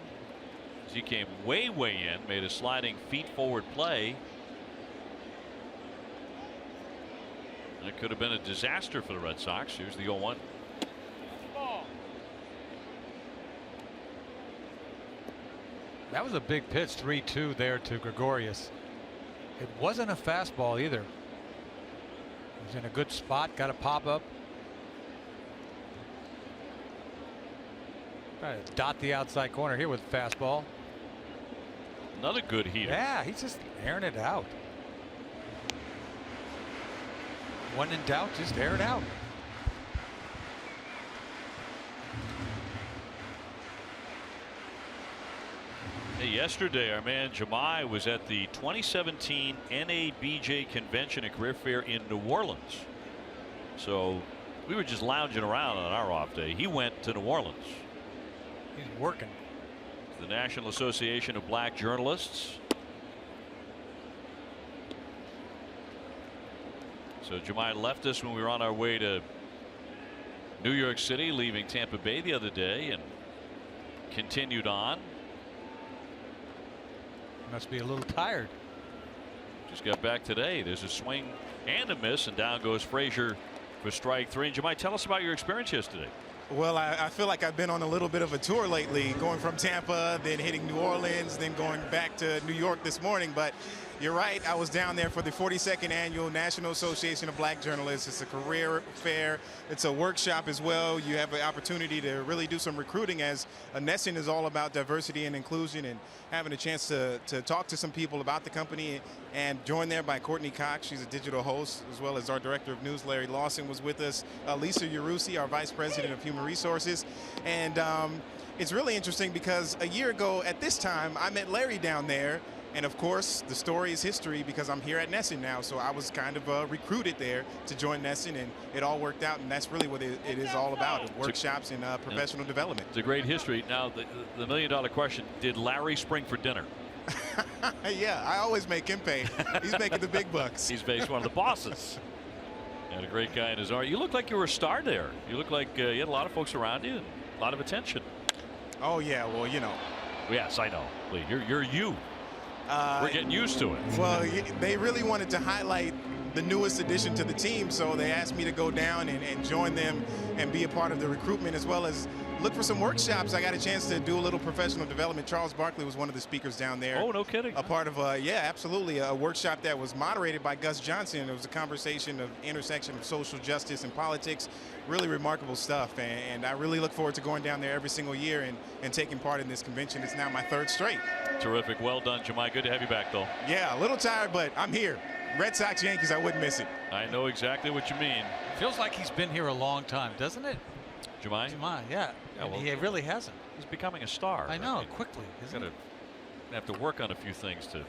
He came way in, made a sliding feet forward play. That could have been a disaster for the Red Sox. Here's the 0-1.
That was a big pitch. 3-2 there to Gregorius. It wasn't a fastball either. He was in a good spot, got a pop up. Trying to dot the outside corner here with fastball.
Another good heater.
Yeah, he's just airing it out. When in doubt, just air it out.
Hey, yesterday, our man Jemai was at the 2017 NABJ Convention and Career Fair in New Orleans. So we were just lounging around on our off day. He went to New Orleans.
He's working.
The National Association of Black Journalists. So Jemai left us when we were on our way to New York City, leaving Tampa Bay the other day, and continued on.
Must be a little tired.
Just got back today. There's a swing and a miss, and down goes Frazier for strike 3. And Jemai, tell us about your experience yesterday.
Well, I feel like I've been on a little bit of a tour lately, going from Tampa, then hitting New Orleans, then going back to New York this morning. But you're right, I was down there for the 42nd Annual National Association of Black Journalists. It's a career fair. It's a workshop as well. You have an opportunity to really do some recruiting, as NESN is all about diversity and inclusion, and having a chance to talk to some people about the company. And joined there by Courtney Cox. She's a digital host, as well as our director of news, Larry Lawson, was with us. Lisa Urusi, our vice president of human resources. And it's really interesting because a year ago at this time, I met Larry down there. And of course, the story is history because I'm here at NESN now. So I was kind of recruited there to join NESN, and it all worked out. And that's really what it is all about, workshops and professional development.
It's a great history. Now, the million-dollar question, did Larry spring for dinner?
Yeah, I always make him pay. He's making the big bucks.
He's based one of the bosses. And a great guy in his art. You look like you were a star there. You look like you had a lot of folks around you and a lot of attention.
Oh, yeah, well, you know.
Yes, I know. Lee, you're you. We're getting used to it.
Well, they really wanted to highlight the newest addition to the team, so they asked me to go down and join them and be a part of the recruitment, as well as look for some workshops. I got a chance to do a little professional development. Charles Barkley was one of the speakers down there.
Oh, no kidding.
A part of, yeah, absolutely, a workshop that was moderated by Gus Johnson. It was a conversation of intersection of social justice and politics. Really remarkable stuff, and I really look forward to going down there every single year and taking part in this convention. It's now my 3rd straight.
Terrific. Well done, Jemai. Good to have you back, though.
Yeah, a little tired, but I'm here. Red Sox, Yankees, I wouldn't miss it.
I know exactly what you mean.
Feels like he's been here a long time, doesn't it?
Jemai?
Jemai, yeah. Well, he really hasn't.
He's becoming a star.
I know, quickly.
Gonna have to work on a few things to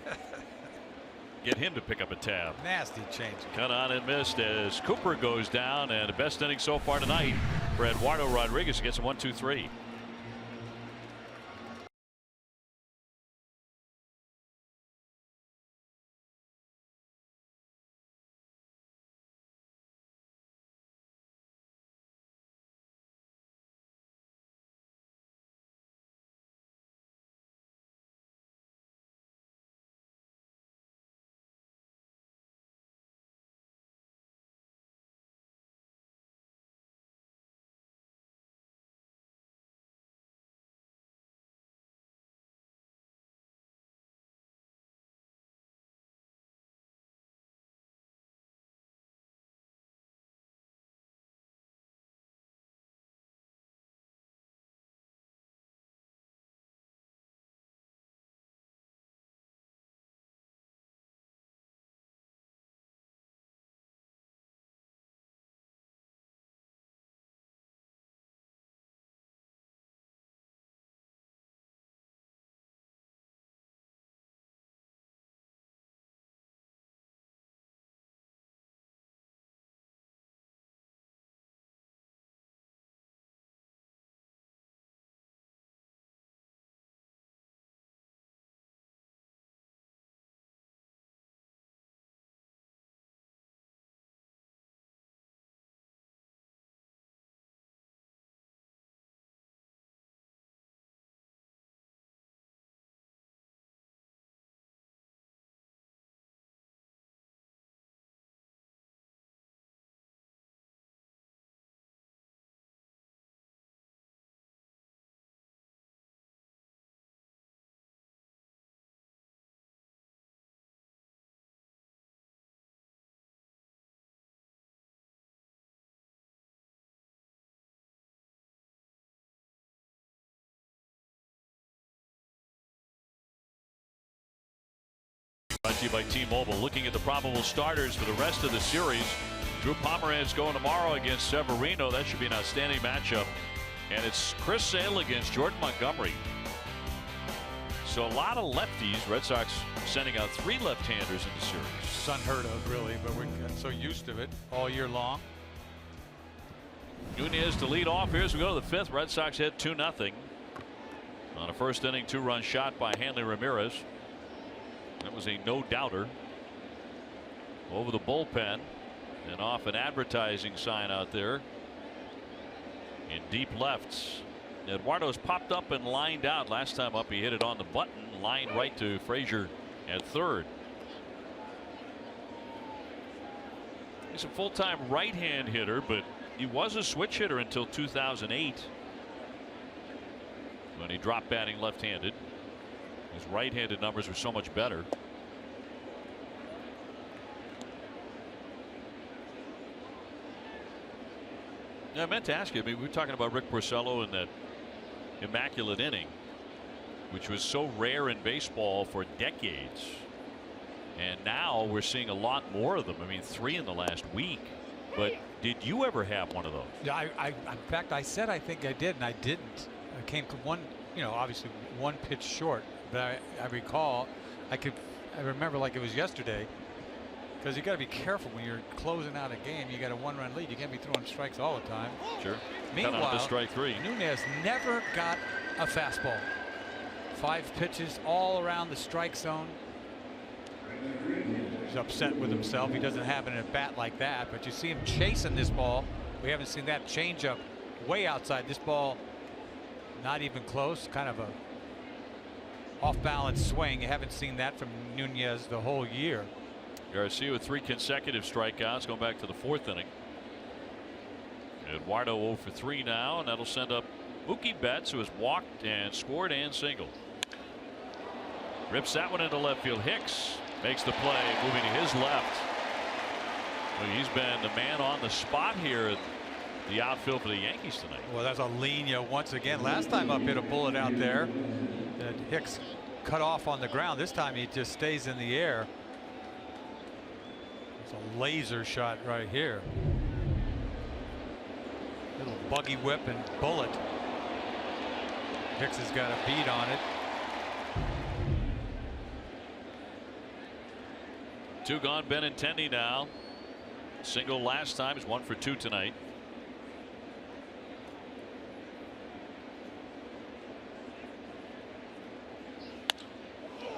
get him to pick up a tab.
Nasty change.
Cut on and missed as Cooper goes down, and the best inning so far tonight for Eduardo Rodriguez. Gets a 1-2-3. Brought to you by T-Mobile. Looking at the probable starters for the rest of the series. Drew Pomeranz going tomorrow against Severino. That should be an outstanding matchup. And it's Chris Sale against Jordan Montgomery. So a lot of lefties. Red Sox sending out 3 left-handers in the series.
It's unheard of, really, but we're so used to it all year long.
Nunez to lead off here as we go to the 5th. Red Sox head 2-0 on a first inning 2-run shot by Hanley Ramirez. That was a no-doubter over the bullpen and off an advertising sign out there in deep lefts. Eduardo's popped up and lined out. Last time up he hit it on the button, lined right to Frazier at 3rd. He's a full-time right-hand hitter, but he was a switch hitter until 2008 when he dropped batting left-handed. His right-handed numbers were so much better. Now, I meant to ask you, I mean, we were talking about Rick Porcello in that immaculate inning, which was so rare in baseball for decades. And now we're seeing a lot more of them. I mean, 3 in the last week. But did you ever have one of those?
Yeah, in fact, I said I think I did, and I didn't. I came one, obviously one pitch short. But I recall, I remember like it was yesterday, because you got to be careful when you're closing out a game. You got a 1-run lead. You can't be throwing strikes all the time.
Sure.
Meanwhile,
Cut out to strike 3.
Nunez never got a fastball. 5 pitches all around the strike zone. He's upset with himself. He doesn't have an at bat like that, but you see him chasing this ball. We haven't seen that changeup way outside. This ball not even close. Kind of a off balance swing. You haven't seen that from Nunez the whole year.
Garcia with 3 consecutive strikeouts going back to the 4th inning. Eduardo 0 for 3 now, and that'll send up Mookie Betts, who has walked and scored and singled. Rips that one into left field. Hicks makes the play, moving to his left. Well, he's been the man on the spot here at the outfield for the Yankees tonight.
Well, that's a Lina once again. Last time up hit a bullet out there that Hicks cut off on the ground. This time he just stays in the air. It's a laser shot right here. Little buggy whip and bullet. Hicks has got a beat on it.
2 gone. Benintendi now. Single last time. Is 1 for 2 tonight.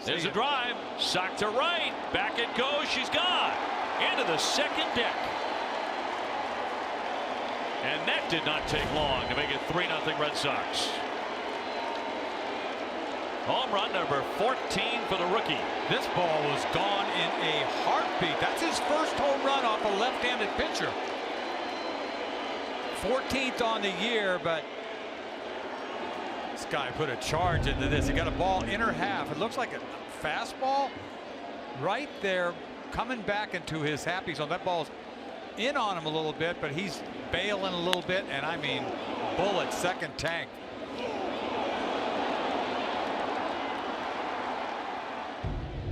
There's a drive. Sock to right. Back it goes. She's gone. Into the second deck. And that did not take long to make it 3-0 Red Sox. Home run number 14 for the rookie.
This ball was gone in a heartbeat. That's his first home run off a left-handed pitcher. 14th on the year, but this guy put a charge into this. He got a ball inner half. It looks like a fastball right there, coming back into his happy zone. That ball's in on him a little bit, but he's bailing a little bit, and I mean, bullet second tank.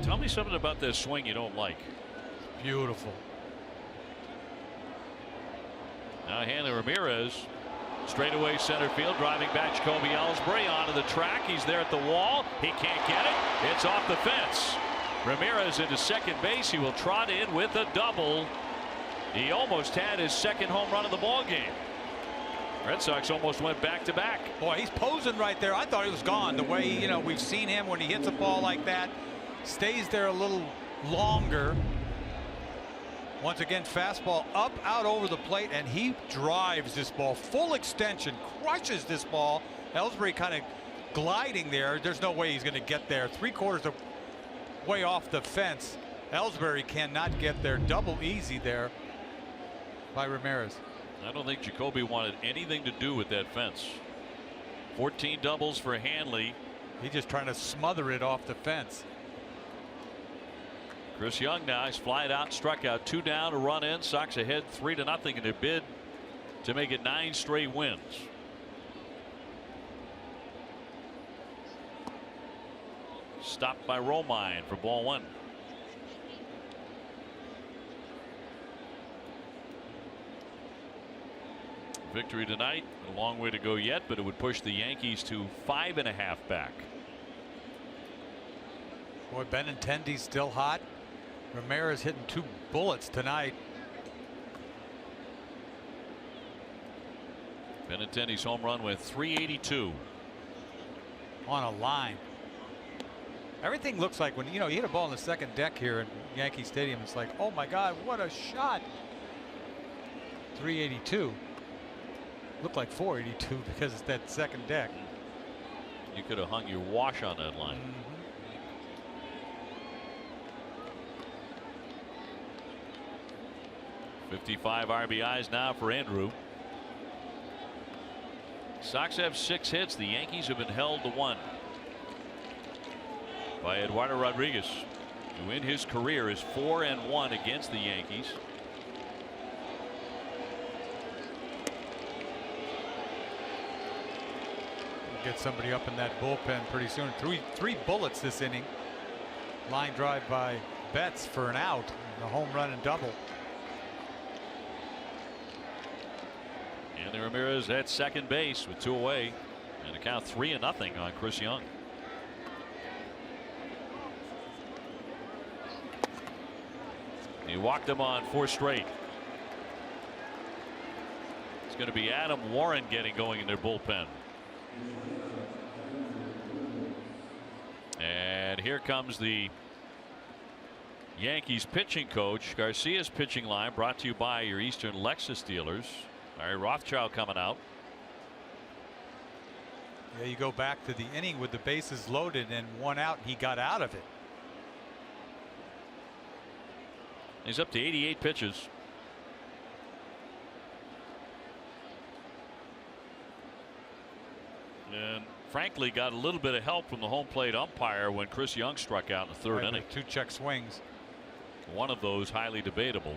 Tell me something about this swing you don't like.
Beautiful.
Now Hanley Ramirez, straightaway center field, driving back Jacoby Ellsbury onto the track. He's there at the wall. He can't get it. It's off the fence. Ramirez into second base. He will trot in with a double. He almost had his second home run of the ball game. Red Sox almost went back-to-back.
Boy, he's posing right there. I thought he was gone. The way, we've seen him when he hits a ball like that, stays there a little longer. Once again, fastball up, out over the plate, and he drives this ball full extension, crushes this ball. Ellsbury kind of gliding there. There's no way he's going to get there. 3/4 of way off the fence. Ellsbury cannot get there. Double easy there by Ramirez.
I don't think Jacoby wanted anything to do with that fence. 14 doubles for Hanley.
He's just trying to smother it off the fence.
Chris Young now, he's flied out, struck out, 2 down, a run in. Sox ahead 3-0 in their bid to make it 9 straight wins. Stopped by Romine for ball 1. Victory tonight. A long way to go yet, but it would push the Yankees to 5.5 back.
Boy, Benintendi's still hot. Ramirez hitting 2 bullets tonight.
Benintendi's home run with 382
on a line. Everything looks like when you hit a ball in the second deck here in Yankee Stadium, it's like, oh my God, what a shot. 382. Looked like 482 because it's that second deck.
You could have hung your wash on that line. 55 RBIs now for Andrew. Sox have 6 hits. The Yankees have been held to 1 by Eduardo Rodriguez, who in his career is 4-1 against the Yankees.
Get somebody up in that bullpen pretty soon. Three bullets this inning. Line drive by Betts for an out. The home run and double.
And Ramirez at second base with 2 away, and a count 3-0 on Chris Young. He walked him on 4 straight. It's going to be Adam Warren getting going in their bullpen. And here comes the Yankees pitching coach. Garcia's pitching line brought to you by your Eastern Lexus dealers. Larry Rothschild coming out.
Yeah, you go back to the inning with the bases loaded and 1 out. He got out of it.
He's up to 88 pitches. And frankly got a little bit of help from the home plate umpire when Chris Young struck out in the 3rd inning.
2 check swings.
One of those highly debatable.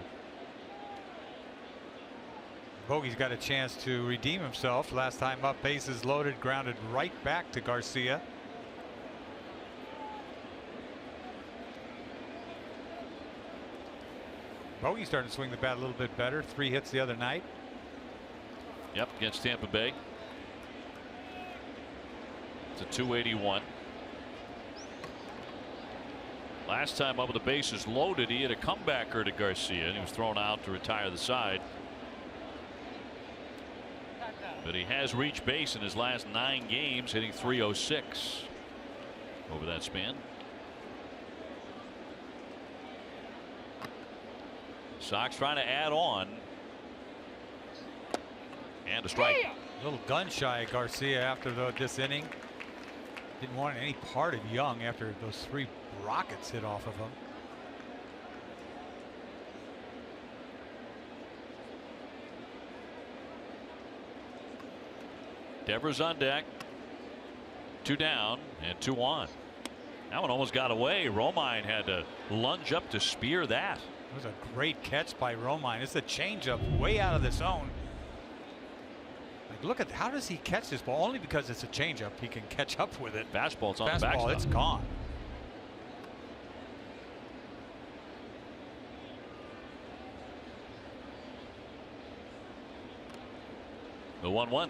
Bogey's got a chance to redeem himself. Last time up, bases loaded, grounded right back to Garcia. Bogey's starting to swing the bat a little bit better. 3 hits the other night.
Yep, against Tampa Bay. It's a 281. Last time up with the bases loaded, he had a comebacker to Garcia, and he was thrown out to retire the side. But he has reached base in his last 9 games, hitting .306 over that span. Sox trying to add on. And a strike.
A little gun shy Garcia after this inning. Didn't want any part of Young after those 3 rockets hit off of him.
Devers on deck. 2 down and 2 on. That one almost got away. Romine had to lunge up to spear that.
It was a great catch by Romine. It's a changeup way out of the zone. Like, look at how does he catch this ball? Only because it's a changeup he can catch up with it.
Fastball's on the
Fastball,
backstop.
it's gone.
The 1-1.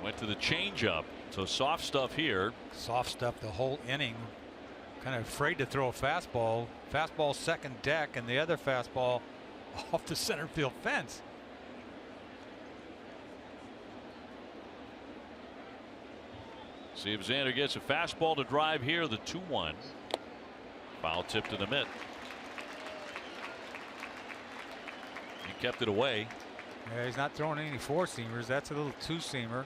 Went to the changeup. So soft stuff here.
Soft stuff the whole inning. Kind of afraid to throw a fastball. Fastball second deck, and the other fastball off the center field fence.
See if Xander gets a fastball to drive here. The 2-1. Foul tip to the mitt. He kept it away.
Yeah, he's not throwing any 4-seamers. That's a little 2-seamer.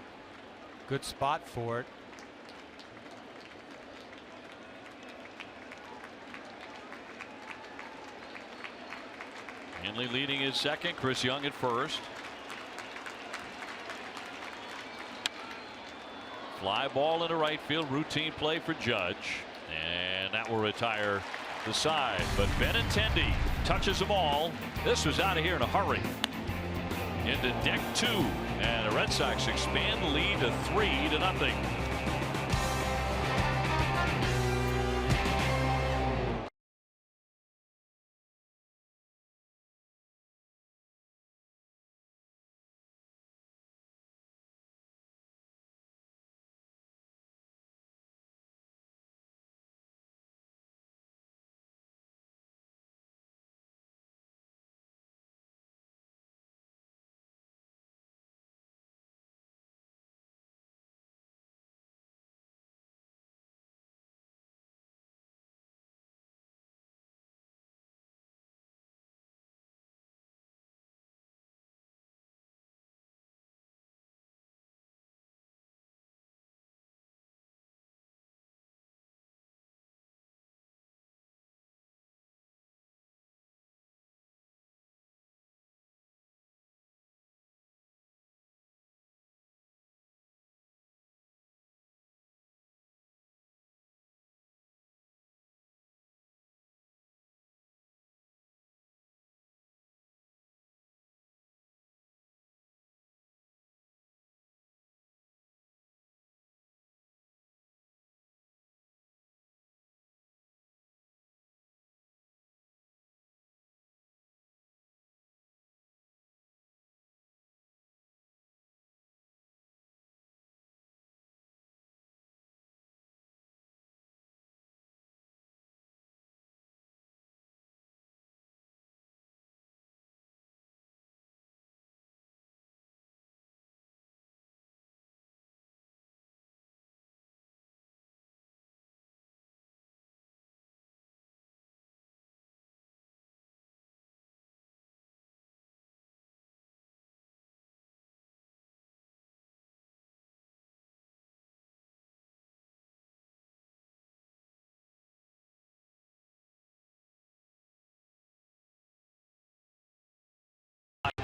Good spot for it.
Henley leading his second. Chris Young at first. Fly ball into right field. Routine play for Judge. And that will retire the side. But Benintendi touches them all. This was out of here in a hurry. Into deck 2. And the Red Sox expand the lead to 3-0.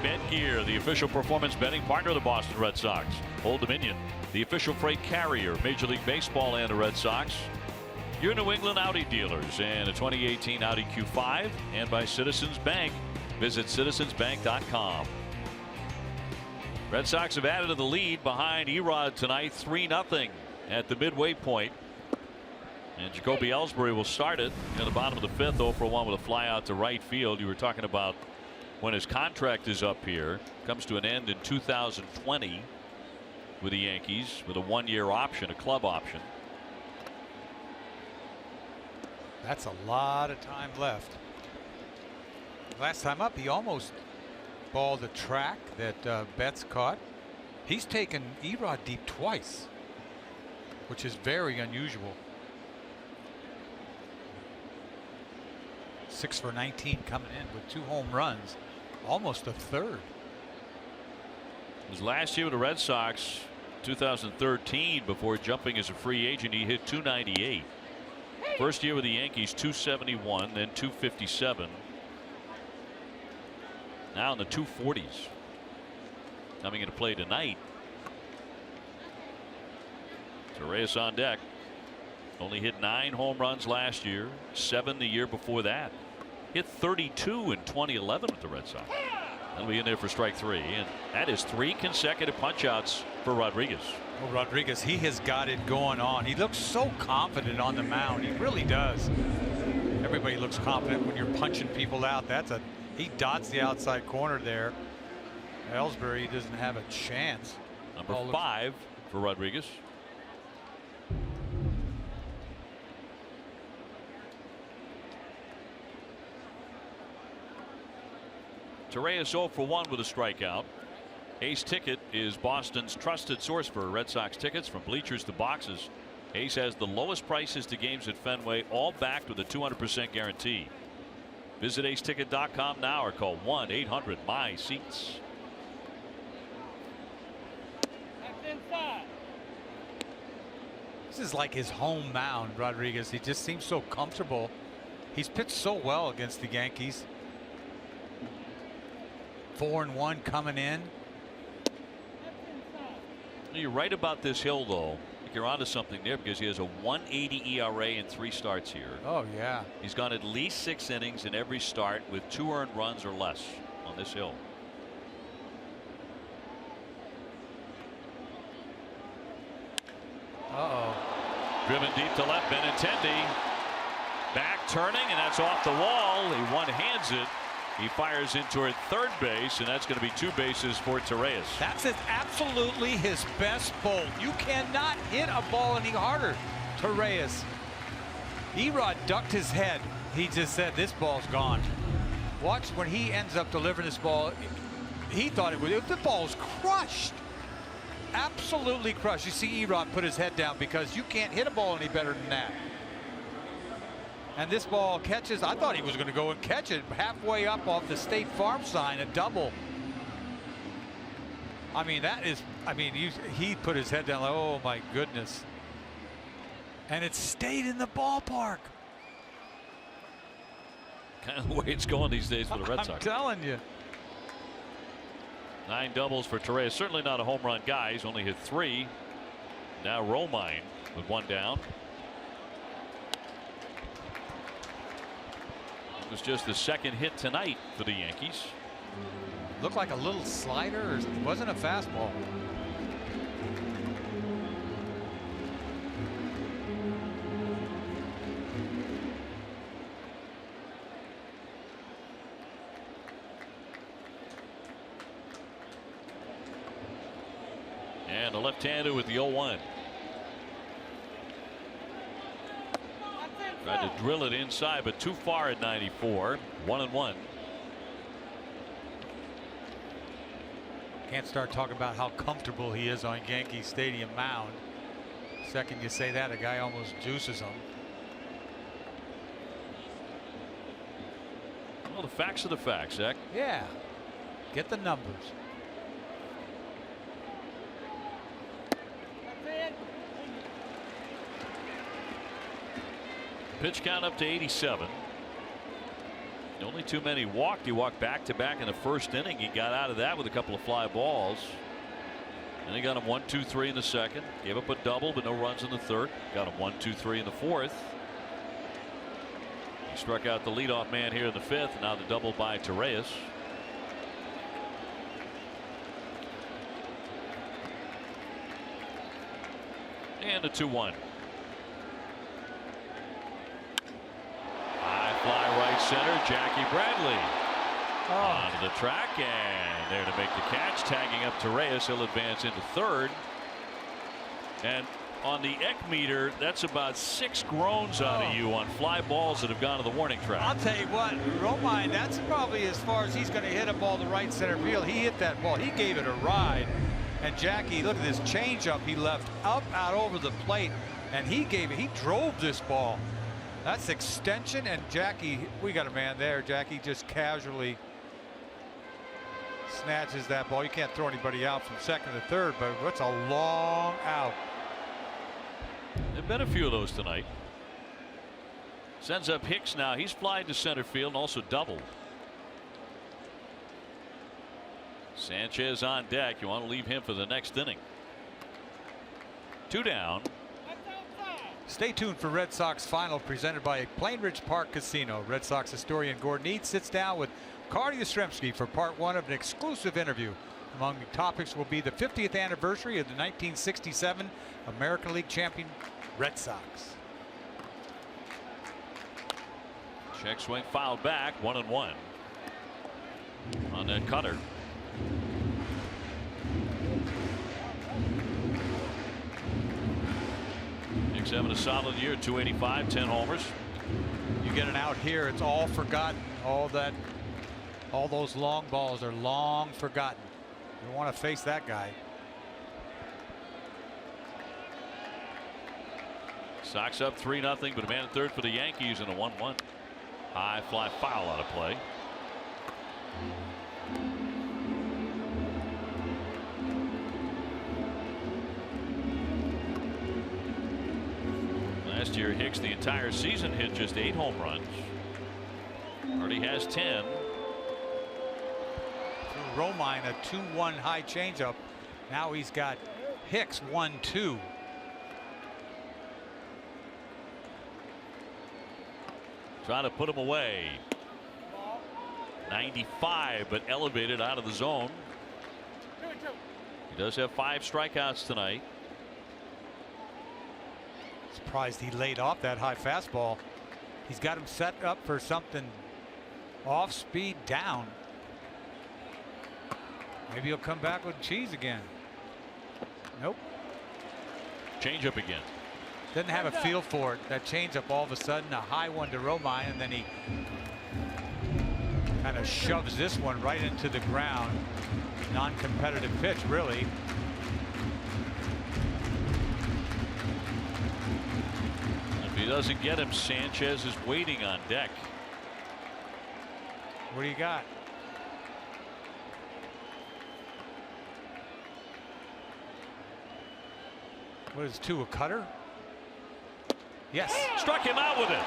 BetGear, the official performance betting partner of the Boston Red Sox. Old Dominion, the official freight carrier of Major League Baseball and the Red Sox. Your New England Audi dealers and a 2018 Audi Q5, and by Citizens Bank. Visit citizensbank.com. Red Sox have added to the lead behind Erod tonight, 3-0 at the midway point. And Jacoby Ellsbury will start it in the bottom of the fifth, 0 for 1 with a fly out to right field. You were talking about when his contract is up here, comes to an end in 2020 with the Yankees with a 1-year option, a club option.
That's a lot of time left. Last time up, he almost balled the track that Betts caught. He's taken Erod deep twice, which is very unusual. 6 for 19 coming in with 2 home runs, almost a third.
It was last year with the Red Sox, 2013, before jumping as a free agent. He hit .298. First year with the Yankees, .271, then .257. Now in the 240s. Coming into play tonight. Torres on deck. Only hit 9 home runs last year, 7 the year before that. Hit 32 in 2011 with the Red Sox. That'll be in there for strike 3, and that is 3 consecutive punchouts for Rodriguez.
Well, Rodriguez, he has got it going on. He looks so confident on the mound. He really does. Everybody looks confident when you're punching people out. He dots the outside corner there. Ellsbury doesn't have a chance.
Number 5 for Rodriguez. Torres 0 for 1 with a strikeout. Ace Ticket is Boston's trusted source for Red Sox tickets from bleachers to boxes. Ace has the lowest prices to games at Fenway, all backed with a 200% guarantee. Visit aceticket.com now or call 1-800-MY-SEATS.
That's inside.
This is like his home mound, Rodriguez. He just seems so comfortable. He's pitched so well against the Yankees. 4-1 coming in.
You're right about this hill, though. I think you're onto something there, because he has a 180 ERA in 3 starts here.
Oh, yeah.
He's gone at least 6 innings in every start with 2 earned runs or less on this hill. Driven deep to left, Benintendi back turning, and that's off the wall. He one-hands it. He fires in toward third base, and that's going to be 2 bases for Torres.
That's absolutely his best bolt. You cannot hit a ball any harder. Torres. Erod ducked his head. He just said, this ball's gone. Watch when he ends up delivering this ball. He thought it was, the ball's crushed. Absolutely crushed. You see Erod put his head down, because you can't hit a ball any better than that. And this ball catches. I thought he was going to go and catch it halfway up off the State Farm sign, a double. I mean, he put his head down like, oh my goodness. And it stayed in the ballpark.
Kind of the way it's going these days for the Red Sox.
I'm telling you.
9 doubles for Torres. Certainly not a home run guy. He's only hit 3. Now Romine with 1 down. It was just the 2nd hit tonight for the Yankees.
Looked like a little slider, or it wasn't a fastball.
And a left-hander with the 0-1. Tried to drill it inside, but too far at 94. 1-1.
Can't start talking about how comfortable he is on Yankee Stadium mound. Second you say that, a guy almost juices him.
Well, the facts are the facts, Zach.
Yeah. Get the numbers.
Pitch count up to 87. Only too many walked. He walked back-to-back in the first inning. He got out of that with a couple of fly balls. And he got him 1, 2, 3 in the second. Gave up a double, but no runs in the third. Got him 1, 2, 3 in the fourth. He struck out the leadoff man here in the fifth. And now the double by Torres. And a 2-1. High fly right center. Jackie Bradley onto the track, and there to make the catch, tagging up Torres. He'll advance into third. And on the EC meter, that's about 6 groans out of you on fly balls that have gone to the warning track.
I'll tell you what, Romine, that's probably as far as he's going to hit a ball to right center field. He hit that ball. He gave it a ride. And Jackie, look at this changeup he left up out over the plate, and he drove this ball. That's extension, and Jackie, we got a man there. Jackie just casually snatches that ball. You can't throw anybody out from second to third, but what's a long out.
There've been a few of those tonight. Sends up Hicks now. He's flying to center field and also doubled. Sanchez on deck. You want to leave him for the next inning. 2 down.
Stay tuned for Red Sox Final, presented by Plainridge Park Casino. Red Sox historian Gordon Eads sits down with Cardi Yastrzemski for part 1 of an exclusive interview. Among the topics will be the 50th anniversary of the 1967 American League champion Red Sox.
Check swing fouled back, 1-1 on that cutter. Hicks having a solid year, 285, 10 homers.
You get an out here, it's all forgotten. All those long balls are long forgotten. You want to face that guy.
Sox up 3-0, but a man at third for the Yankees in a 1-1. High fly foul out of play. Last year, Hicks, the entire season, hit just 8 home runs. Already has 10.
Through Romine, a 2-1 high changeup. Now he's got Hicks 1-2.
Trying to put him away. 95, but elevated out of the zone. He does have 5 strikeouts tonight.
Surprised he laid off that high fastball. He's got him set up for something off speed down. Maybe he'll come back with cheese again. Nope.
Changeup again.
Doesn't have a feel for it. That changeup, all of a sudden, a high one to Romine, and then he kind of shoves this one right into the ground. Non-competitive pitch, really.
If he doesn't get him, Sanchez is waiting on deck.
What do you got? What is 2, a cutter? Yes.
Struck him out with it.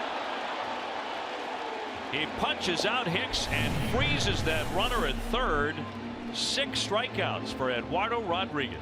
He punches out Hicks and freezes that runner at third. 6 strikeouts for Eduardo Rodriguez.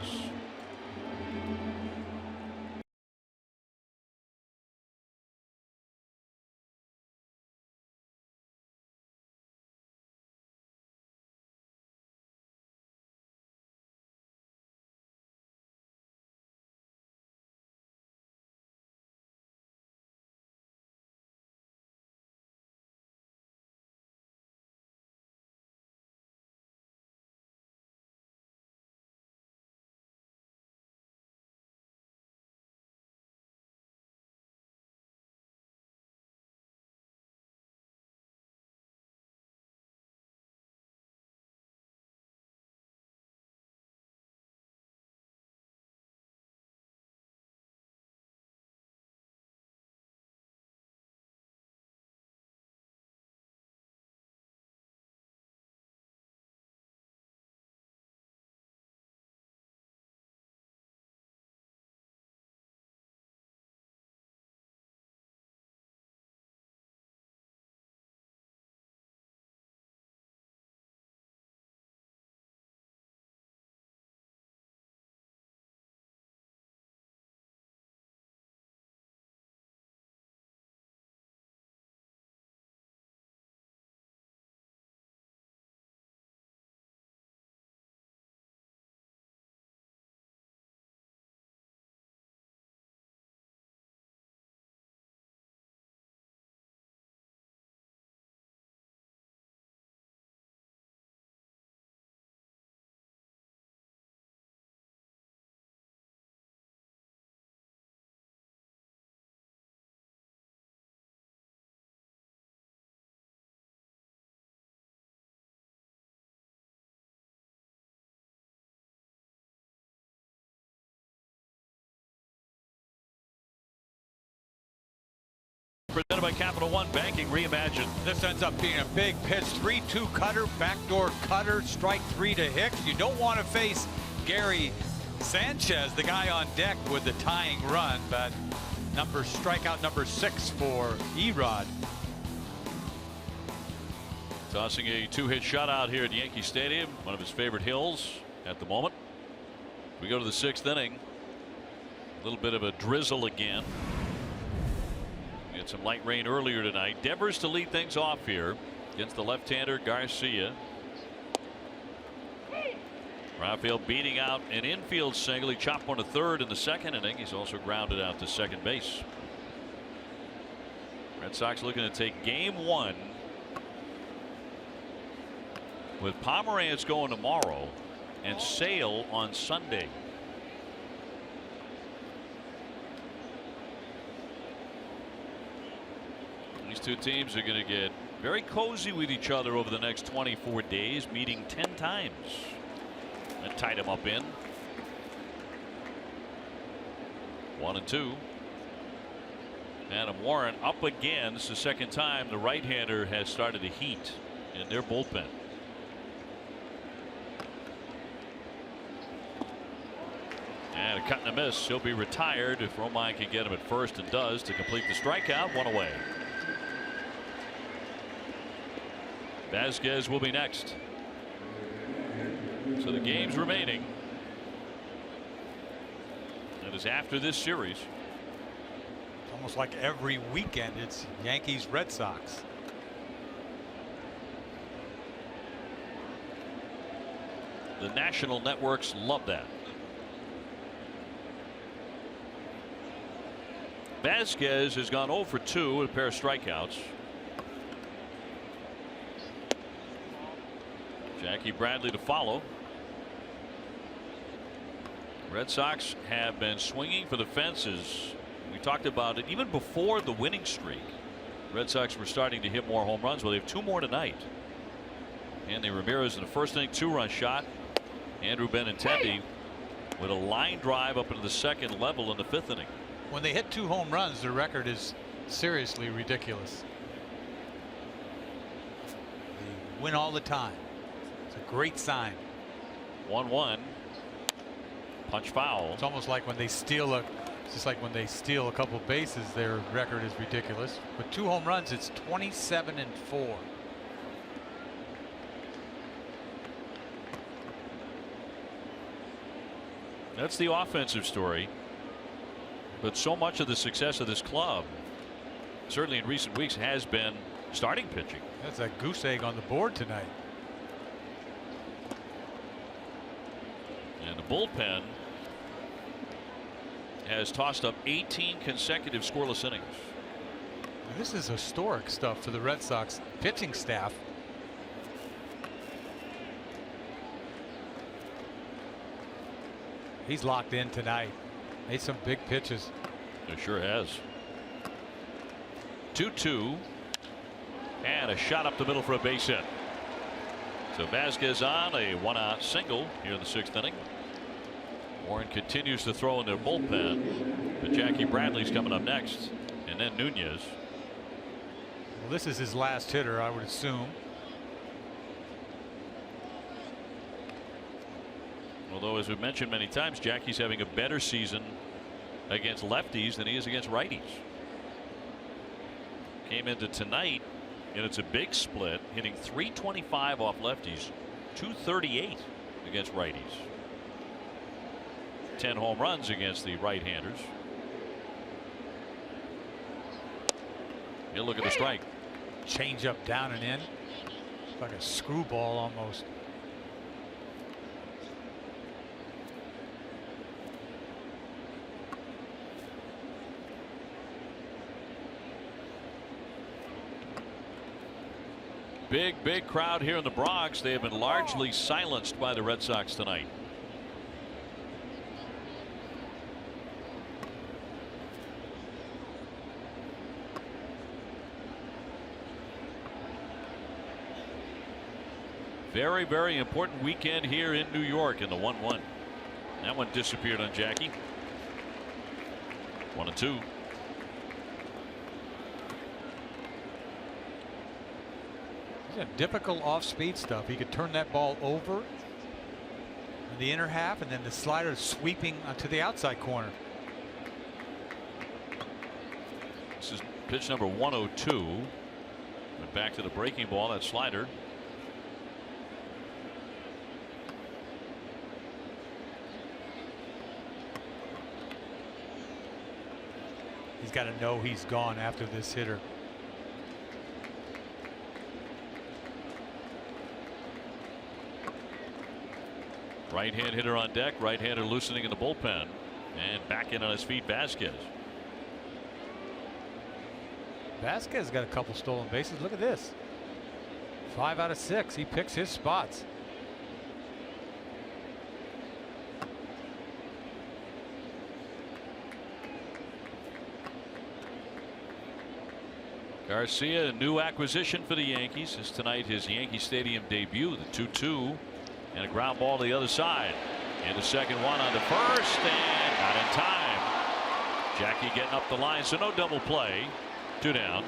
presented by Capital One Banking Reimagined.
This ends up being a big pitch. 3-2 cutter, backdoor cutter, strike 3 to Hicks. You don't want to face Gary Sanchez, the guy on deck with the tying run, but strikeout number 6 for Erod.
Tossing a 2-hit shutout here at Yankee Stadium, one of his favorite hills at the moment. We go to the 6th inning. A little bit of a drizzle again. We had some light rain earlier tonight. Devers to lead things off here against the left-hander Garcia. Rafael beating out an infield single. He chopped one to third in the 2nd inning. He's also grounded out to second base. Red Sox looking to take game 1 with Pomeranz going tomorrow and Sale on Sunday. These two teams are going to get very cozy with each other over the next 24 days, meeting 10 times. That tied him up in 1-2. Adam Warren up again. This is the second time the right-hander has started to heat in their bullpen. And a cut and a miss. He'll be retired if Romine can get him at first, and does, to complete the strikeout. 1 away. Vasquez will be next. So the games remaining. That is after this series.
Almost like every weekend it's Yankees Red Sox.
The national networks love that. Vasquez has gone 0 for 2 with a pair of strikeouts. Jackie Bradley to follow. Red Sox have been swinging for the fences. We talked about it even before the winning streak. Red Sox were starting to hit more home runs. Well, they have 2 more tonight. Anthony Ramirez in the first inning, 2-run shot. Andrew Benintendi with a line drive up into the 2nd level in the 5th inning.
When they hit 2 home runs, their record is seriously ridiculous. They win all the time. It's a great sign.
1-1. Punch foul.
It's almost like when they steal a couple bases, their record is ridiculous. With 2 home runs, it's 27-4.
That's the offensive story. But so much of the success of this club, certainly in recent weeks, has been starting pitching.
That's a goose egg on the board tonight.
And the bullpen has tossed up 18 consecutive scoreless innings.
This is historic stuff for the Red Sox pitching staff. He's locked in tonight. Made some big pitches.
It sure has. 2-2. And a shot up the middle for a base hit. So Vasquez on a 1-out single here in the 6th inning. Warren continues to throw in their bullpen, but Jackie Bradley's coming up next, and then Nunez.
Well, this is his last hitter, I would assume.
Although, as we've mentioned many times, Jackie's having a better season against lefties than he is against righties. Came into tonight, and it's a big split, hitting .325 off lefties, .238 against righties. 10 home runs against the right-handers. He'll look at the strike.
Change up down and in. Like a screwball almost.
Big crowd here in the Bronx. They have been largely silenced by the Red Sox tonight. Very important weekend here in New York in the 1-1. That one disappeared on Jackie. 1-2.
Yeah, difficult off-speed stuff. He could turn that ball over in the inner half, and then the slider sweeping to the outside corner.
This is pitch number 102. Went back to the breaking ball, that slider.
He's got to know he's gone after this hitter.
Right-hand hitter on deck, right-hander loosening in the bullpen, and back in on his feet, Vasquez.
Vasquez got a couple stolen bases. Look at this. 5 out of 6. He picks his spots.
Garcia, a new acquisition for the Yankees. Is tonight his Yankee Stadium debut. The 2-2 and a ground ball to the other side. And the second one on the first, and not in time. Jackie getting up the line, so no double play. 2 down.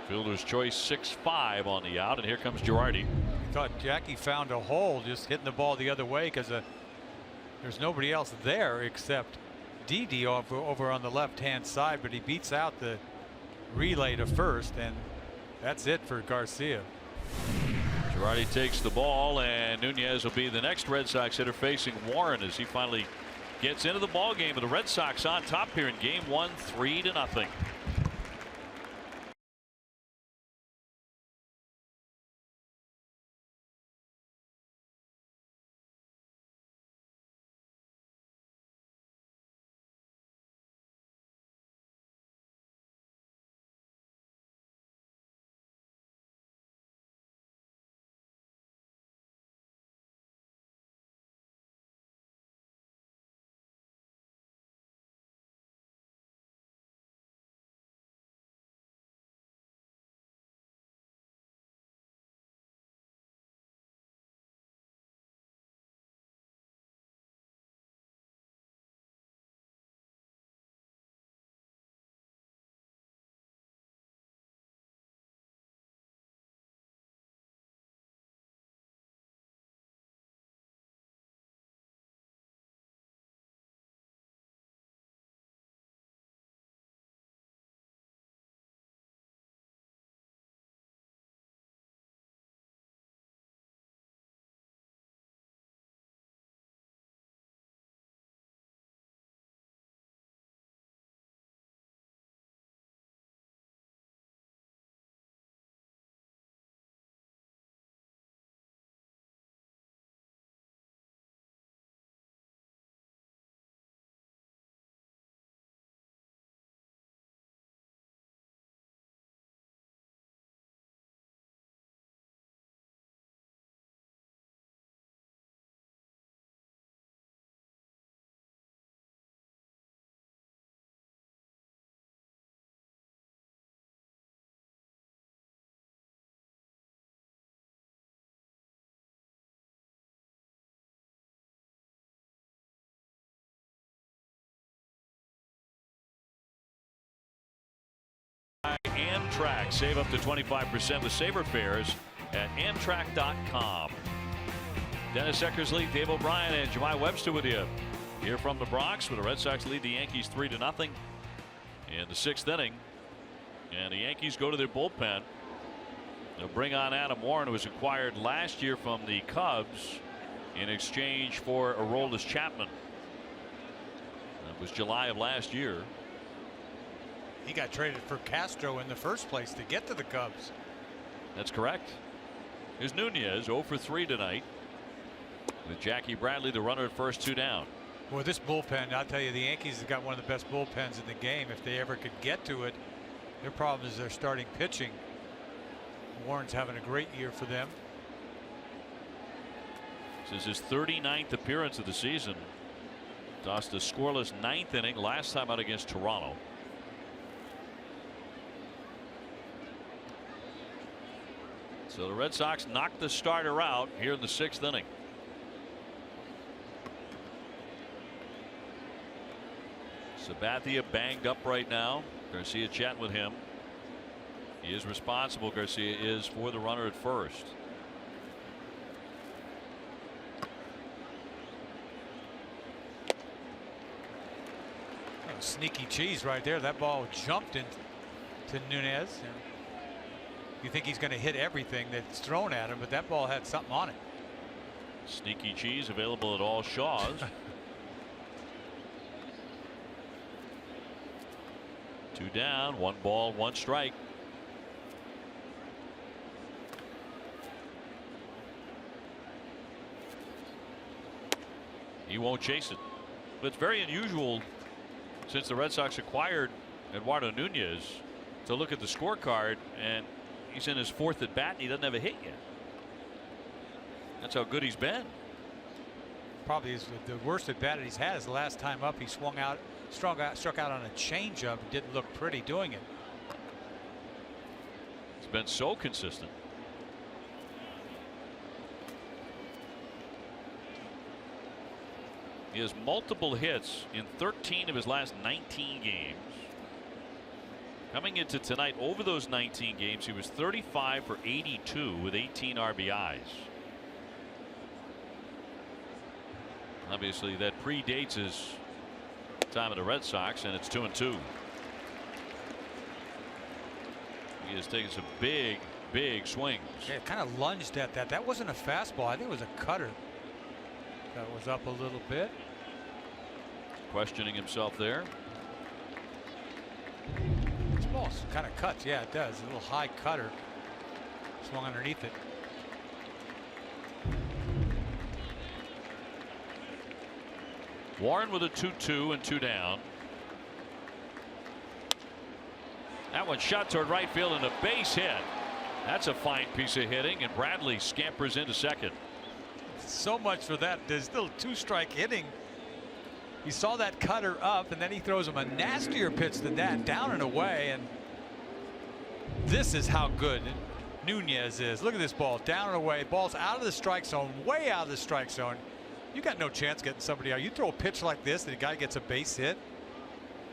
Fielder's choice 6-5 on the out, and here comes Girardi.
I thought Jackie found a hole just hitting the ball the other way because there's nobody else there except Didi over on the left-hand side, but he beats out the relay to first, and that's it for Garcia.
Girardi takes the ball, and Nunez will be the next Red Sox hitter facing Warren as he finally gets into the ball game. And the Red Sox on top here in game 1, 3-0. Amtrak. Save up to 25% with Saver fares at Amtrak.com. Dennis Eckersley, Dave O'Brien, and Jemai Webster with you here from the Bronx, where the Red Sox lead the Yankees 3-0 in the 6th inning. And the Yankees go to their bullpen. They'll bring on Adam Warren, who was acquired last year from the Cubs in exchange for Aroldis Chapman. That was July of last year.
He got traded for Castro in the first place to get to the Cubs.
That's correct. Here's Nunez 0 for 3 tonight with Jackie Bradley, the runner at first, 2 down.
Well, this bullpen, I'll tell you, the Yankees have got one of the best bullpens in the game. If they ever could get to it, their problem is their starting pitching. Warren's having a great year for them.
This is his 39th appearance of the season. Tossed a scoreless 9th inning last time out against Toronto. So the Red Sox knocked the starter out here in the 6th inning. Sabathia banged up right now. Garcia chatting with him. He is responsible, Garcia is, for the runner at first.
Oh, sneaky cheese right there. That ball jumped into Nunez. You think he's going to hit everything that's thrown at him, but that ball had something on it.
Sneaky cheese available at all Shaws. 2 down, 1 ball, 1 strike. He won't chase it. But it's very unusual since the Red Sox acquired Eduardo Nunez to look at the scorecard, and he's in his 4th at bat and he doesn't have a hit yet. That's how good he's been.
Probably the worst at bat he's had is the last time up. He struck out on a changeup. Didn't look pretty doing it.
It's been so consistent. He has multiple hits in 13 of his last 19 games. Coming into tonight, over those 19 games, he was 35 for 82 with 18 RBIs. Obviously, that predates his time at the Red Sox, and it's 2-2. He has taken some big swings.
Yeah, kind of lunged at that. That wasn't a fastball. I think it was a cutter. That was up a little bit.
Questioning himself there.
This ball kind of cuts. Yeah, it does. A little high cutter. Swung underneath it.
Warren with a 2-2 and 2 down. That one shot toward right field and a base hit. That's a fine piece of hitting, and Bradley scampers into second.
So much for that. There's still 2-strike hitting. He saw that cutter up, and then he throws him a nastier pitch than that, down and away. And this is how good Nunez is. Look at this ball, down and away. Ball's out of the strike zone, way out of the strike zone. You got no chance getting somebody out. You throw a pitch like this, and the guy gets a base hit.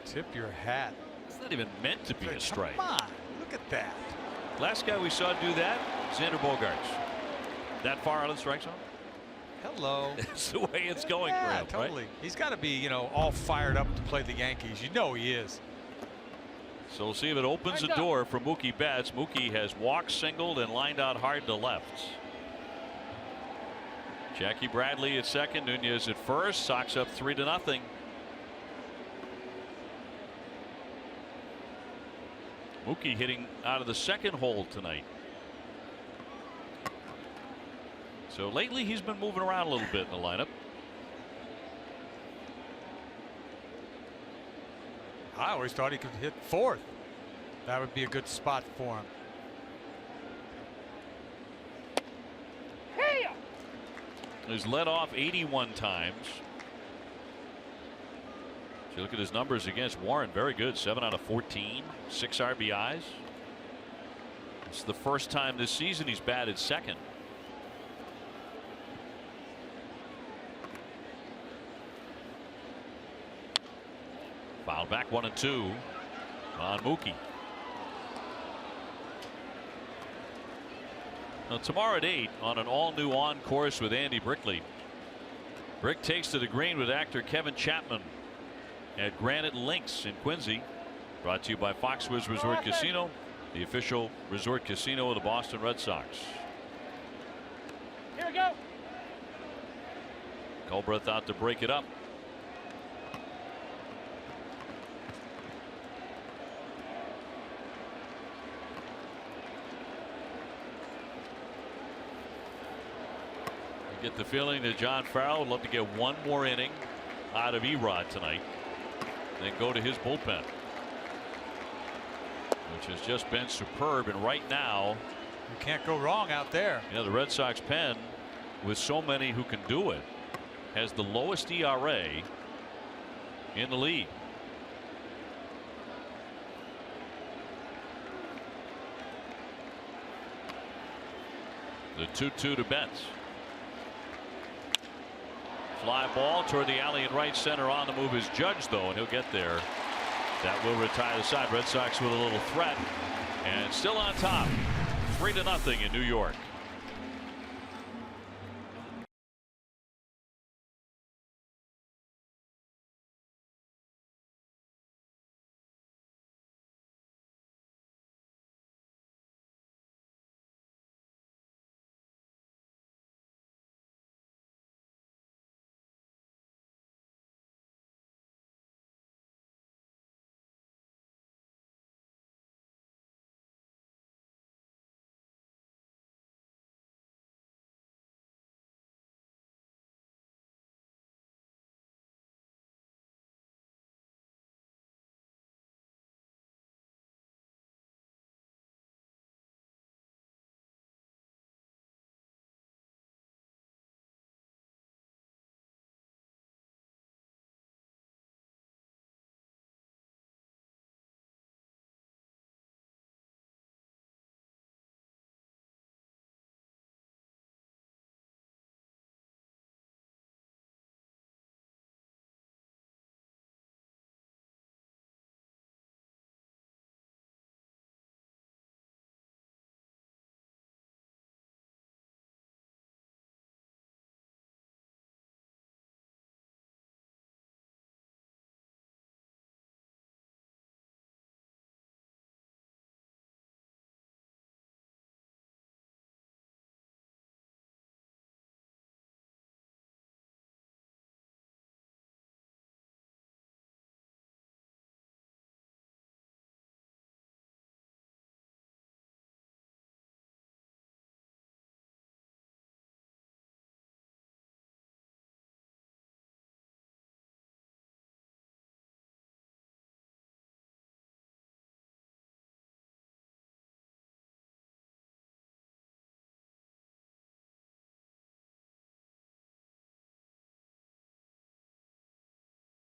Tip your hat.
It's not even meant to be a strike.
Come on, look at that.
Last guy we saw do that, Xander Bogaerts. That far out of the strike zone.
Hello.
It's the way it's going
yeah,
for him.
Totally.
Right?
He's got to be, all fired up to play the Yankees. You know he is.
So we'll see if it opens the door for Mookie Betts. Mookie has walked, singled, and lined out hard to left. Jackie Bradley at second, Nunez at first. Sox up 3-0. Mookie hitting out of the second hole tonight. So lately he's been moving around a little bit in the lineup.
I always thought he could hit 4th. That would be a good spot for him.
He's led off 81 times. If you look at his numbers against Warren, very good. 7 out of 14, 6 RBIs. It's the first time this season he's batted second. Fouled back 1-2 on Mookie. Now tomorrow at 8 on an all-new on-course with Andy Brickley. Brick takes to the green with actor Kevin Chapman at Granite Links in Quincy. Brought to you by Foxwoods Resort Casino, the official resort casino of the Boston Red Sox.
Here we go.
Culbreth out to break it up. Get the feeling that John Farrell would love to get one more inning out of Erod tonight, then go to his bullpen, which has just been superb. And right now,
you can't go wrong out there.
The Red Sox pen, with so many who can do it, has the lowest ERA in the league. The 2-2 to Betts. Fly ball toward the alley in right center. On the move is Judge, though, and he'll get there That will retire the side. Red Sox with a little threat and still on top, 3-0 in New York.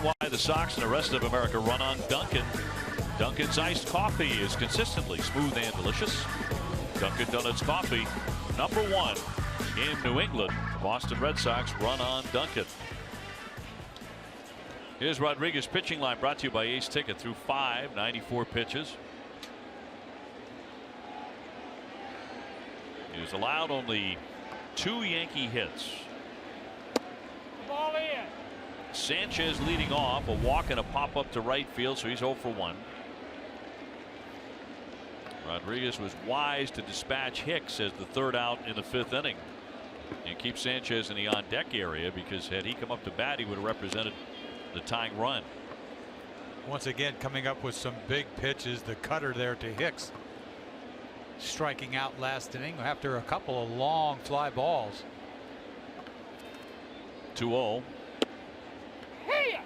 Why the Sox and the rest of America run on Dunkin'. Dunkin's iced coffee is consistently smooth and delicious. Dunkin' Donuts coffee, #1 in New England. Boston Red Sox run on Dunkin'. Here's Rodriguez pitching line, brought to you by Ace Ticket. Through 5, 94 pitches. He has allowed only 2 Yankee hits.
Ball in.
Sanchez leading off, a walk and a pop up to right field, so he's 0 for 1. Rodriguez was wise to dispatch Hicks as the 3rd out in the 5th inning and keep Sanchez in the on deck area, because had he come up to bat, he would have represented the tying run.
Once again, coming up with some big pitches. The cutter there to Hicks, striking out last inning after a couple of long fly balls.
2-0.
Here.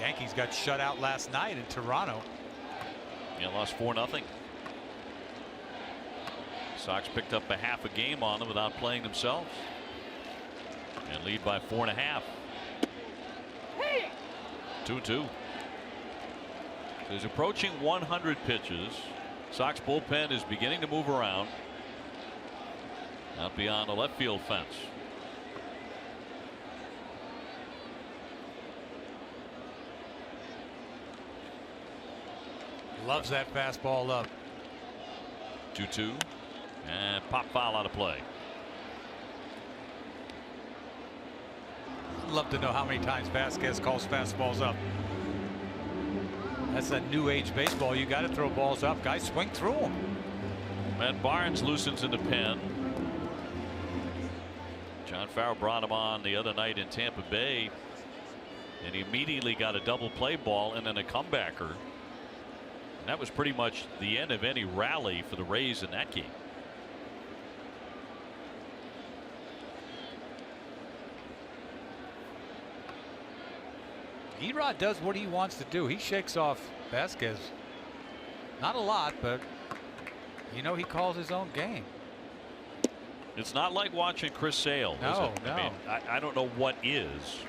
Yankees got shut out last night in Toronto.
Yeah, lost 4-0. Sox picked up a half a game on them without playing themselves and lead by 4.5. 2-2. He's approaching 100 pitches. Sox bullpen is beginning to move around out beyond the left field fence.
Loves that fastball up.
2-2 and pop foul out of play.
Love to know how many times Vasquez calls fastballs up. That's that new age baseball. You got to throw balls up. Guys swing through them.
Matt Barnes loosens in the pen. John Farrell brought him on the other night in Tampa Bay, and he immediately got a double play ball and then a comebacker. And that was pretty much the end of any rally for the Rays in that game.
Erod does what he wants to do. He shakes off Vasquez. Not a lot, but you know, he calls his own game.
It's not like watching Chris Sale.
No,
is it?
no.
I mean, I don't know what is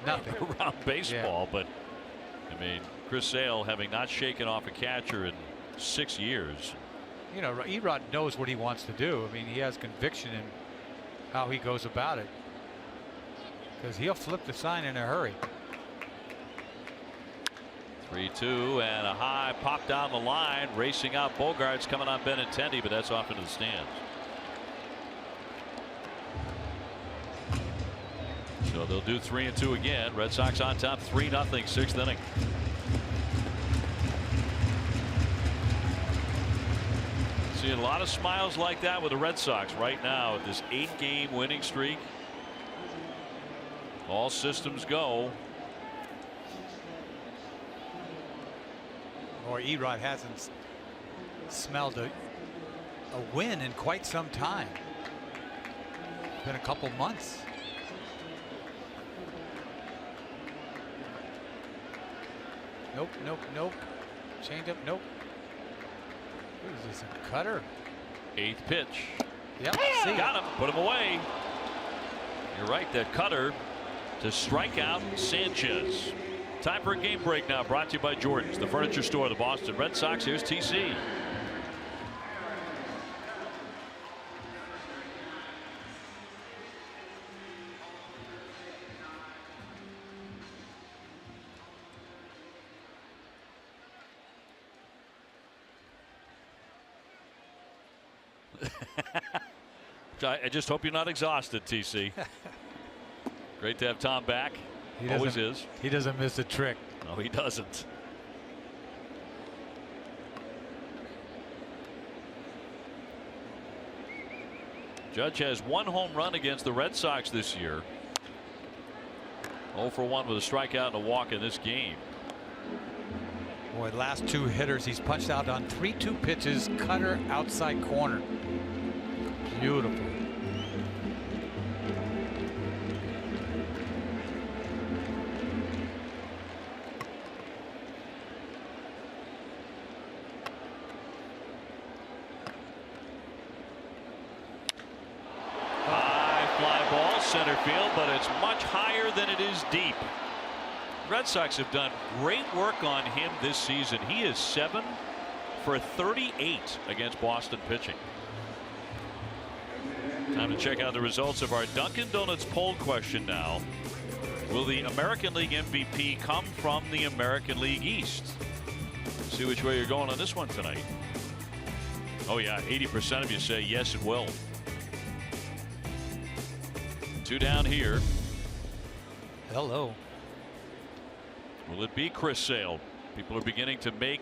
Nothing
around baseball, but I mean, Chris Sale having not shaken off a catcher in 6 years.
You know, Erod knows what he wants to do. I mean, he has conviction in how he goes about it. because he'll flip the sign in a hurry.
3-2 and a high pop down the line. Racing out Bogart's coming on Benintendi, but that's off into the stands. So they'll do 3-2 again. Red Sox on top 3-0 6th inning. Seeing a lot of smiles like that with the Red Sox right now at this 8-game winning streak. All systems go.
Or Erod hasn't smelled a win in quite some time. Been a couple months. Nope, nope, nope. Change up, nope. What is this, a cutter?
8th pitch.
Yep, see.
Got him, put him away. You're right, that cutter to strike out Sanchez. Time for a game break now, brought to you by Jordan's, the furniture store of the Boston Red Sox. Here's TC. I just hope you're not exhausted, TC. Great to have Tom back. Always is.
He doesn't miss a trick.
No, he doesn't. Judge has 1 home run against the Red Sox this year. 0 for 1 with a strikeout and a walk in this game.
Boy, last 2 hitters, he's punched out on 3-2 pitches, cutter outside corner. Beautiful.
High fly ball, center field, but it's much higher than it is deep. Red Sox have done great work on him this season. He is 7 for 38 against Boston pitching. Time to check out the results of our Dunkin' Donuts poll question now. Will the American League MVP come from the American League East? See which way you're going on this one tonight. Oh yeah, 80% of you say yes it will. 2 down here.
Hello.
Will it be Chris Sale? People are beginning to make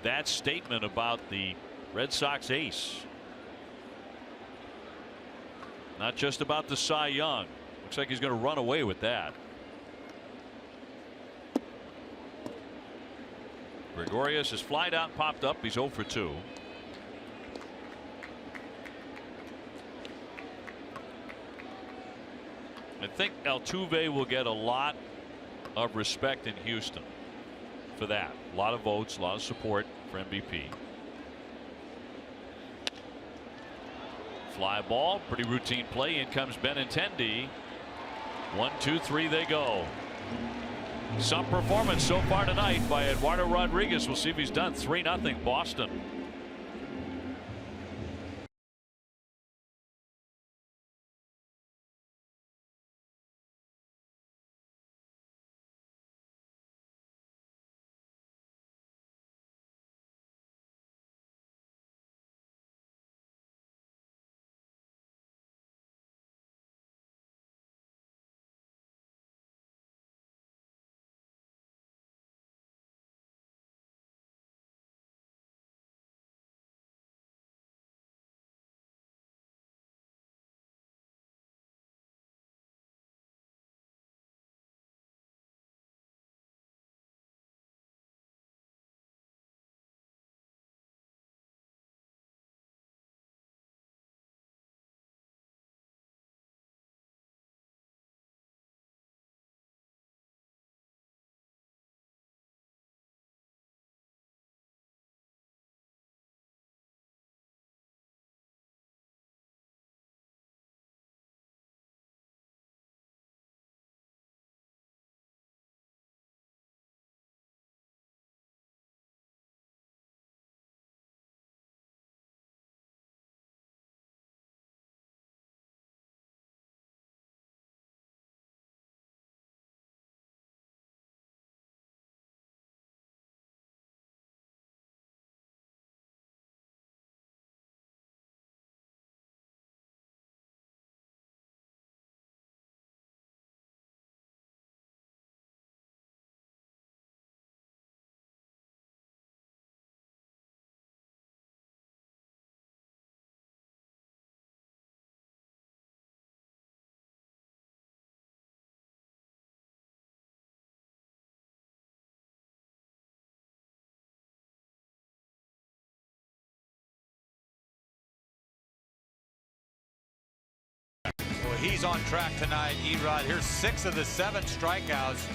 that statement about the Red Sox ace. Not just about the Cy Young. Looks like he's going to run away with that. Gregorius is flied out and popped up. He's 0 for 2. I think Altuve will get a lot of respect in Houston for that. A lot of votes, a lot of support for MVP. Fly ball, pretty routine play. In comes Benintendi. 1, 2, 3 they go. Some performance so far tonight by Eduardo Rodriguez. We'll see if he's done. 3-0 Boston.
he's on track tonight, Erod. Here's 6 of the 7 strikeouts.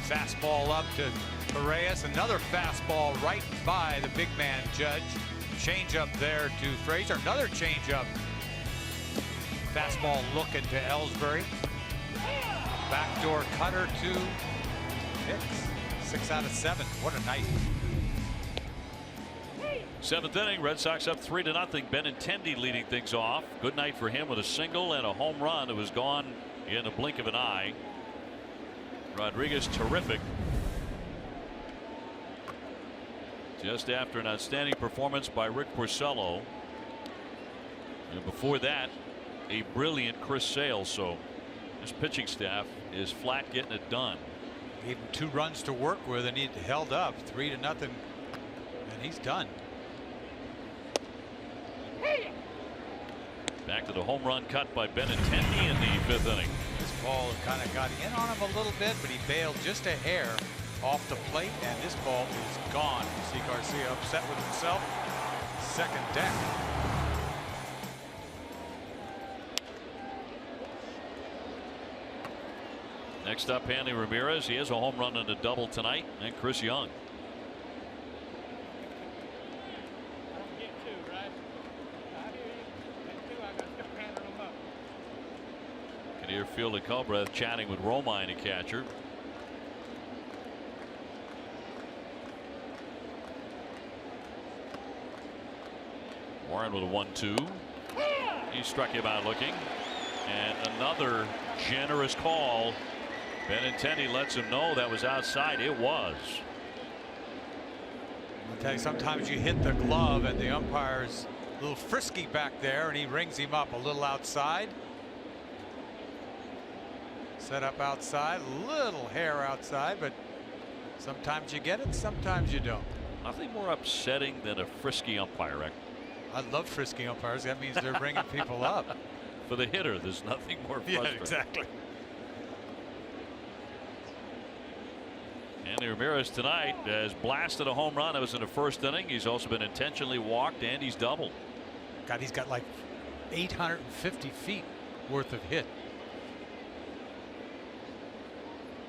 Fastball up to Reyes. Another fastball right by the big man, Judge. Changeup there to Frazier. Another changeup. Fastball looking to Ellsbury. Backdoor cutter to Hicks. 6 out of 7. What a night.
7th inning, Red Sox up 3-0. Benintendi leading things off. Good night for him with a single and a home run. It was gone in a blink of an eye. Rodriguez terrific. Just after an outstanding performance by Rick Porcello. And before that, a brilliant Chris Sale. So this pitching staff is flat getting it done.
Gave him 2 runs to work with, and he held up 3-0, and he's done.
Back to the home run cut by Benintendi in the 5th inning.
This ball kind of got in on him a little bit, but he bailed just a hair off the plate, and this ball is gone. You see Garcia upset with himself. Second deck.
Next up, Hanley Ramirez. He has a home run and a double tonight, and Chris Young. Here, fielded Culbreth chatting with Romine, a catcher. Warren with a 1-2. He struck him out looking. And another generous call. Benintendi lets him know that was outside. It was.
I'll tell you, sometimes you hit the glove and the umpire's a little frisky back there, and he rings him up a little outside. Set up outside, little hair outside, but sometimes you get it, sometimes you don't.
Nothing more upsetting than a frisky umpire.
I love frisky umpires. That means they're bringing people up.
For the hitter, there's nothing more frustrating.
Yeah, exactly.
Andy Ramirez tonight has blasted a home run. That was in the 1st inning. He's also been intentionally walked, and he's doubled.
God, he's got like 850 feet worth of hit.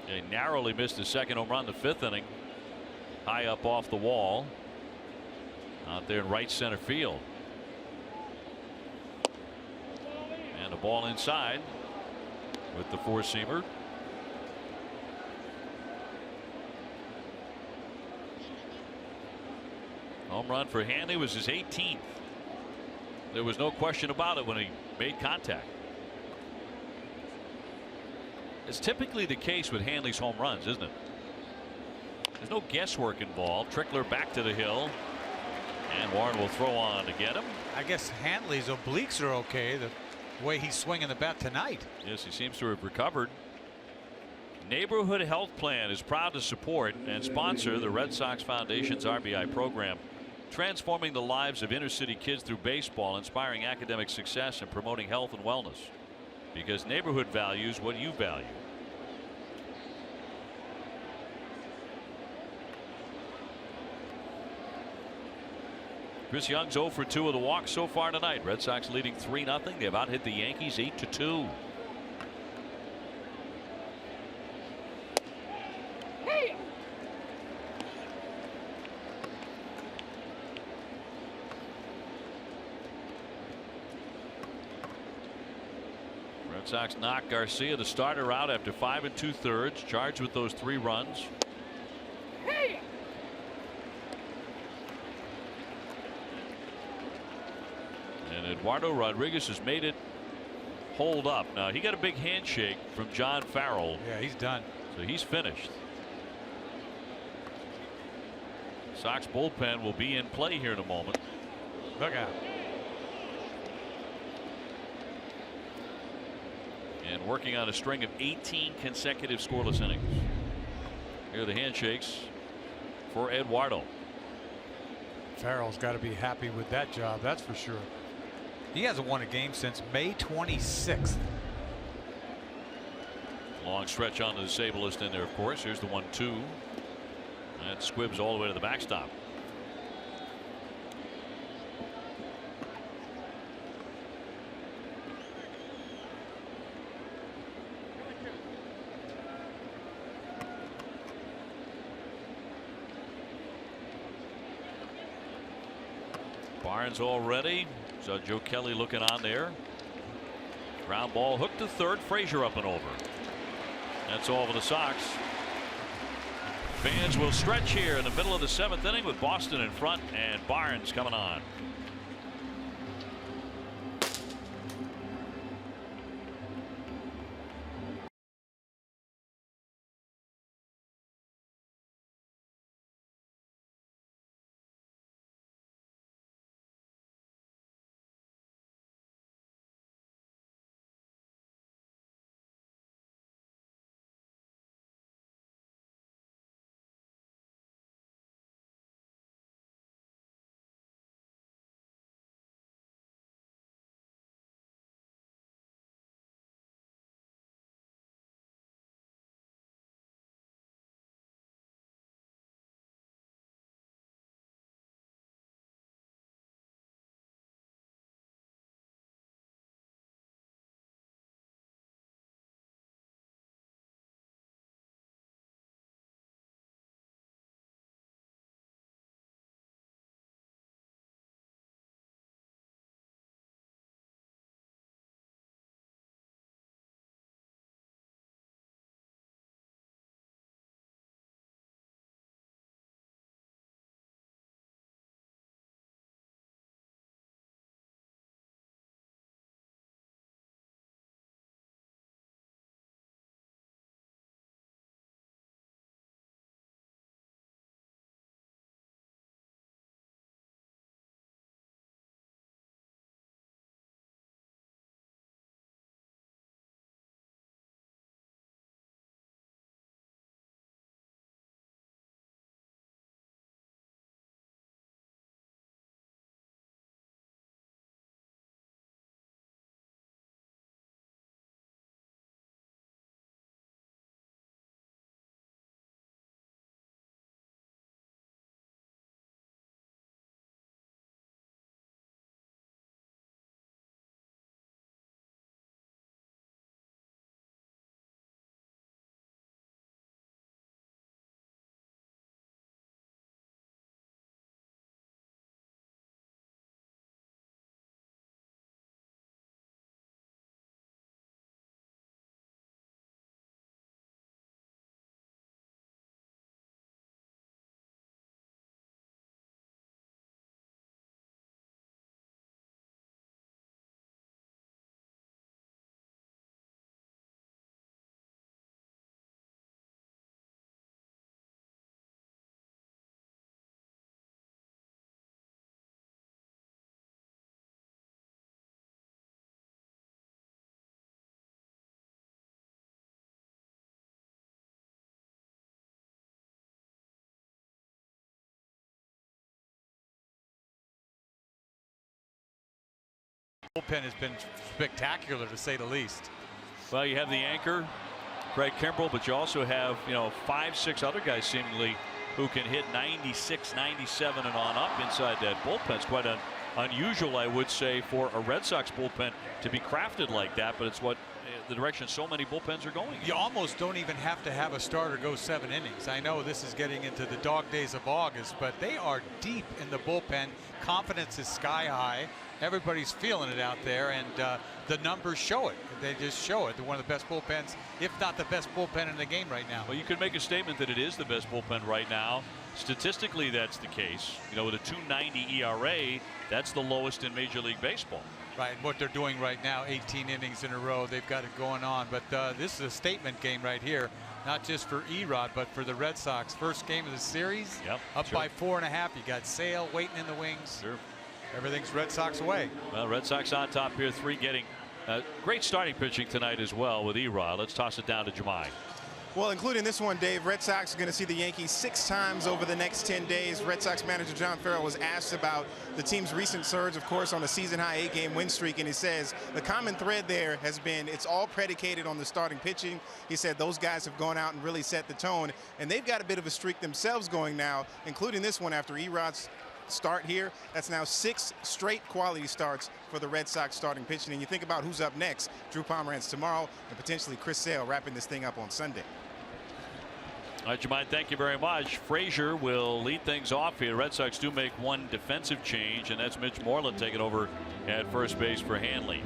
He narrowly missed his 2nd home run in the 5th inning. High up off the wall. Out there in right center field. And a ball inside with the 4-seamer. Home run for Hanley was his 18th. There was no question about it when he made contact. It's typically the case with Hanley's home runs, isn't it? There's no guesswork involved. Trickler back to the hill, and Warren will throw on to get him.
I guess Hanley's obliques are okay, the way he's swinging the bat tonight.
Yes, he seems to have recovered. Neighborhood Health Plan is proud to support and sponsor the Red Sox Foundation's RBI program, transforming the lives of inner city kids through baseball, inspiring academic success, and promoting health and wellness. Because neighborhood values what you value. Chris Young's 0 for 2 of the walks so far tonight. Red Sox leading 3-0. They've out hit the Yankees 8-2. Red Sox knocked Garcia, the starter, out after 5 2/3, charged with those 3 runs. And Eduardo Rodriguez has made it hold up. Now he got a big handshake from John Farrell.
Yeah, he's done.
So he's finished. Sox bullpen will be in play here in a moment.
Look out.
And working on a string of 18 consecutive scoreless innings. Here are the handshakes for Eduardo.
Farrell's got to be happy with that job, that's for sure. He hasn't won a game since May 26th.
Long stretch on the disabled list in there, of course. Here's the 1-2. That squibs all the way to the backstop. Barnes all ready. So Joe Kelly looking on there. Ground ball hooked to third. Frazier up and over. That's all for the Sox. Fans will stretch here in the middle of the 7th inning with Boston in front and Barnes coming on.
Bullpen has been spectacular, to say the least.
Well, you have the anchor, Craig Kimbrell, but you also have, 5, 6 other guys seemingly who can hit 96, 97 and on up inside that bullpen. It's quite unusual, I would say, for a Red Sox bullpen to be crafted like that, but it's what the direction so many bullpens are going.
You almost don't even have to have a starter go 7 innings. I know this is getting into the dog days of August, but they are deep in the bullpen. Confidence is sky high. Everybody's feeling it out there, and the numbers show it. They just show it. They're one of the best bullpens, if not the best bullpen in the game right now.
Well, you could make a statement that it is the best bullpen right now. Statistically, that's the case. With a 2.90 ERA, that's the lowest in Major League Baseball.
Right, and what they're doing right now, 18 innings in a row, they've got it going on. But this is a statement game right here, not just for Erod, but for the Red Sox. First game of the series, up by 4.5. You got Sale waiting in the wings.
Sure.
Everything's Red Sox away.
Well, Red Sox on top here, 3 getting great starting pitching tonight as well with Erod. Let's toss it down to Jemai.
Well, including this one, Dave, Red Sox are going to see the Yankees 6 times over the next 10 days. Red Sox manager John Farrell was asked about the team's recent surge, of course, on a season-high 8-game win streak, and he says the common thread there has been it's all predicated on the starting pitching. He said those guys have gone out and really set the tone, and they've got a bit of a streak themselves going now, including this one after Erod's start here. That's now 6 straight quality starts for the Red Sox starting pitching. And you think about who's up next. Drew Pomeranz tomorrow and potentially Chris Sale wrapping this thing up on Sunday.
All right, Jemine, thank you very much. Frazier will lead things off here. Red Sox do make one defensive change, and that's Mitch Moreland taking over at first base for Hanley,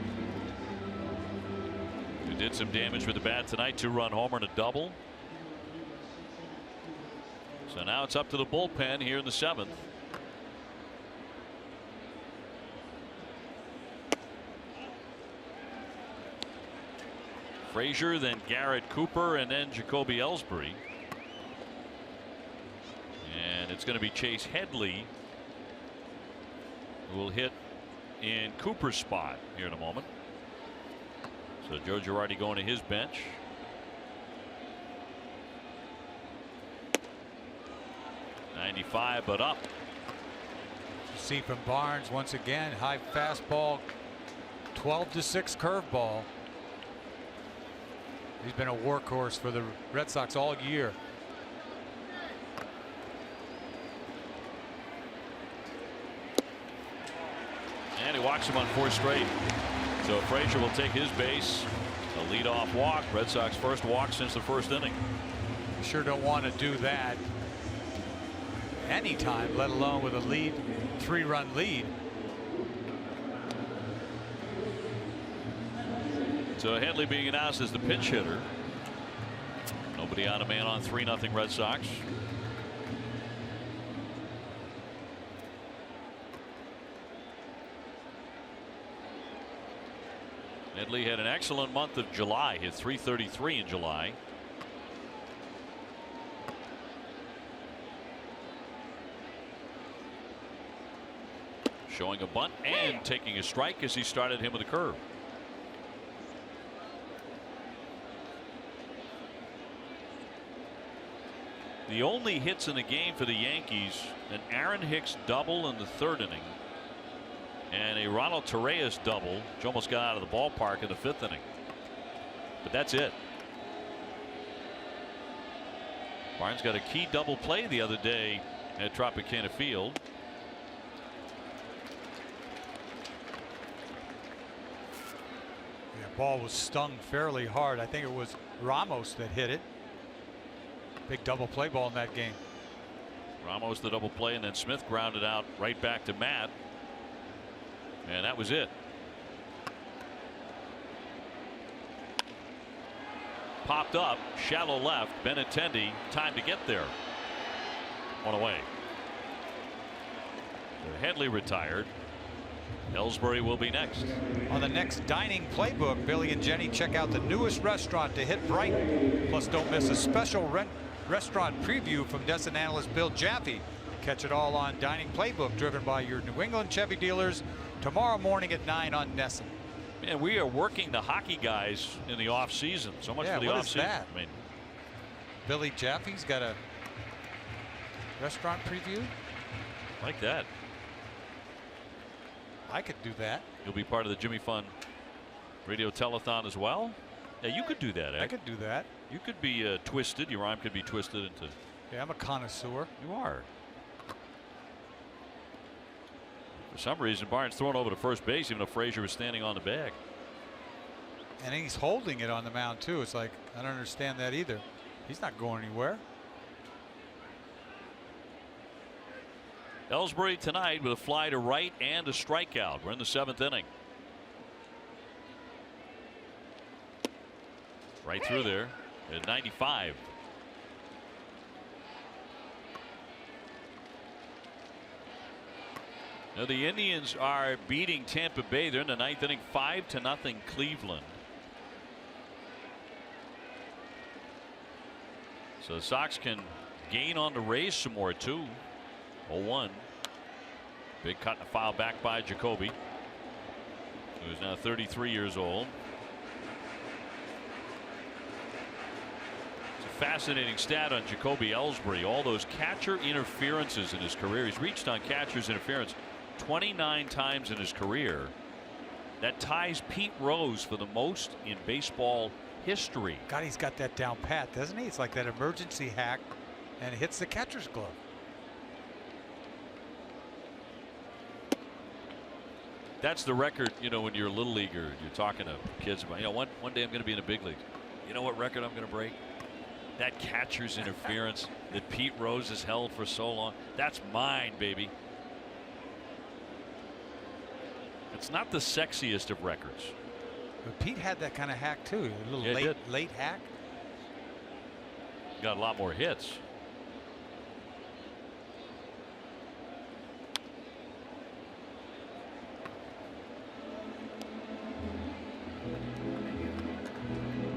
who did some damage with the bat tonight. 2-run homer and a double. So now it's up to the bullpen here in the 7th. Frazier, then Garrett Cooper, and then Jacoby Ellsbury. And it's going to be Chase Headley who will hit in Cooper's spot here in a moment. So Joe Girardi going to his bench. .95 but up.
See from Barnes once again, high fastball, 12-6 curveball. He's been a workhorse for the Red Sox all year.
And he walks him on 4 straight. So Frazier will take his base. A leadoff walk. Red Sox first walk since the first inning.
You sure don't want to do that anytime, let alone with a lead, 3-run lead.
So Headley being announced as the pinch hitter. Nobody on, a man on, 3-0 Red Sox. Headley had an excellent month of July. Hit .333 in July. Showing a bunt and taking a strike as he started him with a curve. The only hits in the game for the Yankees, an Aaron Hicks double in the 3rd inning and a Ronald Torreyes double, which almost got out of the ballpark in the 5th inning. But that's it. Barnes got a key double play the other day at Tropicana Field.
The ball was stung fairly hard. I think it was Ramos that hit it. Big double play ball in that game.
Ramos the double play, and then Smith grounded out right back to Matt. And that was it. Popped up, shallow left. Benintendi, time to get there. One away. So Headley retired. Ellsbury will be next.
On the next dining playbook, Billy and Jenny check out the newest restaurant to hit Brighton. Plus, don't miss a special restaurant preview from Destin analyst Bill Jaffe. Catch it all on Dining Playbook, driven by your New England Chevy dealers, tomorrow morning at 9 on NESN.
And we are working the hockey guys in the off season. So much for the off season.
I mean, Billy Jaffe's got a restaurant preview.
Like that.
I could do that.
You'll be part of the Jimmy Fun radio telethon as well. Yeah, you could do that.
I could do that.
You could be twisted. Your arm could be twisted into.
Yeah, I'm a connoisseur.
You are. For some reason, Barnes thrown over to first base, even though Frazier was standing on the bag.
And he's holding it on the mound too. It's like, I don't understand that either. He's not going anywhere.
Ellsbury tonight with a fly to right and a strikeout. We're in the 7th inning. Right through there at 95. Now the Indians are beating Tampa Bay. They're in the 9th inning, 5-0 Cleveland. So the Sox can gain on the Rays some more too. 0-1. Big cut and a foul back by Jacoby, who is now 33 years old. It's a fascinating stat on Jacoby Ellsbury. All those catcher interferences in his career. He's reached on catcher's interference 29 times in his career. That ties Pete Rose for the most in baseball history.
God, he's got that down pat, doesn't he? It's like that emergency hack, and it hits the catcher's glove.
That's the record, you know, when you're a little leaguer, you're talking to kids about, you know, one day I'm going to be in the big leagues. You know what record I'm going to break? That catcher's interference that Pete Rose has held for so long. That's mine, baby. It's not the sexiest of records.
But Pete had that kind of hack too. A little late hack.
Got a lot more hits.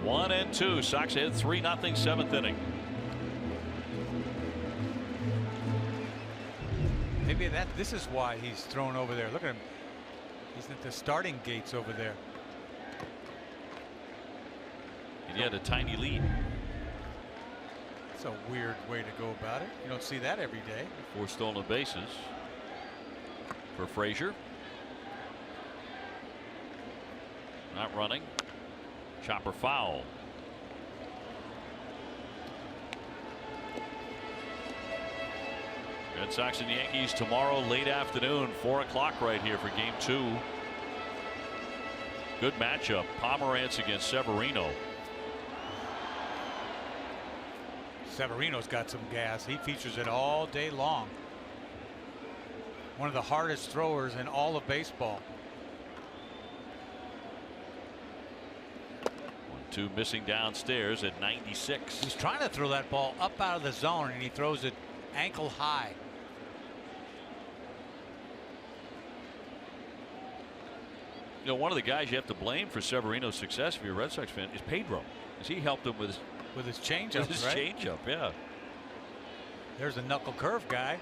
One and two. Sox ahead 3-0, 7th inning.
Maybe this is why he's thrown over there. Look at him. He's at the starting gates over there.
And he had a tiny lead.
It's a weird way to go about it. You don't see that every day.
4 stolen bases for Frazier. Not running. Chopper foul. Red Sox and Yankees tomorrow late afternoon, 4 o'clock right here for game 2. Good matchup. Pomerantz against Severino.
Severino's got some gas. He features it all day long. One of the hardest throwers in all of baseball.
1-2 missing downstairs at 96.
He's trying to throw that ball up out of the zone, and he throws it ankle high.
You know, one of the guys you have to blame for Severino's success, if you're a Red Sox fan, is Pedro, as he helped him with
his changeup.
Changeup, yeah.
There's a knuckle curve guy.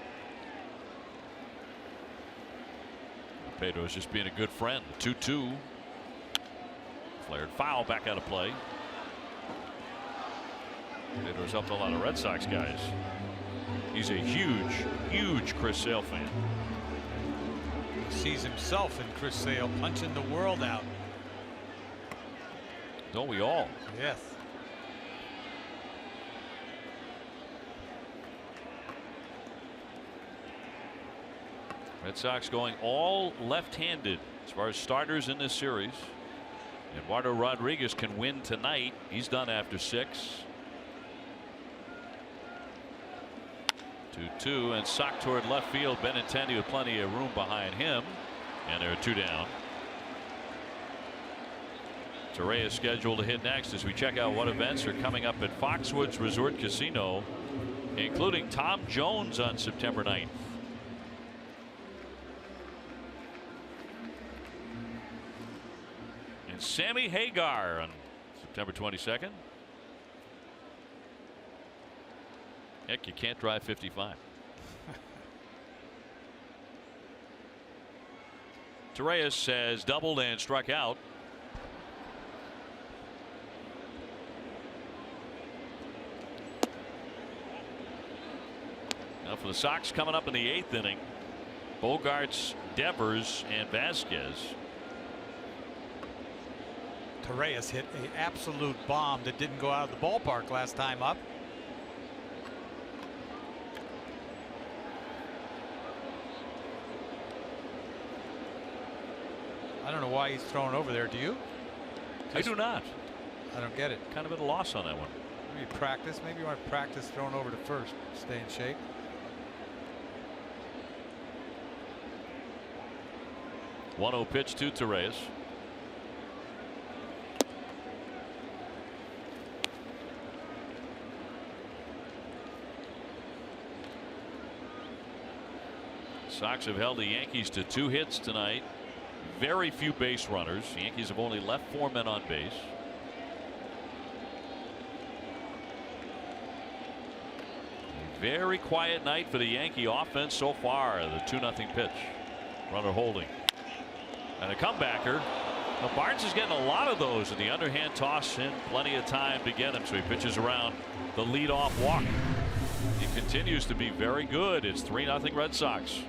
Pedro is just being a good friend. 2-2. Flared foul, back out of play. Pedro's helped a lot of Red Sox guys. He's a huge Chris Sale fan.
He sees himself in Chris Sale punching the world out.
Don't we all?
Yes.
Red Sox going all left-handed as far as starters in this series. Eduardo Rodriguez can win tonight. He's done after 6. 2-2 and socked toward left field. Benintendi with plenty of room behind him, and there are 2 down. Torres scheduled to hit next as we check out what events are coming up at Foxwoods Resort Casino, including Tom Jones on September 9th. And Sammy Hagar on September 22nd. Heck, you can't drive 55. Torres has doubled and struck out. Now for the Sox coming up in the 8th inning. Bogarts, Devers, and Vasquez.
Torres hit an absolute bomb that didn't go out of the ballpark last time up. I don't know why he's throwing over there. Do you?
I do not.
I don't get it.
Kind of at a loss on that one.
Maybe practice. Maybe you want to practice throwing over to first. Stay in shape.
One-zero pitch to Torres. Sox have held the Yankees to 2 hits tonight. Very few base runners. The Yankees have only left 4 men on base. A very quiet night for the Yankee offense so far. The 2-0 pitch. Runner holding. And a comebacker. Now Barnes is getting a lot of those in the underhand toss and plenty of time to get him. So he pitches around the leadoff walk. He continues to be very good. It's 3-0 Red Sox.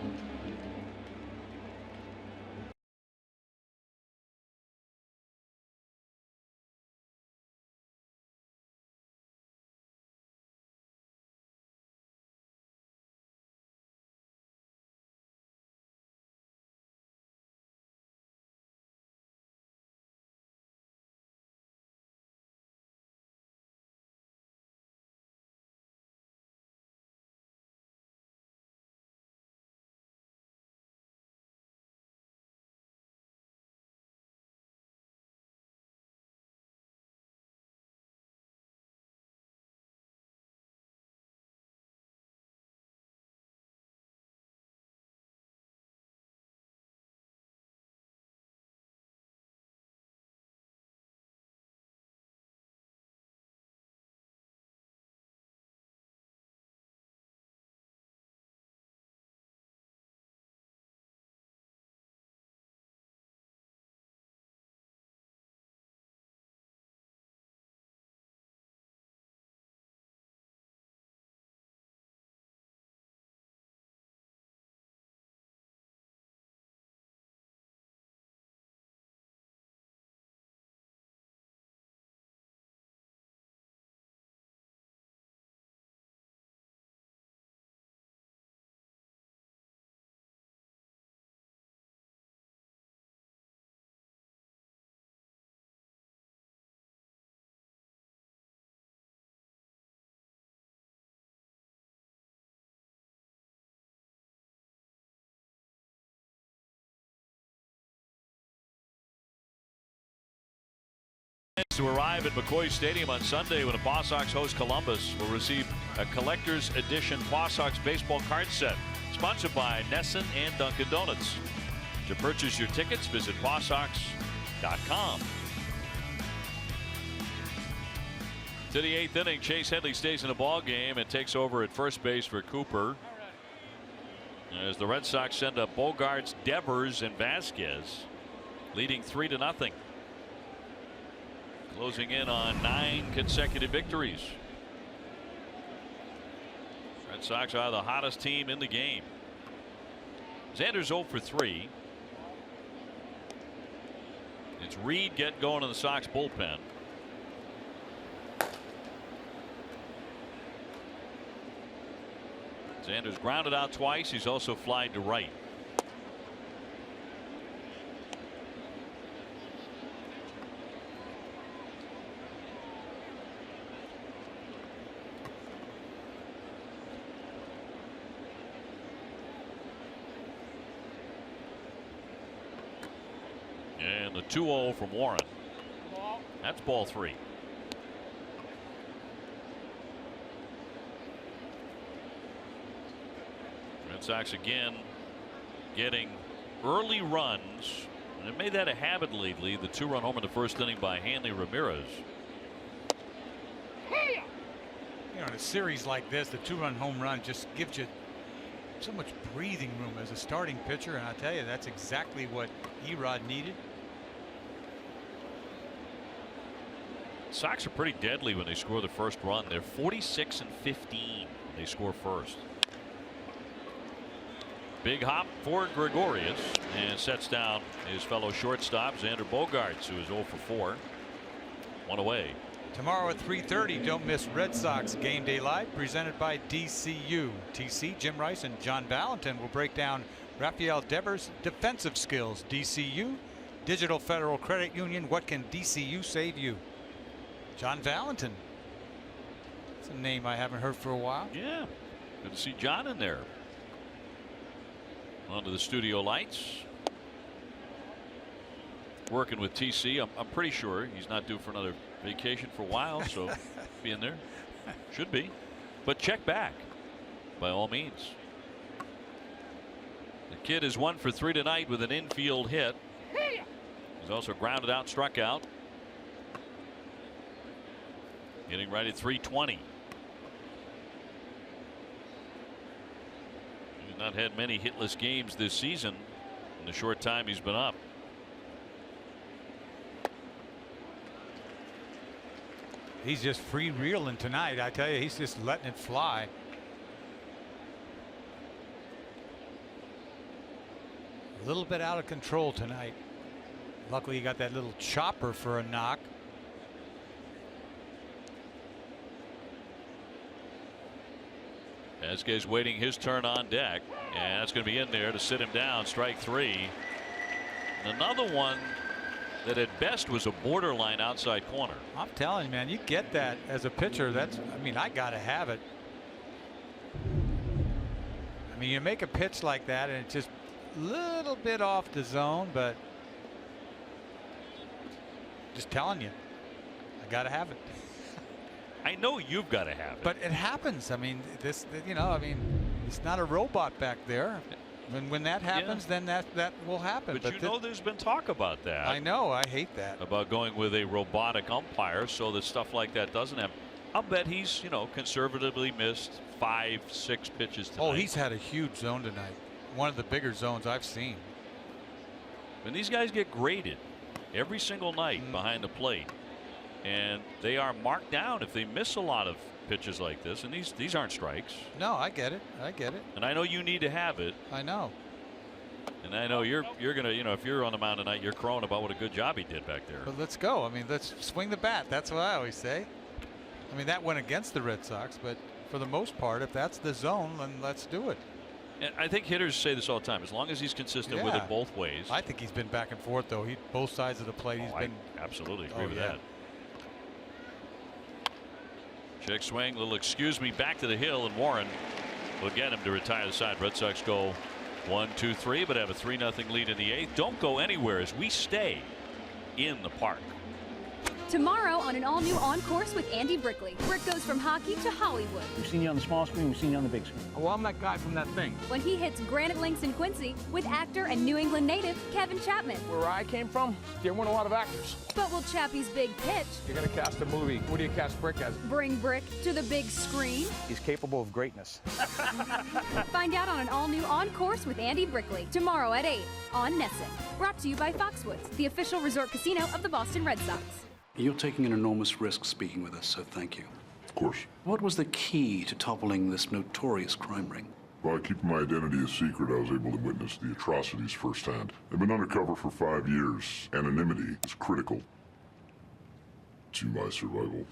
To arrive at McCoy Stadium on Sunday when the Paw Sox host Columbus will receive a collector's edition Paw Sox baseball card set sponsored by Nesson and Dunkin' Donuts. To purchase your tickets, visit pawsox.com. To the 8th inning, Chase Headley stays in the ball game and takes over at first base for Cooper as the Red Sox send up Bogaerts, Devers, and Vasquez, leading 3-0. Closing in on 9 consecutive victories. Red Sox are the hottest team in the game. Xander's 0 for 3. It's Reed getting going in the Sox bullpen. Xander's grounded out twice. He's also flied to right. And the 2-0 from Warren. That's ball 3. Red Sox again getting early runs, and it made that a habit lately. The 2-run home in the first inning by Hanley Ramirez.
You know, in a series like this, the 2-run home run just gives you so much breathing room as a starting pitcher, and I tell you, that's exactly what Erod needed.
Sox are pretty deadly when they score the first run. They're 46-15 when they score first. Big hop for Gregorius and sets down his fellow shortstop Xander Bogaerts, who is 0 for 4. 1 away.
Tomorrow at 3:30, don't miss Red Sox Game Day Live, presented by DCU. TC, Jim Rice, and John Valentin will break down Rafael Devers' defensive skills. DCU, Digital Federal Credit Union. What can DCU save you? John Valentin. It's a name I haven't heard for a while.
Yeah, good to see John in there. Onto the studio lights. Working with TC. I'm pretty sure he's not due for another vacation for a while, so be in there. Should be. But check back by all means. The kid is 1 for 3 tonight with an infield hit. He's also grounded out, struck out. Getting right at 320. He's not had many hitless games this season in the short time he's been up.
He's just freewheeling tonight. I tell you, he's just letting it fly. A little bit out of control tonight. Luckily, he got that little chopper for a knock.
Vasquez waiting his turn on deck, and that's going to be in there to sit him down. Strike 3. And another one that at best was a borderline outside corner.
I'm telling you, man, you get that as a pitcher. That's, I mean, I got to have it. I mean, you make a pitch like that and it's just a little bit off the zone, but just telling you, I got to have it.
I know you've got to have it.
But it happens. I mean, this, you know, I mean, it's not a robot back there. When that happens, then that will happen.
But you know, there's been talk about that.
I know. I hate that.
About going with a robotic umpire so that stuff like that doesn't happen. I'll bet he's, you know, conservatively missed 5-6 pitches tonight.
Oh, he's had a huge zone tonight. One of the bigger zones I've seen.
And these guys get graded every single night behind the plate. And they are marked down if they miss a lot of pitches like this, and these aren't strikes.
No, I get it. I get it.
And I know you need to have it.
I know.
And I know you're gonna, you know, if you're on the mound tonight, you're crowing about what a good job he did back there.
But let's go. I mean, let's swing the bat. That's what I always say. I mean, that went against the Red Sox, but for the most part, if that's the zone, then let's do it.
And I think hitters say this all the time. As long as he's consistent with it both ways.
I think he's been back and forth though. Both sides of the plate. He's been.
I absolutely agree with that. Check swing, little excuse me, back to the hill, and Warren will get him to retire the side. Red Sox go 1-2-3, but have a 3-0 lead in the 8th. Don't go anywhere as we stay in the park.
Tomorrow on an all-new On Course with Andy Brickley. Brick goes from hockey to Hollywood.
We've seen you on the small screen, we've seen you on the big screen.
Well, I'm that guy from that thing.
When he hits Granite Links in Quincy with actor and New England native Kevin Chapman.
Where I came from, there weren't a lot of actors.
But will Chappie's big pitch
You're gonna cast a movie. What do you cast Brick as?
bring Brick to the big screen?
He's capable of greatness.
Find out on an all-new On Course with Andy Brickley. Tomorrow at 8 on Nesson. Brought to you by Foxwoods, the official resort casino of the Boston Red Sox.
You're taking an enormous risk speaking with us, so thank you.
Of course.
What was the key to toppling this notorious crime ring?
By keeping my identity a secret, I was able to witness the atrocities firsthand. I've been undercover for 5 years. Anonymity is critical to my survival.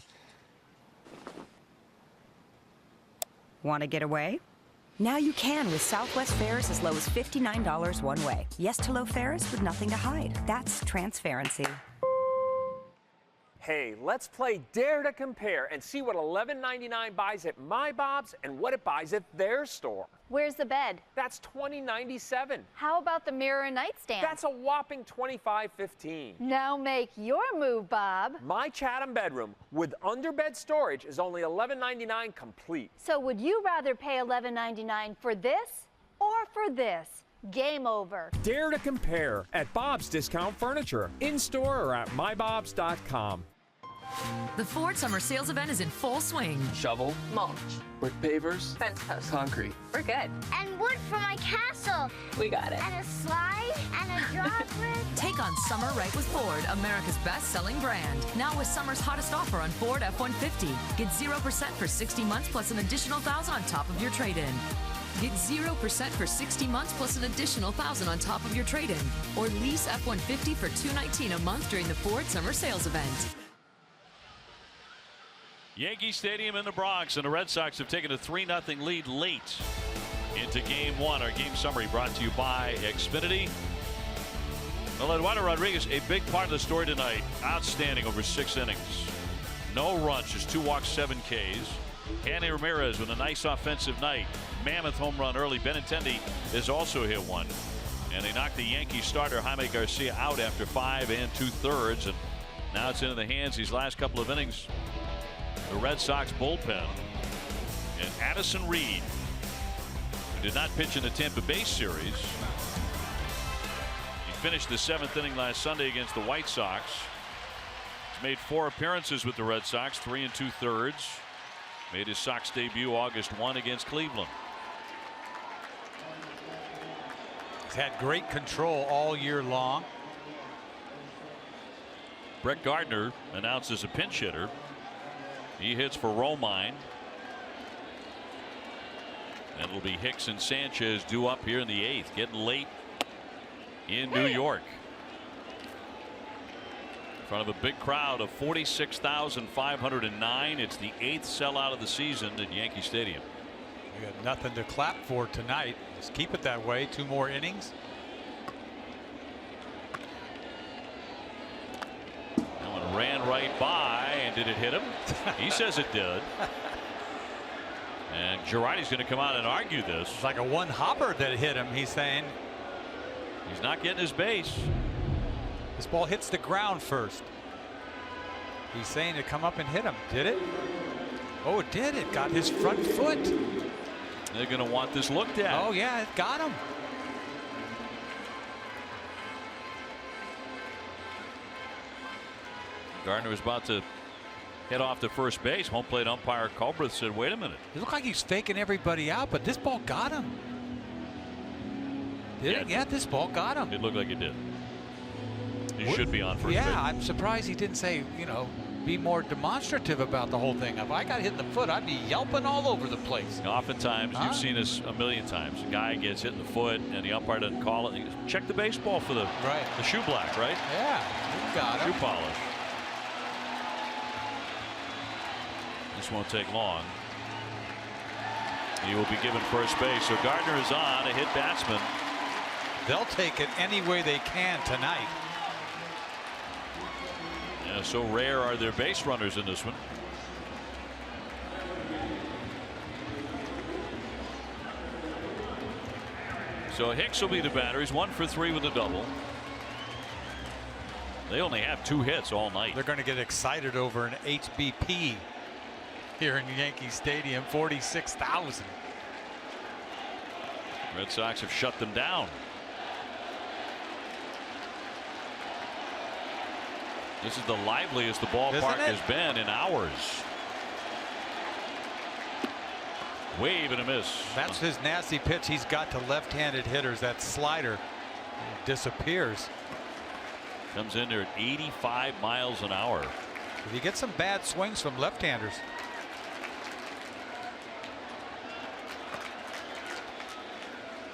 Want to get away? Now you can with Southwest fares as low as $59 one way. Yes to low fares with nothing to hide. That's transparency.
Hey, let's play Dare to Compare and see what $11.99 buys at my Bob's and what it buys at their store.
Where's the bed?
That's $20.97.
How about the mirror and nightstand?
That's a whopping $25.15.
Now make your move, Bob.
My Chatham bedroom with underbed storage is only $11.99 complete.
So would you rather pay $11.99 for this or for this? Game over.
Dare to Compare at Bob's Discount Furniture, in-store or at mybobs.com.
The Ford Summer Sales Event is in full swing.
Shovel.
Mulch.
Brick pavers.
Fence post.
Concrete.
We're good.
And wood for my castle.
We got it.
And a slide and a drawbridge.
Take on summer right with Ford, America's best-selling brand. Now with summer's hottest offer on Ford F-150. Get 0% for 60 months plus an additional $1,000 on top of your trade-in. Get 0% for 60 months plus an additional $1,000 on top of your trade-in. Or lease F-150 for $219 a month during the Ford Summer Sales Event.
Yankee Stadium in the Bronx, and the Red Sox have taken a 3-0 lead late into Game 1. Our game summary brought to you by Xfinity. Well, Eduardo Rodriguez, a big part of the story tonight. Outstanding over 6 innings. No runs, just 2 walks, 7 Ks. Hanley Ramirez with a nice offensive night. Mammoth home run early. Benintendi has also hit one. And they knocked the Yankee starter Jaime Garcia out after 5 2/3. And now it's into the hands these last couple of innings. The Red Sox bullpen. And Addison Reed, who did not pitch in the Tampa Bay series. He finished the 7th inning last Sunday against the White Sox. He's made 4 appearances with the Red Sox, 3 2/3. Made his Sox debut August 1 against Cleveland.
He's had great control all year long.
Brett Gardner announced as a pinch hitter. He hits for Romine. And it'll be Hicks and Sanchez due up here in the 8th. Getting late in New York. In front of a big crowd of 46,509. It's the 8th sellout of the season at Yankee Stadium.
You got nothing to clap for tonight. Just keep it that way. 2 more innings.
That one ran right by, and did it hit him? He says it did. And Girardi's going to come out and argue this.
It's like a one-hopper that hit him, he's saying.
He's not getting his base.
This ball hits the ground first. He's saying to come up and hit him. Did it? Oh, it did. It got his front foot.
They're going to want this looked at.
Oh, yeah, it got him.
Gardner was about to head off to first base. Home plate umpire Culbreth said, wait a minute.
It looked like he's faking everybody out, but this ball got him. Did it? Yeah, this ball got him.
It looked like it did. He should be on first base.
Yeah, I'm surprised he didn't say, you know, be more demonstrative about the whole thing. If I got hit in the foot, I'd be yelping all over the place.
Oftentimes, you've seen this a million times. A guy gets hit in the foot, and the umpire doesn't call it. He goes, check the baseball for the shoe black, right?
Yeah, you got him.
Shoe polish. This won't take long. He will be given first base. So Gardner is on, a hit batsman.
They'll take it any way they can tonight.
Yeah, so rare are there base runners in this one. So Hicks will be the batter. He's 1 for 3 with a double. They only have 2 hits all night.
They're going to get excited over an HBP here in Yankee Stadium. 46,000.
Red Sox have shut them down. This is the liveliest the ballpark has been in hours. Wave and a miss.
That's his nasty pitch he's got to left-handed hitters. That slider disappears.
Comes in there at 85 miles an hour.
He gets some bad swings from left-handers.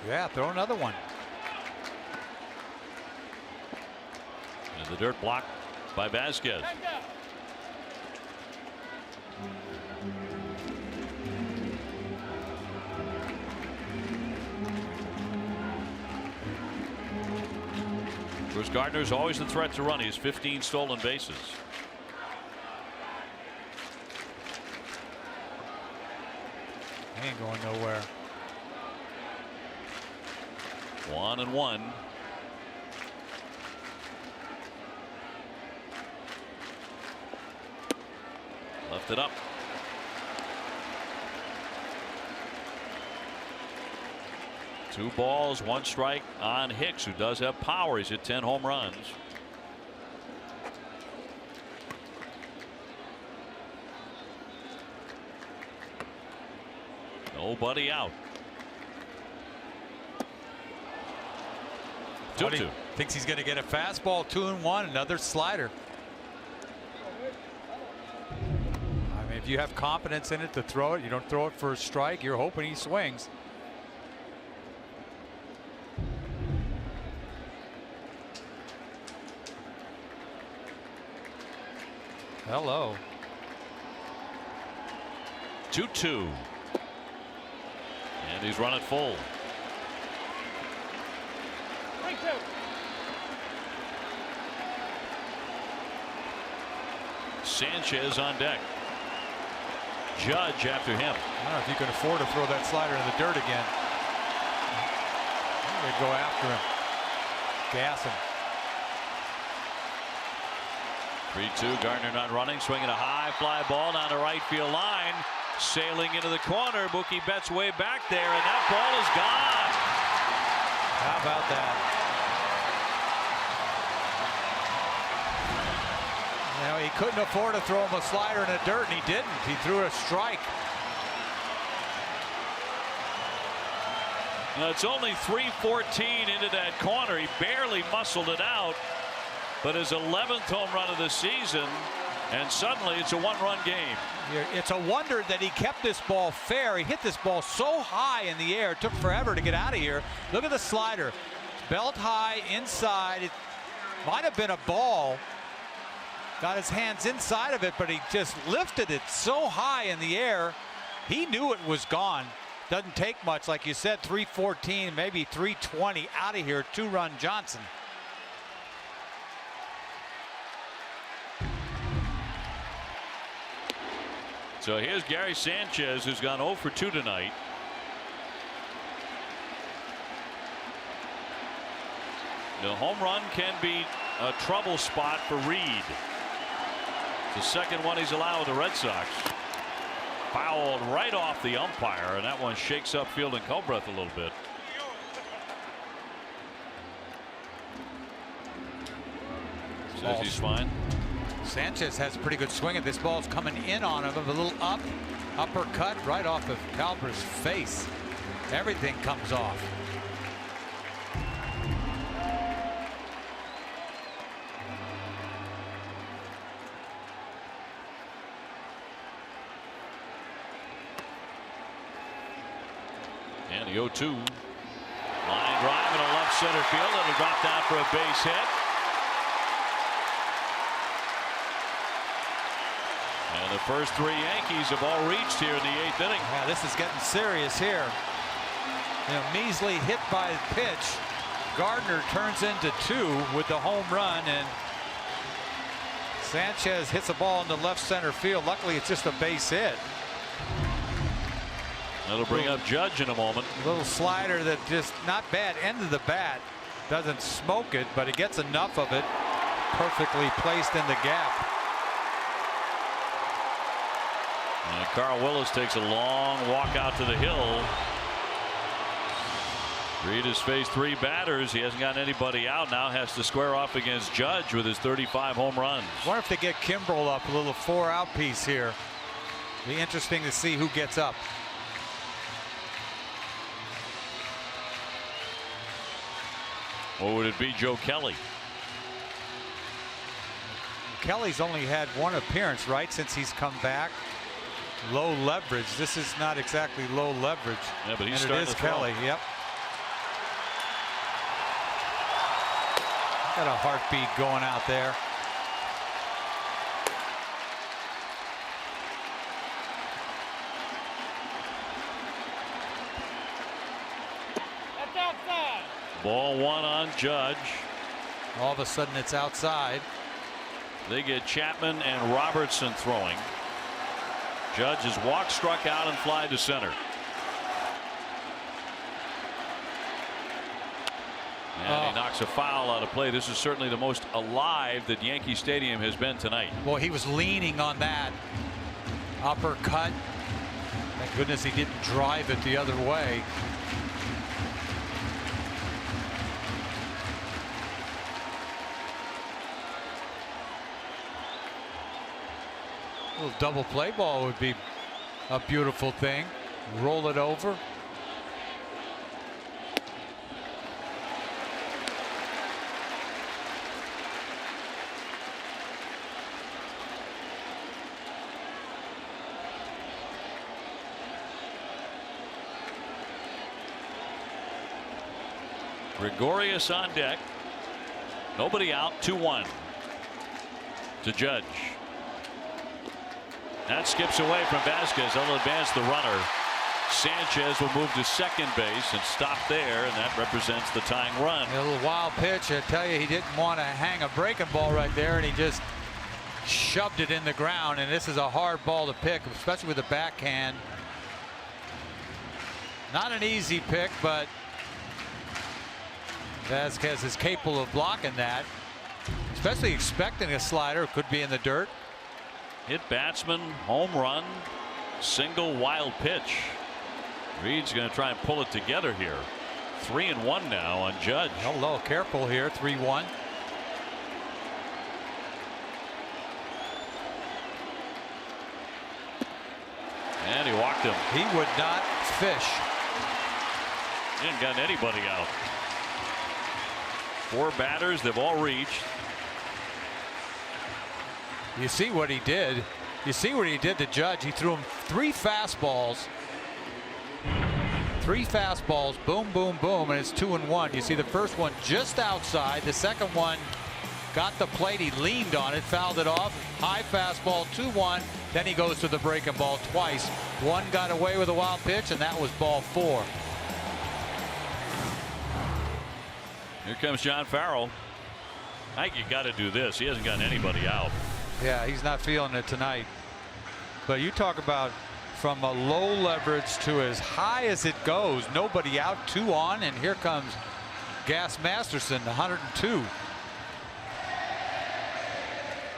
Yeah, throw another one.
And the dirt block by Vasquez. Bruce Gardner's always the threat to run. He has 15 stolen bases.
He ain't going nowhere.
1-1. Left it up. Two balls, 1 strike on Hicks, who does have power. He's hit 10 home runs. Nobody out. 2-2.
Thinks he's going to get a fastball. 2-1. Another slider. I mean, if you have confidence in it to throw it, you don't throw it for a strike. You're hoping he swings. Hello.
2-2. And he's run it full.
3-2.
Sanchez on deck. Judge after him.
I don't know if you can afford to throw that slider in the dirt again. They go after him. Gas him.
3-2. Gardner not running. Swinging a high fly ball down the right field line. Sailing into the corner. Mookie Betts way back there, and that ball is gone.
How about that? You know, he couldn't afford to throw him a slider in the dirt, and he didn't. He threw a strike.
Now it's only 3-14 into that corner. He barely muscled it out. But his 11th home run of the season, and suddenly it's a 1-run game.
It's a wonder that he kept this ball fair. He hit this ball so high in the air. It took forever to get out of here. Look at the slider. Belt high inside. It might have been a ball. Got his hands inside of it, but he just lifted it so high in the air. He knew it was gone. Doesn't take much, like you said, 3-14, maybe 3-20 out of here. 2-run Johnson.
So here's Gary Sanchez, who's gone 0 for 2 tonight. The home run can be a trouble spot for Reed. It's the second one he's allowed with the Red Sox. Fouled right off the umpire, and that one shakes up Field and Culbreth a little bit. Says he's fine.
Sanchez has a pretty good swing at this. Ball's coming in on him. A little uppercut right off of Calver's face. Everything comes off.
And the 0-2. Line drive in a left center field. It'll drop down for a base hit. And the first 3 Yankees have all reached here in the 8th inning.
Yeah, this is getting serious here. You know, measly hit by pitch. Gardner turns into 2 with the home run, and Sanchez hits a ball in the left center field. Luckily, it's just a base hit.
That'll bring up Judge in a moment.
A little slider that just not bad. End of the bat. Doesn't smoke it, but it gets enough of it. perfectly placed in the gap.
And Carl Willis takes a long walk out to the hill. Reed has faced 3 batters. He hasn't gotten anybody out. Now has to square off against Judge with his 35 home runs.
Wonder if they get Kimbrel up, a little 4-out piece here. Be interesting to see who gets up.
Or would it be Joe Kelly?
Kelly's only had 1 appearance, right, since he's come back. Low leverage. This is not exactly low leverage.
Yeah, but he's
and
starting
it is
to throw.
Kelly. Yep. Got a heartbeat going out there.
That's outside.
Ball 1 on Judge.
All of a sudden it's outside.
They get Chapman and Robertson throwing. Judge has walked, struck out, and fly to center. And he knocks a foul out of play. This is certainly the most alive that Yankee Stadium has been tonight.
Well, he was leaning on that uppercut. Thank goodness he didn't drive it the other way. A little double play ball would be a beautiful thing. Roll it over.
Gregorius on deck. Nobody out. 2-1 to Judge. That skips away from Vasquez. They'll advance the runner. Sanchez will move to second base and stop there, and that represents the tying run.
A little wild pitch. I tell you, he didn't want to hang a breaking ball right there, and he just shoved it in the ground. And this is a hard ball to pick, especially with the backhand. Not an easy pick, but Vasquez is capable of blocking that, especially expecting a slider. Could be in the dirt.
Hit batsman, home run, single, wild pitch. Reed's going to try and pull it together here. 3-1 now on Judge.
Hello, careful here. 3-1.
And he walked him.
He would not fish.
He hadn't gotten anybody out. 4 batters, they've all reached.
You see what he did. You see what he did to Judge. He threw him 3 fastballs. 3 fastballs, boom, boom, boom, and it's 2-1. You see the first one just outside. The second one got the plate. He leaned on it, fouled it off. High fastball, 2-1. Then he goes to the breaking ball twice. One got away with a wild pitch, and that was ball 4.
Here comes John Farrell. I think you got to do this. He hasn't gotten anybody out.
Yeah, he's not feeling it tonight. But you talk about from a low leverage to as high as it goes. Nobody out, 2 on, and here comes Gas Masterson, 102.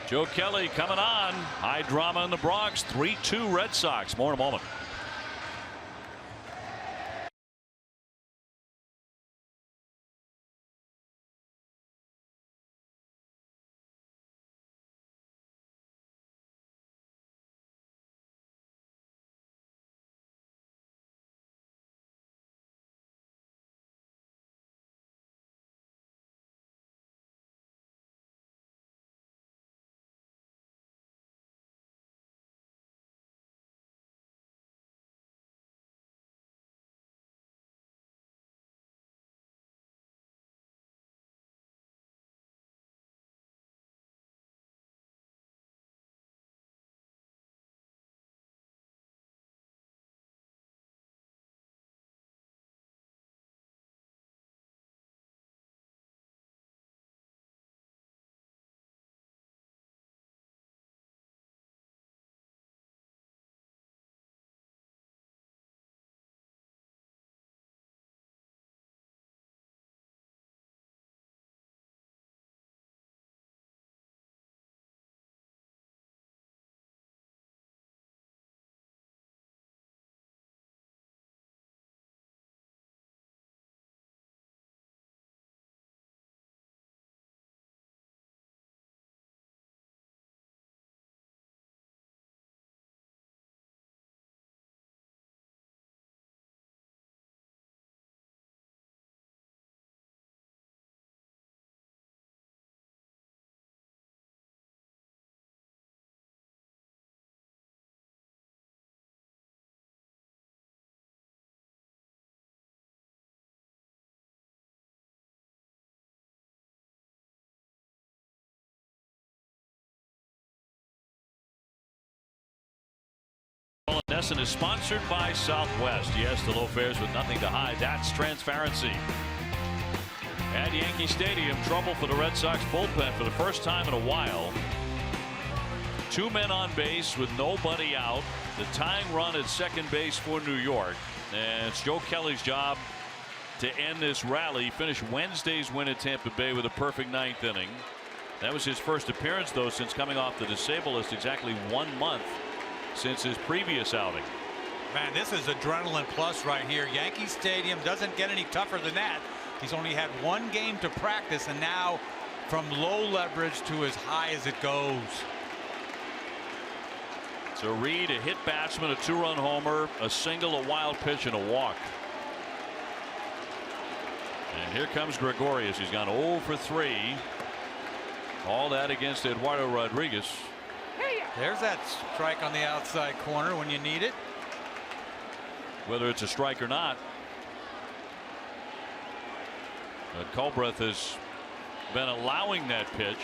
Joe Kelly coming on. High drama in the Bronx. 3-2 Red Sox. More in a moment. NESN is sponsored by Southwest. Yes, the low fares with nothing to hide. That's transparency. At Yankee Stadium, trouble for the Red Sox bullpen for the first time in a while. 2 men on base with nobody out. The tying run at second base for New York. And it's Joe Kelly's job to end this rally. Finish Wednesday's win at Tampa Bay with a perfect 9th inning. That was his first appearance, though, since coming off the disabled list, exactly 1 month since his previous outing.
Man, this is adrenaline plus right here. Yankee Stadium doesn't get any tougher than that. He's only had 1 game to practice, and now from low leverage to as high as it goes.
So Reed, a hit batsman, a 2-run homer, a single, a wild pitch, and a walk. And here comes Gregorius. He's gone 0 for 3. All that against Eduardo Rodriguez.
There's that strike on the outside corner when you need it.
Whether it's a strike or not. But Culbreth has been allowing that pitch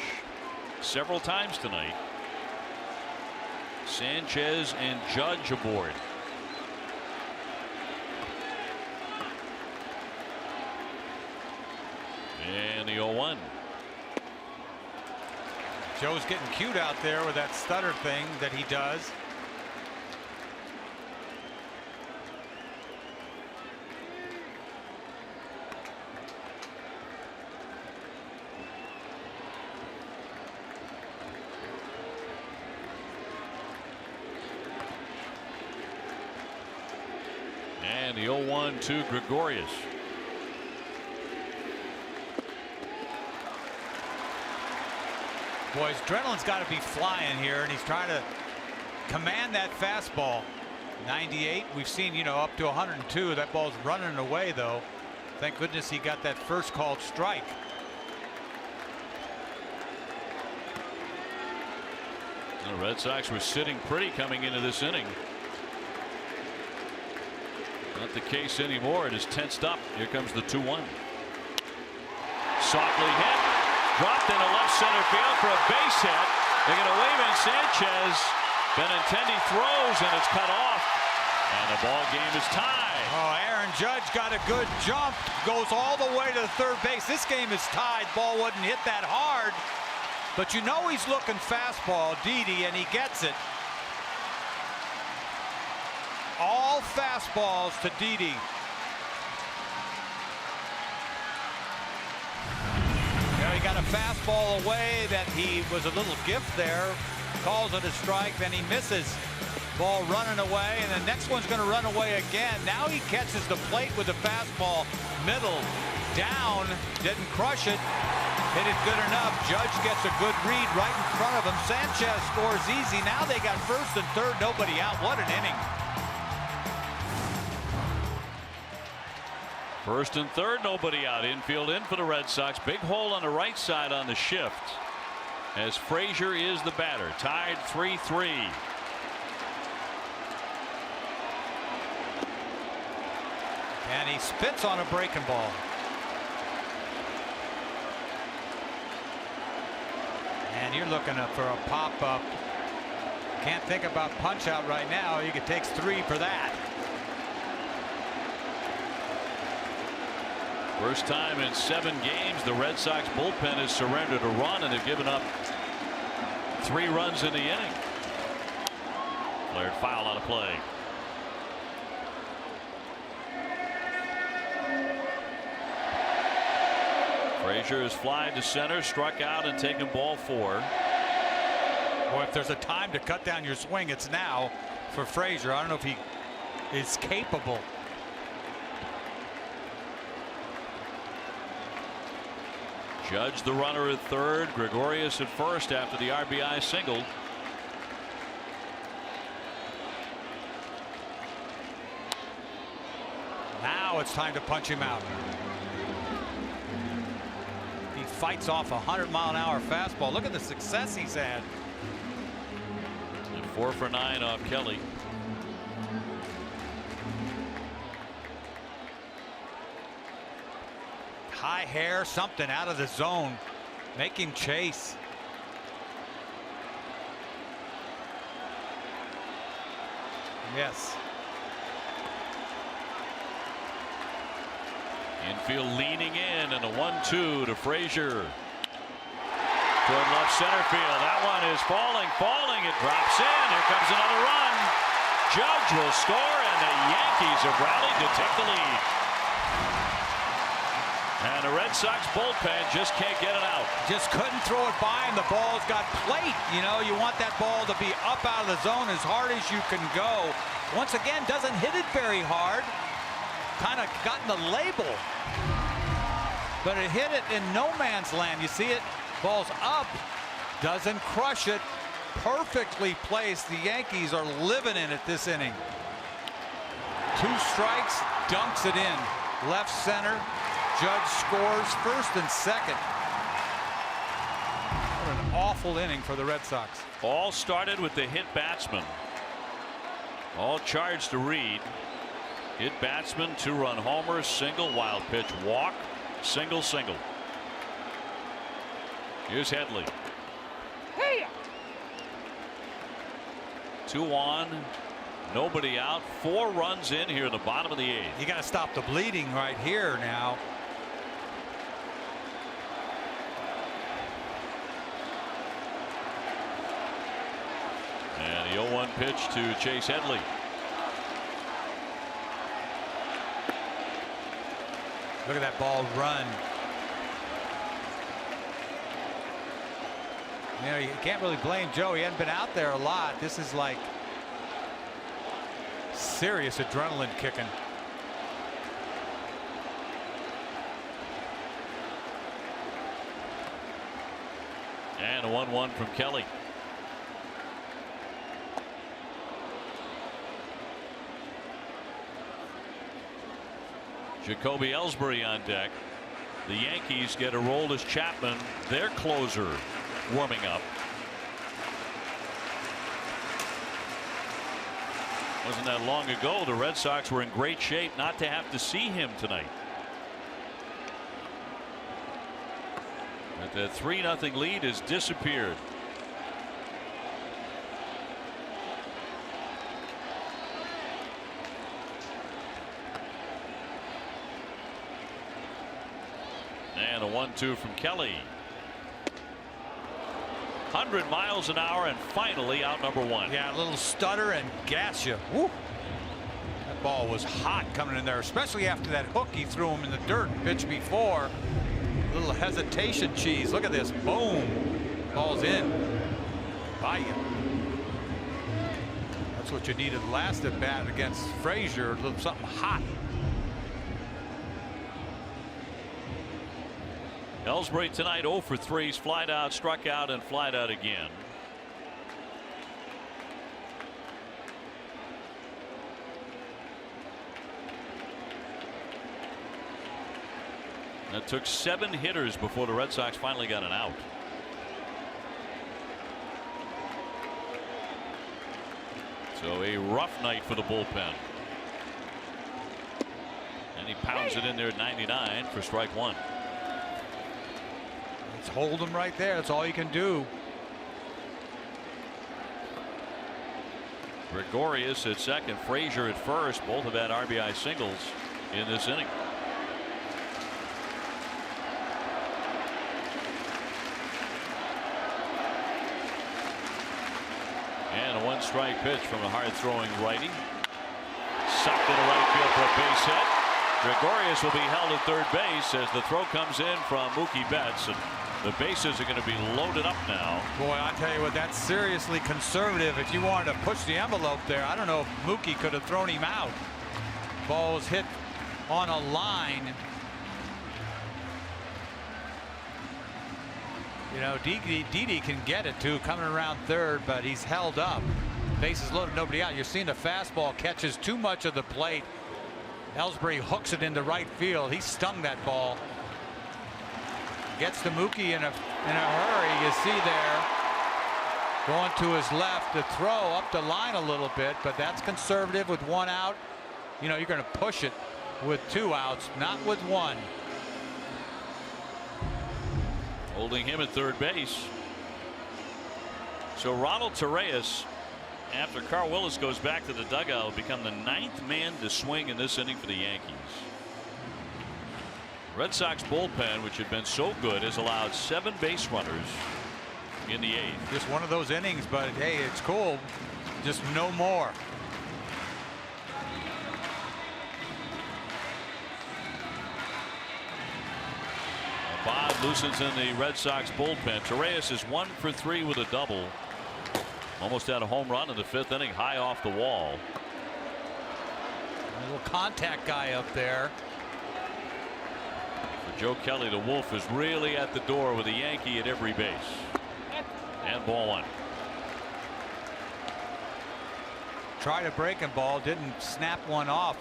several times tonight. Sanchez and Judge aboard. And the 0-1.
Joe's getting cute out there with that stutter thing that he does.
And the 0-1 to Gregorius.
Boys, adrenaline's got to be flying here, and he's trying to command that fastball. 98. We've seen, you know, up to 102. That ball's running away, though. Thank goodness he got that first called strike.
The Red Sox were sitting pretty coming into this inning. Not the case anymore. It is tensed up. Here comes the 2-1. Softly hit. Dropped into left center field for a base hit. They're going to wave in Sanchez. Benintendi throws, and it's cut off. And the ball game is tied.
Oh, Aaron Judge got a good jump. Goes all the way to the third base. This game is tied. Ball wouldn't hit that hard. But you know he's looking fastball, Didi, and he gets it. All fastballs to Didi. He got a fastball away that he was a little gift there. Calls it a strike, then he misses. Ball running away, and the next one's going to run away again. Now he catches the plate with the fastball. Middle, down, didn't crush it. Hit it good enough. Judge gets a good read right in front of him. Sanchez scores easy. Now they got first and third, nobody out. What an inning.
First and third, nobody out. Infield in for the Red Sox. Big hole on the right side on the shift, as Frazier is the batter. Tied 3-3.
And he spits on a breaking ball. And you're looking for a pop-up. Can't think about punch-out right now. You could take 3 for that.
First time in 7 games the Red Sox bullpen has surrendered a run, and they've given up 3 runs in the inning. Flared foul out of play. Frazier has flied to center, struck out, and taken ball 4.
Boy, if there's a time to cut down your swing, it's now for Frazier. I don't know if he is capable.
Judge the runner at third. Gregorius at first after the RBI single.
Now it's time to punch him out. He fights off a 100-mile-an-hour fastball. Look at the success he's had.
And 4 for 9 off Kelly.
High hair, something out of the zone. Make him chase. Yes.
Infield leaning in, and a 1-2 to Frazier. Toward left center field. That one is falling. It drops in. Here comes another run. Judge will score, and the Yankees have rallied to take the lead. And the Red Sox bullpen just can't get it out.
Just couldn't throw it by, and the ball's got plate. You know, you want that ball to be up out of the zone as hard as you can go. Once again, doesn't hit it very hard. Kind of gotten the label. But it hit it in no man's land. You see it? Ball's up. Doesn't crush it. Perfectly placed. The Yankees are living in it this inning. 2 strikes, dunks it in. Left center. Judge scores first and second. What an awful inning for the Red Sox.
All started with the hit batsman. All charged to Reed. Hit batsman, 2-run homer, single, wild pitch, walk, single. Here's Headley.
Hey!
2 on, nobody out. 4 runs in here in the bottom of the 8th.
You got to stop the bleeding right here now.
And the 0-1 pitch to Chase Headley.
Look at that ball run. You know, you can't really blame Joe. He hadn't been out there a lot. This is like serious adrenaline kicking.
And a 1-1 from Kelly. Jacoby Ellsbury on deck. The Yankees get a roll as Chapman, their closer, warming up. Wasn't that long ago the Red Sox were in great shape not to have to see him tonight. But the 3-0 lead has disappeared. And a 1-2 from Kelly. 100 miles an hour and finally out number 1.
Yeah, a little stutter and gas you. Woo. That ball was hot coming in there, especially after that hook he threw him in the dirt pitch before. A little hesitation cheese. Look at this. Boom. Ball's in. By you. That's what you needed last at bat against Frazier. A little something hot.
Ellsbury tonight 0 for 3. He's flied out, struck out, and flied out again. That took 7 hitters before the Red Sox finally got an out. So a rough night for the bullpen. And he pounds it in there at 99 for strike 1.
Let's hold him right there. That's all you can do.
Gregorius at second, Frazier at first. Both have had RBI singles in this inning. And a 1-strike pitch from a hard-throwing righty. Sucked into right field for a base hit. Gregorius will be held at third base as the throw comes in from Mookie Betts, and the bases are going to be loaded up now.
Boy, I tell you what, that's seriously conservative. If you wanted to push the envelope there, I don't know if Mookie could have thrown him out. Ball was hit on a line. You know, Didi can get it too, coming around third, but he's held up. Bases loaded, nobody out. You're seeing the fastball catches too much of the plate. Ellsbury hooks it into right field. He stung that ball. Gets to Mookie in a hurry. You see there, going to his left to throw up the line a little bit, but that's conservative with 1 out. You know, you're going to push it with 2 outs, not with 1.
Holding him at third base. So Ronald Torreyes after Carl Willis goes back to the dugout, will become the 9th man to swing in this inning for the Yankees. Red Sox bullpen, which had been so good, has allowed 7 base runners in the 8th.
Just one of those innings, but hey, it's cool. Just no more.
Bob loosens in the Red Sox bullpen. Torreyes is 1 for 3 with a double. Almost had a home run in the 5th inning, high off the wall.
A little contact guy up there.
For Joe Kelly, the Wolf is really at the door with a Yankee at every base. And ball 1.
Tried a breaking ball, didn't snap one off.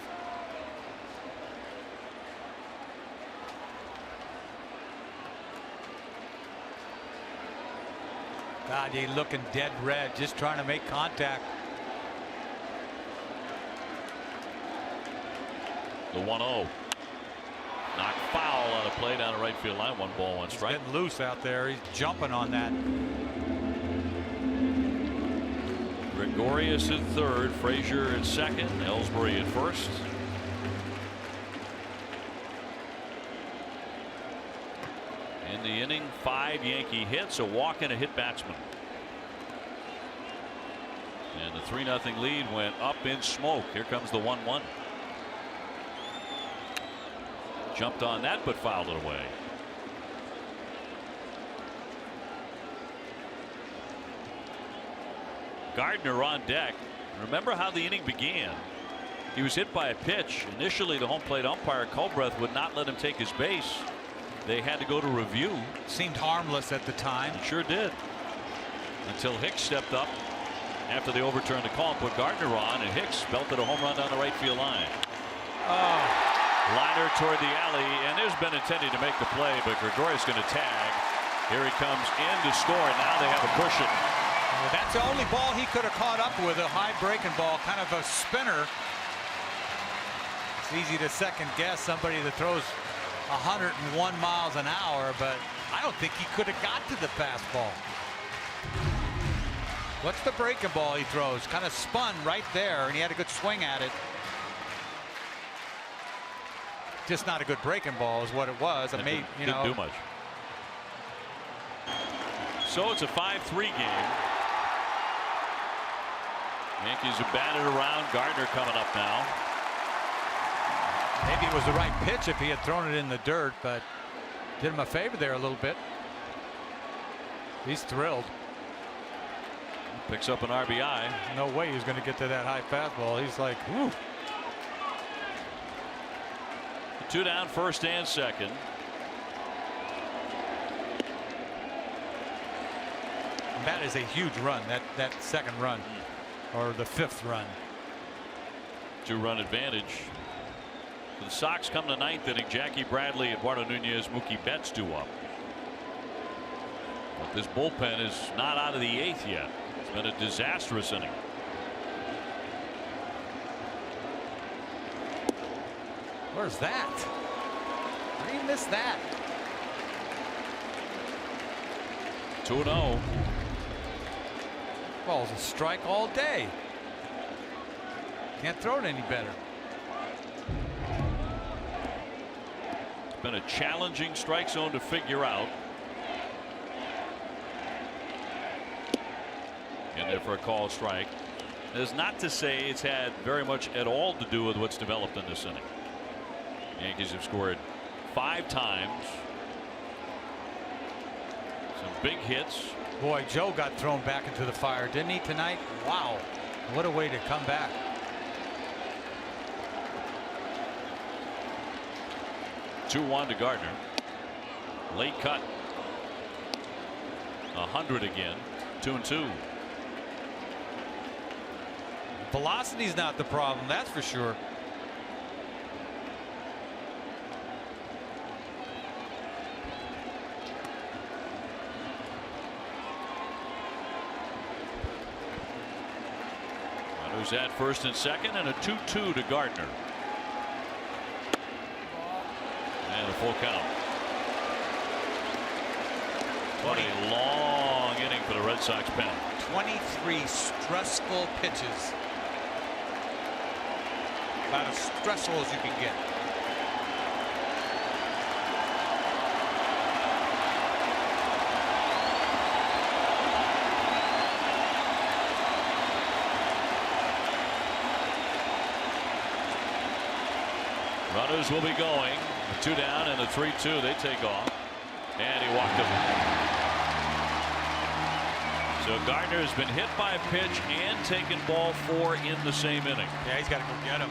God, he's looking dead red, just trying to make contact.
The 1-0. Knocked foul on a play down the right field line. 1 ball, 1 strike.
He's getting loose out there. He's jumping on that.
Gregorius at 3rd, Frazier at 2nd, Ellsbury at 1st. In the inning, 5 Yankee hits, a walk and a hit batsman. And the 3-0 lead went up in smoke. Here comes the 1-1. Jumped on that but fouled it away. Gardner on deck. Remember how the inning began. He was hit by a pitch. Initially, the home plate umpire Culbreth would not let him take his base. They had to go to review.
Seemed harmless at the time.
It sure did. Until Hicks stepped up after they overturned the call and put Gardner on, and Hicks belted a home run down the right field line. Liner toward the alley, and there's Benintendi to make the play, but Gregorius going to tag. Here he comes in to score. Now they have a cushion.
Well, that's the only ball he could have caught up with, a high breaking ball, kind of a spinner. It's easy to second guess somebody that throws 101 miles an hour, but I don't think he could have got to the fastball. What's the breaking ball he throws? Kind of spun right there, and he had a good swing at it. Just not a good breaking ball is what it was. It made, you know,
didn't do much. So it's a 5-3 game. Yankees are batted around. Gardner coming up now.
Maybe it was the right pitch if he had thrown it in the dirt, but did him a favor there a little bit. He's thrilled.
Picks up an RBI.
No way he's going to get to that high fastball. He's like, whoo.
2 down, 1st and 2nd.
And that is a huge run. That 2nd run, or the 5th run.
2-run advantage. The Sox come to 9th inning. Jackie Bradley, Eduardo Nunez, Mookie Betts due up. But this bullpen is not out of the 8th yet. It's been a disastrous inning.
Where's that? How do you miss that?
2-0.
Ball's a strike all day. Can't throw it any better.
It's been a challenging strike zone to figure out. In there for a called strike. That is not to say it's had very much at all to do with what's developed in this inning. Yankees have scored 5 times. Some big hits.
Boy, Joe got thrown back into the fire, didn't he, tonight? Wow. What a way to come back.
(2-1) to Gardner. Late cut. 100 again. 2-2.
Velocity's not the problem, that's for sure.
Runners at 1st and 2nd, and a 2-2 to Gardner. And a full count. What a long inning for the Red Sox pen.
23 stressful pitches. About as stressful as you can get.
Runners will be going. The 2 down and the 3-2. They take off. And he walked him. So Gardner has been hit by a pitch and taken ball 4 in the same inning.
Yeah, he's got to go get him.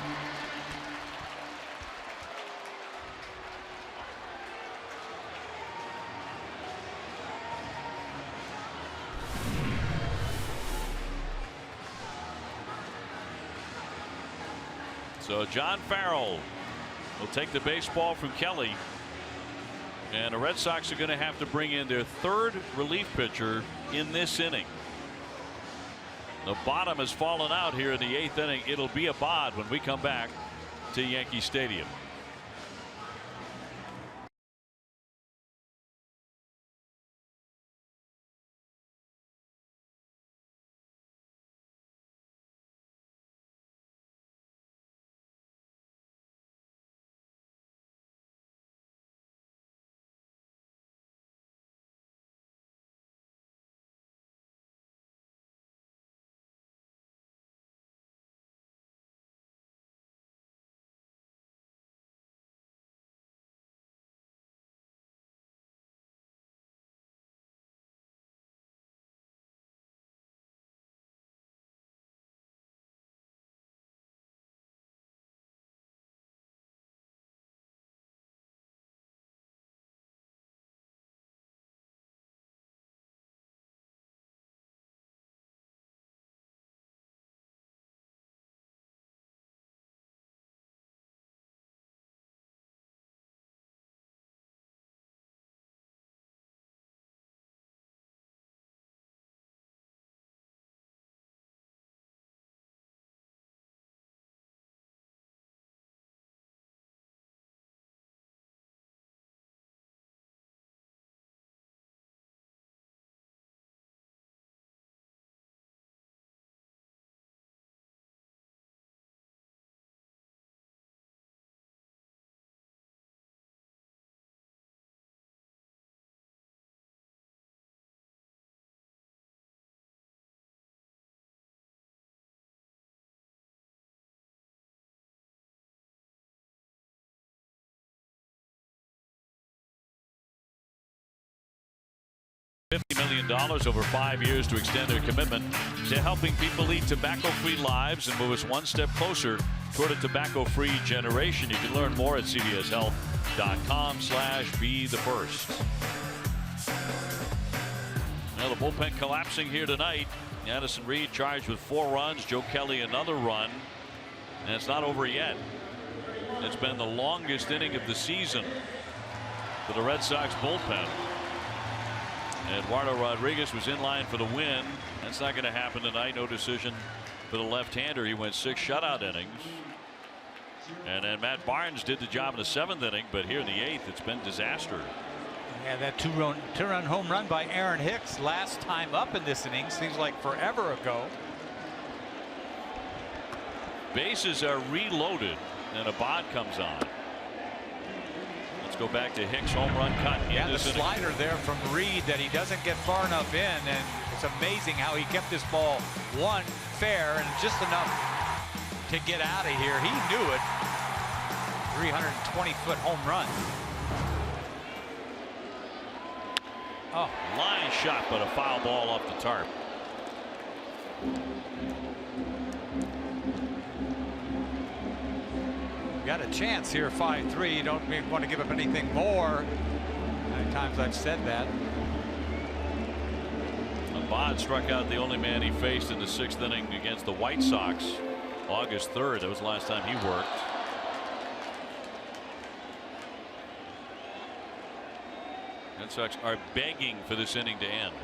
So John Farrell will take the baseball from Kelly. And the Red Sox are going to have to bring in their 3rd relief pitcher in this inning. The bottom has fallen out here in the 8th inning. It'll be a bod when we come back to Yankee Stadium. $50 million over 5 years to extend their commitment to helping people lead tobacco-free lives and move us one step closer toward a tobacco-free generation. You can learn more at cvshealth.com/be-the-first. Now the bullpen collapsing here tonight. Addison Reed charged with 4 runs. Joe Kelly another run. And it's not over yet. It's been the longest inning of the season for the Red Sox bullpen. Eduardo Rodriguez was in line for the win. That's not going to happen tonight. No decision for the left-hander. He went 6 shutout innings. And then Matt Barnes did the job in the 7th inning, but here in the 8th, it's been disaster.
Yeah, that two-run home run by Aaron Hicks last time up in this inning seems like forever ago.
Bases are reloaded, and a bod comes on. Let's go back to Hicks' home run cut.
Yeah, the slider there from Reed that he doesn't get far enough in, and it's amazing how he kept this ball fair and just enough to get out of here. He knew it. 320-foot home run.
Oh, line shot, but a foul ball off the tarp.
Got a chance here, 5-3. You don't want to give up anything more. Many times I've said that.
Bod struck out the only man he faced in the 6th inning against the White Sox August 3rd. That was the last time he worked. Red Sox are begging for this inning to end.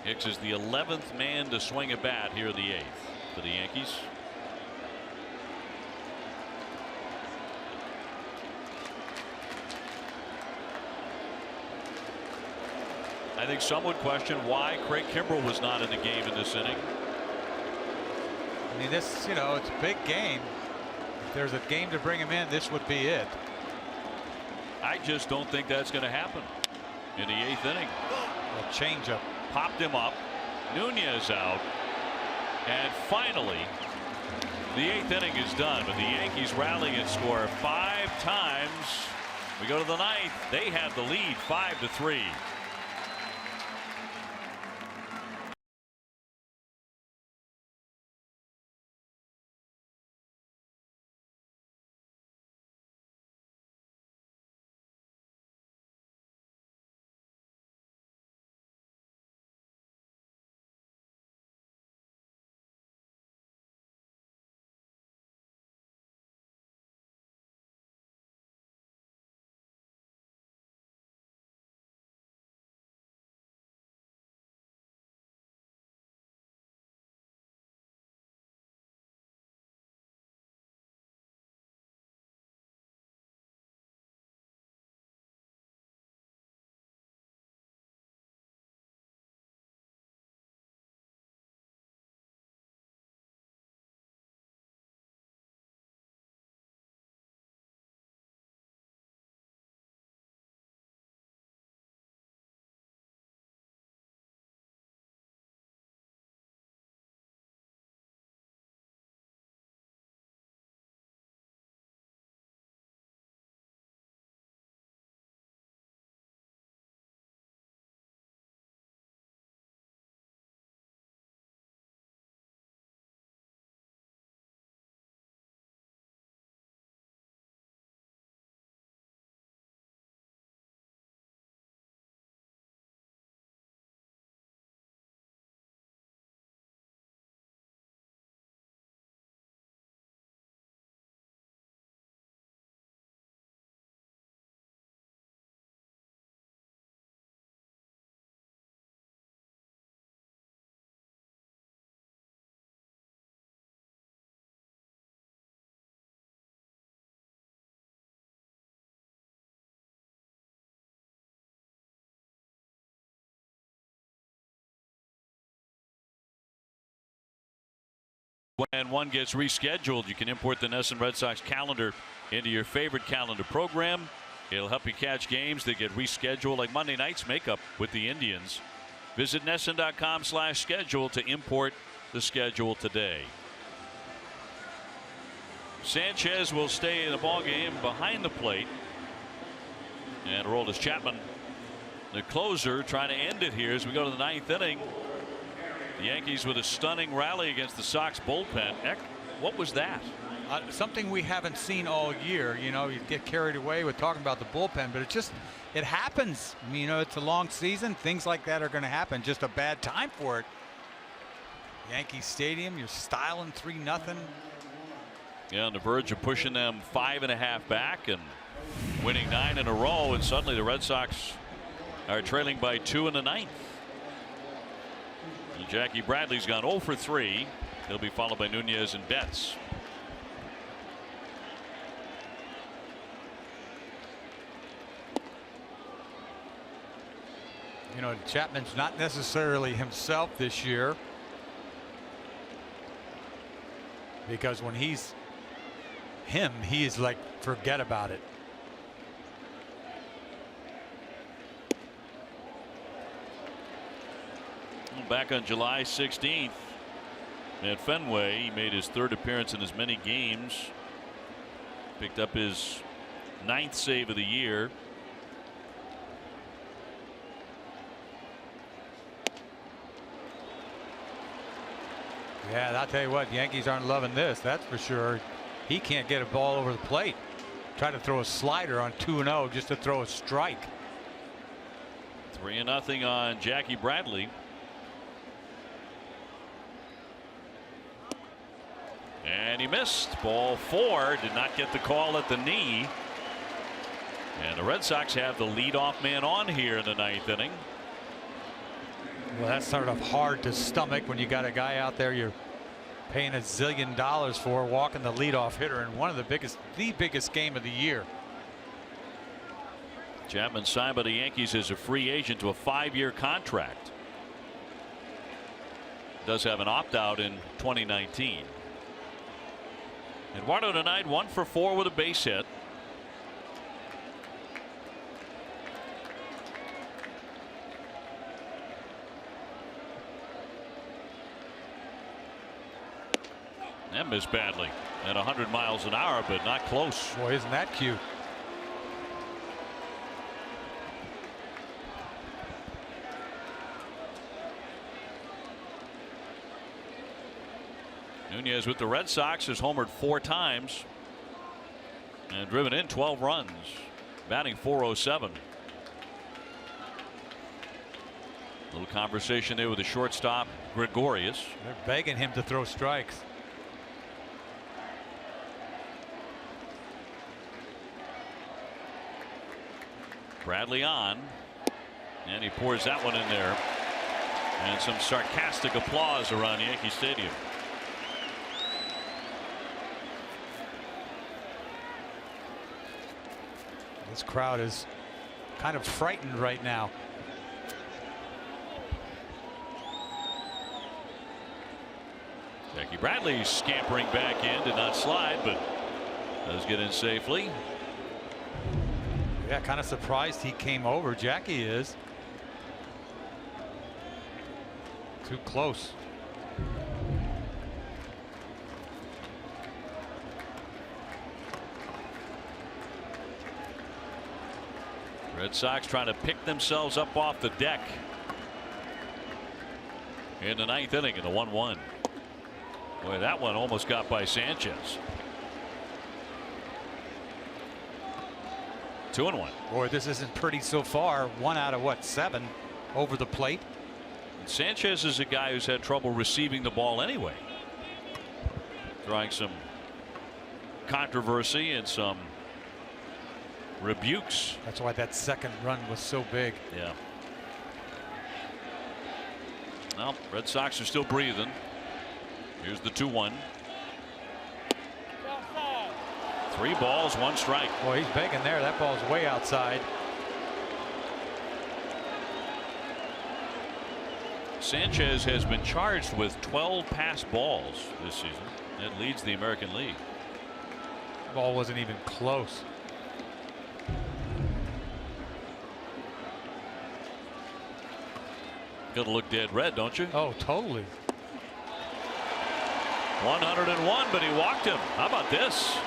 Hicks is the 11th man to swing a bat here in the 8th for the Yankees. I think some would question why Craig Kimbrell was not in the game in this inning.
I mean, this, you know, it's a big game. If there's a game to bring him in, this would be it.
I just don't think that's going to happen in the 8th inning.
A changeup
popped him up. Nunez out. And finally, the 8th inning is done, but the Yankees rally and score 5 times. We go to the 9th. They have the lead 5-3. When one gets rescheduled, you can import the NESN Red Sox calendar into your favorite calendar program. It'll help you catch games that get rescheduled, like Monday night's makeup with the Indians. Visit NESN.com/schedule to import the schedule today. Sanchez will stay in the ballgame behind the plate. And Aroldis Chapman, the closer, trying to end it here as we go to the 9th inning. The Yankees with a stunning rally against the Sox bullpen. Eck, what was that?
Something we haven't seen all year. You know, you get carried away with talking about the bullpen, but it happens. I mean, you know, it's a long season. Things like that are going to happen. Just a bad time for it. Yankee Stadium, you're styling 3-0.
Yeah, on the verge of pushing them 5.5 back and winning 9 in a row, and suddenly the Red Sox are trailing by 2 in the 9th. And Jackie Bradley's gone 0 for 3. He'll be followed by Nunez and Betts.
You know, Chapman's not necessarily himself this year, because when he's him, he is like, forget about it.
Back on July 16th at Fenway, he made his 3rd appearance in as many games. Picked up his 9th save of the year.
Yeah, I'll tell you what, Yankees aren't loving this, that's for sure. He can't get a ball over the plate. Try to throw a slider on 2-0 just to throw a strike.
3-0 on Jackie Bradley. And he missed. Ball 4. Did not get the call at the knee. And the Red Sox have the leadoff man on here in the 9th inning.
Well, that's sort of hard to stomach when you got a guy out there you're paying $1 zillion for, walking the leadoff hitter in one of the biggest game of the year.
Chapman signed by the Yankees as a free agent to a 5-year contract. Does have an opt-out in 2019. Eduardo tonight 1 for 4 with a base hit. That missed badly at 100 miles an hour, but not close.
Boy, isn't that cute?
Nunez with the Red Sox has homered 4 times and driven in 12 runs, batting .407. A little conversation there with the shortstop Gregorius.
They're begging him to throw strikes.
Bradley on, and he pours that one in there, and some sarcastic applause around Yankee Stadium.
This crowd is kind of frightened right now.
Jackie Bradley scampering back in, did not slide, but does get in safely.
Yeah, kind of surprised he came over. Jackie is. Too close.
Red Sox trying to pick themselves up off the deck in the 9th inning in the 1-1. Boy, that one almost got by Sanchez. 2-1.
Boy, this isn't pretty so far. 1 out of what, 7 over the plate.
And Sanchez is a guy who's had trouble receiving the ball anyway. Drawing some controversy and some rebukes.
That's why that second run was so big.
Yeah. Well, Red Sox are still breathing. Here's the 2-1. 3 balls, 1 strike.
Boy, he's begging there. That ball's way outside.
Sanchez has been charged with 12 pass balls this season. That leads the American League.
The ball wasn't even close.
Got to look dead red, don't you?
Oh, totally.
101, but he walked him. How about this?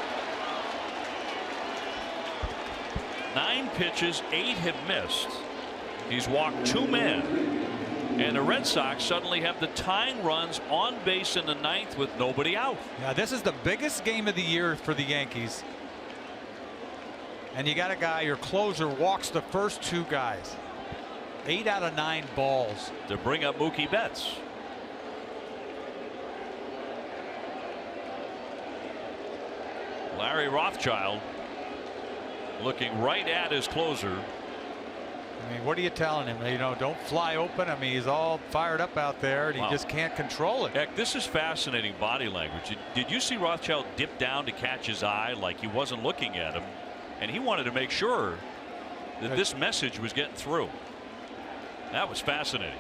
9 pitches, 8 have missed. He's walked 2 men. And the Red Sox suddenly have the tying runs on base in the 9th with nobody out.
Yeah, this is the biggest game of the year for the Yankees. And you got a guy, your closer, walks the first 2 guys. 8 out of 9 balls.
To bring up Mookie Betts. Larry Rothschild looking right at his closer.
I mean, what are you telling him? You know, don't fly open. I mean, he's all fired up out there, and he just can't control it.
Heck, this is fascinating body language. Did you see Rothschild dip down to catch his eye like he wasn't looking at him? And he wanted to make sure that this message was getting through. That was fascinating.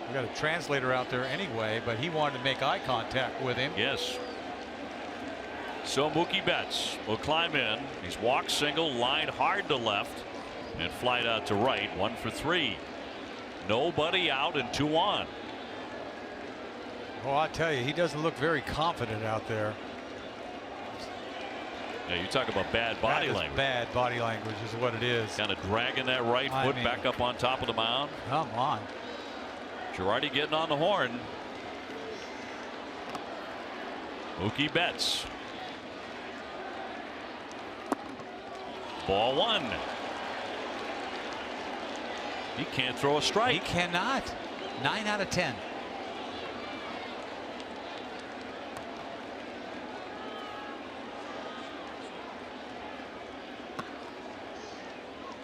We got a translator out there anyway, but he wanted to make eye contact with him.
Yes. So Mookie Betts will climb in. He's walked single, lined hard to left, and flied out to right. 1 for 3. Nobody out and 2 on.
Oh, I tell you, he doesn't look very confident out there.
Yeah, you talk about bad body language.
Bad body language is what it is.
Kind of dragging that right foot back up on top of the mound.
Come on.
Girardi getting on the horn. Mookie Betts. Ball 1. He can't throw a strike.
He cannot. 9 out of 10.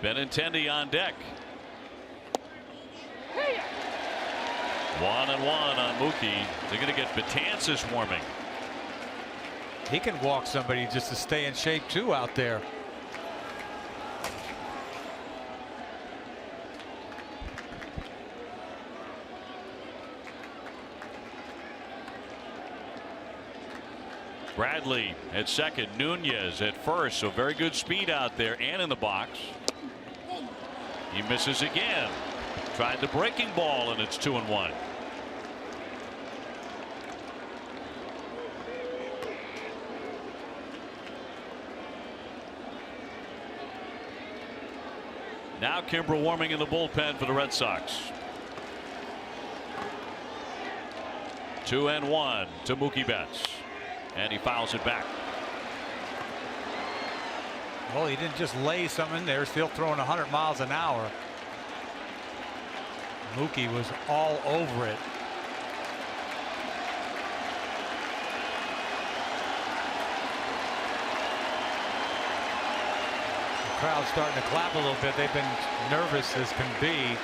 Benintendi on deck. 1-1 on Mookie. They're going to get Betances warming.
He can walk somebody just to stay in shape too out there.
Bradley at second, Nunez at first, so very good speed out there and in the box. He misses again. Tried the breaking ball, and it's 2-1. Now Kimbrel warming in the bullpen for the Red Sox. 2-1 to Mookie Betts, and he fouls it back.
Well, he didn't just lay something there, still throwing 100 miles an hour. Mookie was all over it. The crowd's starting to clap a little bit. They've been nervous as can be.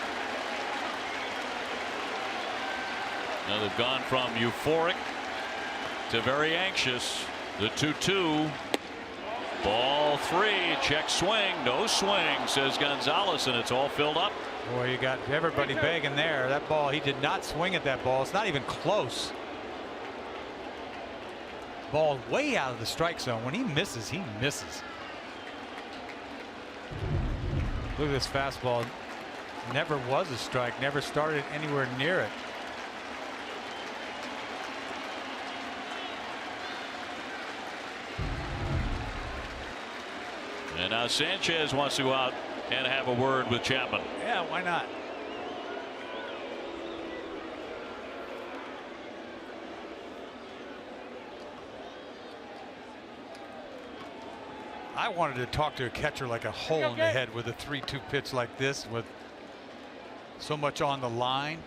Now they've gone from euphoric to very anxious. The 2-2. Ball 3. Check swing. No swing, says Gonzalez, and it's all filled up.
Boy, you got everybody begging there. That ball, he did not swing at that ball. It's not even close. Ball way out of the strike zone. When he misses, he misses. Look at this fastball. Never was a strike. Never started anywhere near it.
And now Sanchez wants to go out and have a word with Chapman.
Yeah, why not? I wanted to talk to a catcher like a hole in the head with a 3-2 pitch like this, with so much on the line.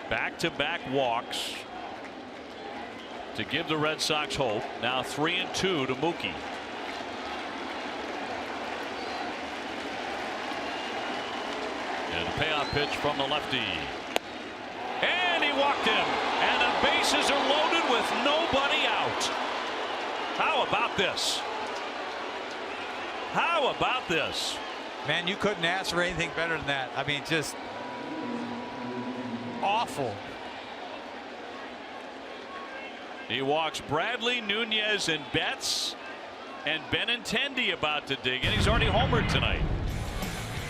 Back-to-back walks to give the Red Sox hope. Now 3-2 to Mookie. And a payoff pitch from the lefty. And he walked him. And the bases are loaded with nobody out. How about this? How about this?
Man, you couldn't ask for anything better than that. I mean, just awful.
He walks Bradley, Nunez, and Betts, and Benintendi about to dig in. He's already homered tonight.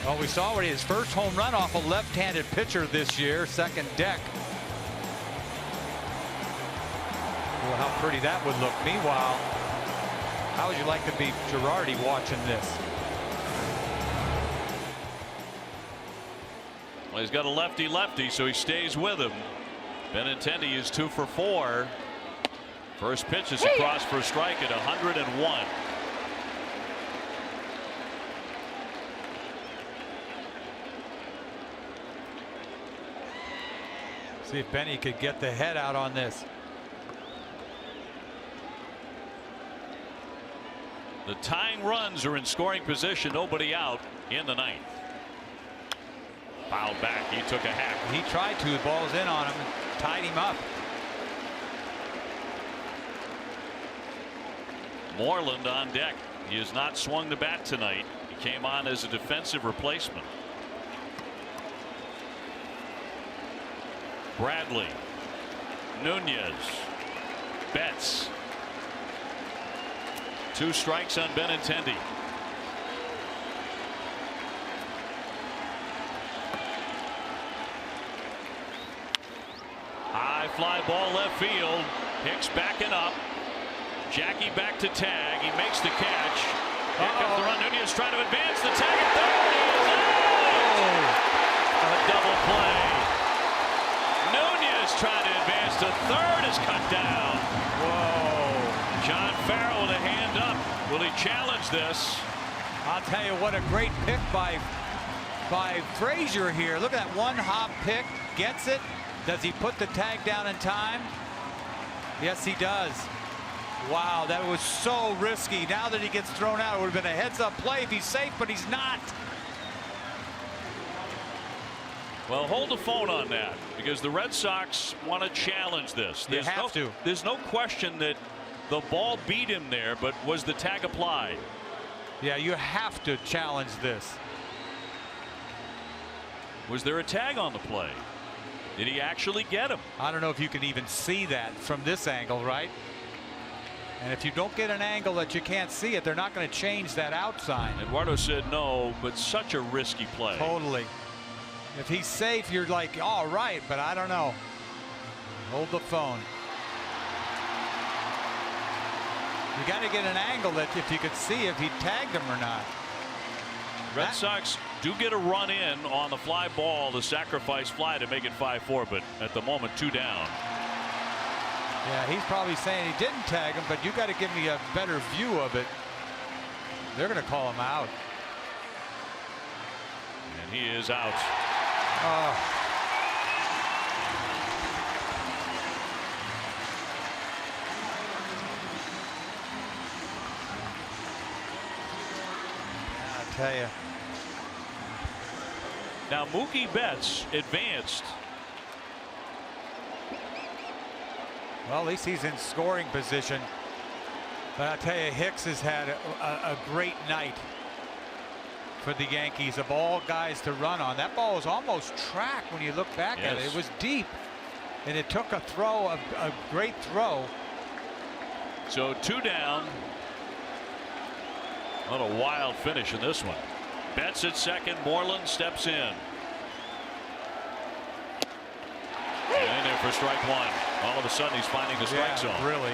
Well, we saw already his first home run off a left-handed pitcher this year, second deck. Well, how pretty that would look. Meanwhile, how would you like to be Girardi watching this?
Well, he's got a lefty-lefty, so he stays with him. Benintendi is 2 for 4. First pitch is across for a strike at 101.
See if Benny could get the head out on this.
The tying runs are in scoring position. Nobody out in the ninth. Fouled back. He took a hack.
He tried to. The ball's in on him and tied him up.
Moreland on deck. He has not swung the bat tonight. He came on as a defensive replacement. Bradley, Nunez, Betts. 2 strikes on Benintendi. High fly ball left field. Hicks backing up. Jackie back to tag. He makes the catch. Here comes the run. Nunez trying to advance. The tag at third. He is out. A double play. Nunez trying to advance to third is cut down. Whoa. John Farrell with a hand up. Will he challenge this?
I'll tell you what, a great pick by Frazier here. Look at that one hop pick. Gets it. Does he put the tag down in time? Yes, he does. Wow, that was so risky. Now that he gets thrown out, it would have been a heads-up play if he's safe, but he's not.
Well, hold the phone on that, because the Red Sox want to challenge this. There's no question that the ball beat him there, but was the tag applied?
Yeah, you have to challenge this.
Was there a tag on the play? Did he actually get him?
I don't know if you can even see that from this angle, right? And if you don't get an angle that you can't see it, they're not going to change that out sign.
Eduardo said no, but such a risky play.
Totally. If he's safe, you're like, all right, but I don't know. Hold the phone. You got to get an angle that if you could see if he tagged him or not.
Red Sox do get a run in on the fly ball, the sacrifice fly to make it 5-4, but at the moment 2 down.
Yeah, he's probably saying he didn't tag him, but you got to give me a better view of it. They're going to call him out.
And he is out.
Oh. I tell you.
Now Mookie Betts advanced.
Well, at least he's in scoring position. But I tell you, Hicks has had a great night for the Yankees. Of all guys to run on, that ball was almost tracked when you look back at it. It was deep, and it took a throw, a great throw.
So 2 down. What a wild finish in this one. Betts at second. Moreland steps in. And in there for strike 1. All of a sudden he's finding the strike zone.
Really.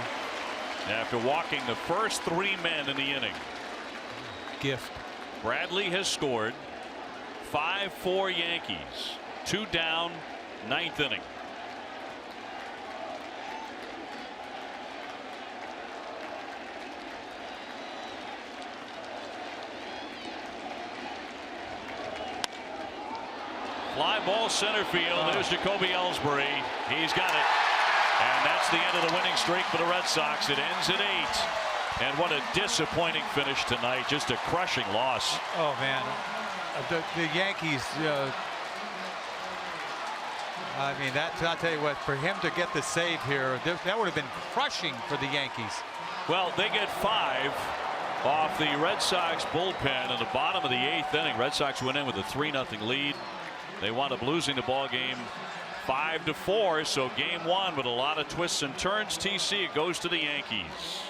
After walking the first 3 men in the inning.
Gift.
Bradley has scored. 5-4 Yankees. 2 down, 9th inning. Fly ball center field. There's Jacoby Ellsbury. He's got it. And that's the end of the winning streak for the Red Sox. It ends at 8. And what a disappointing finish tonight. Just a crushing loss.
Oh, man. The Yankees, I mean, I'll tell you what, for him to get the save here, that would have been crushing for the Yankees.
Well, they get 5 off the Red Sox bullpen in the bottom of the 8th inning. Red Sox went in with a 3-0 lead. They wound up losing the ball game 5-4. So game 1 with a lot of twists and turns. TC, it goes to the Yankees.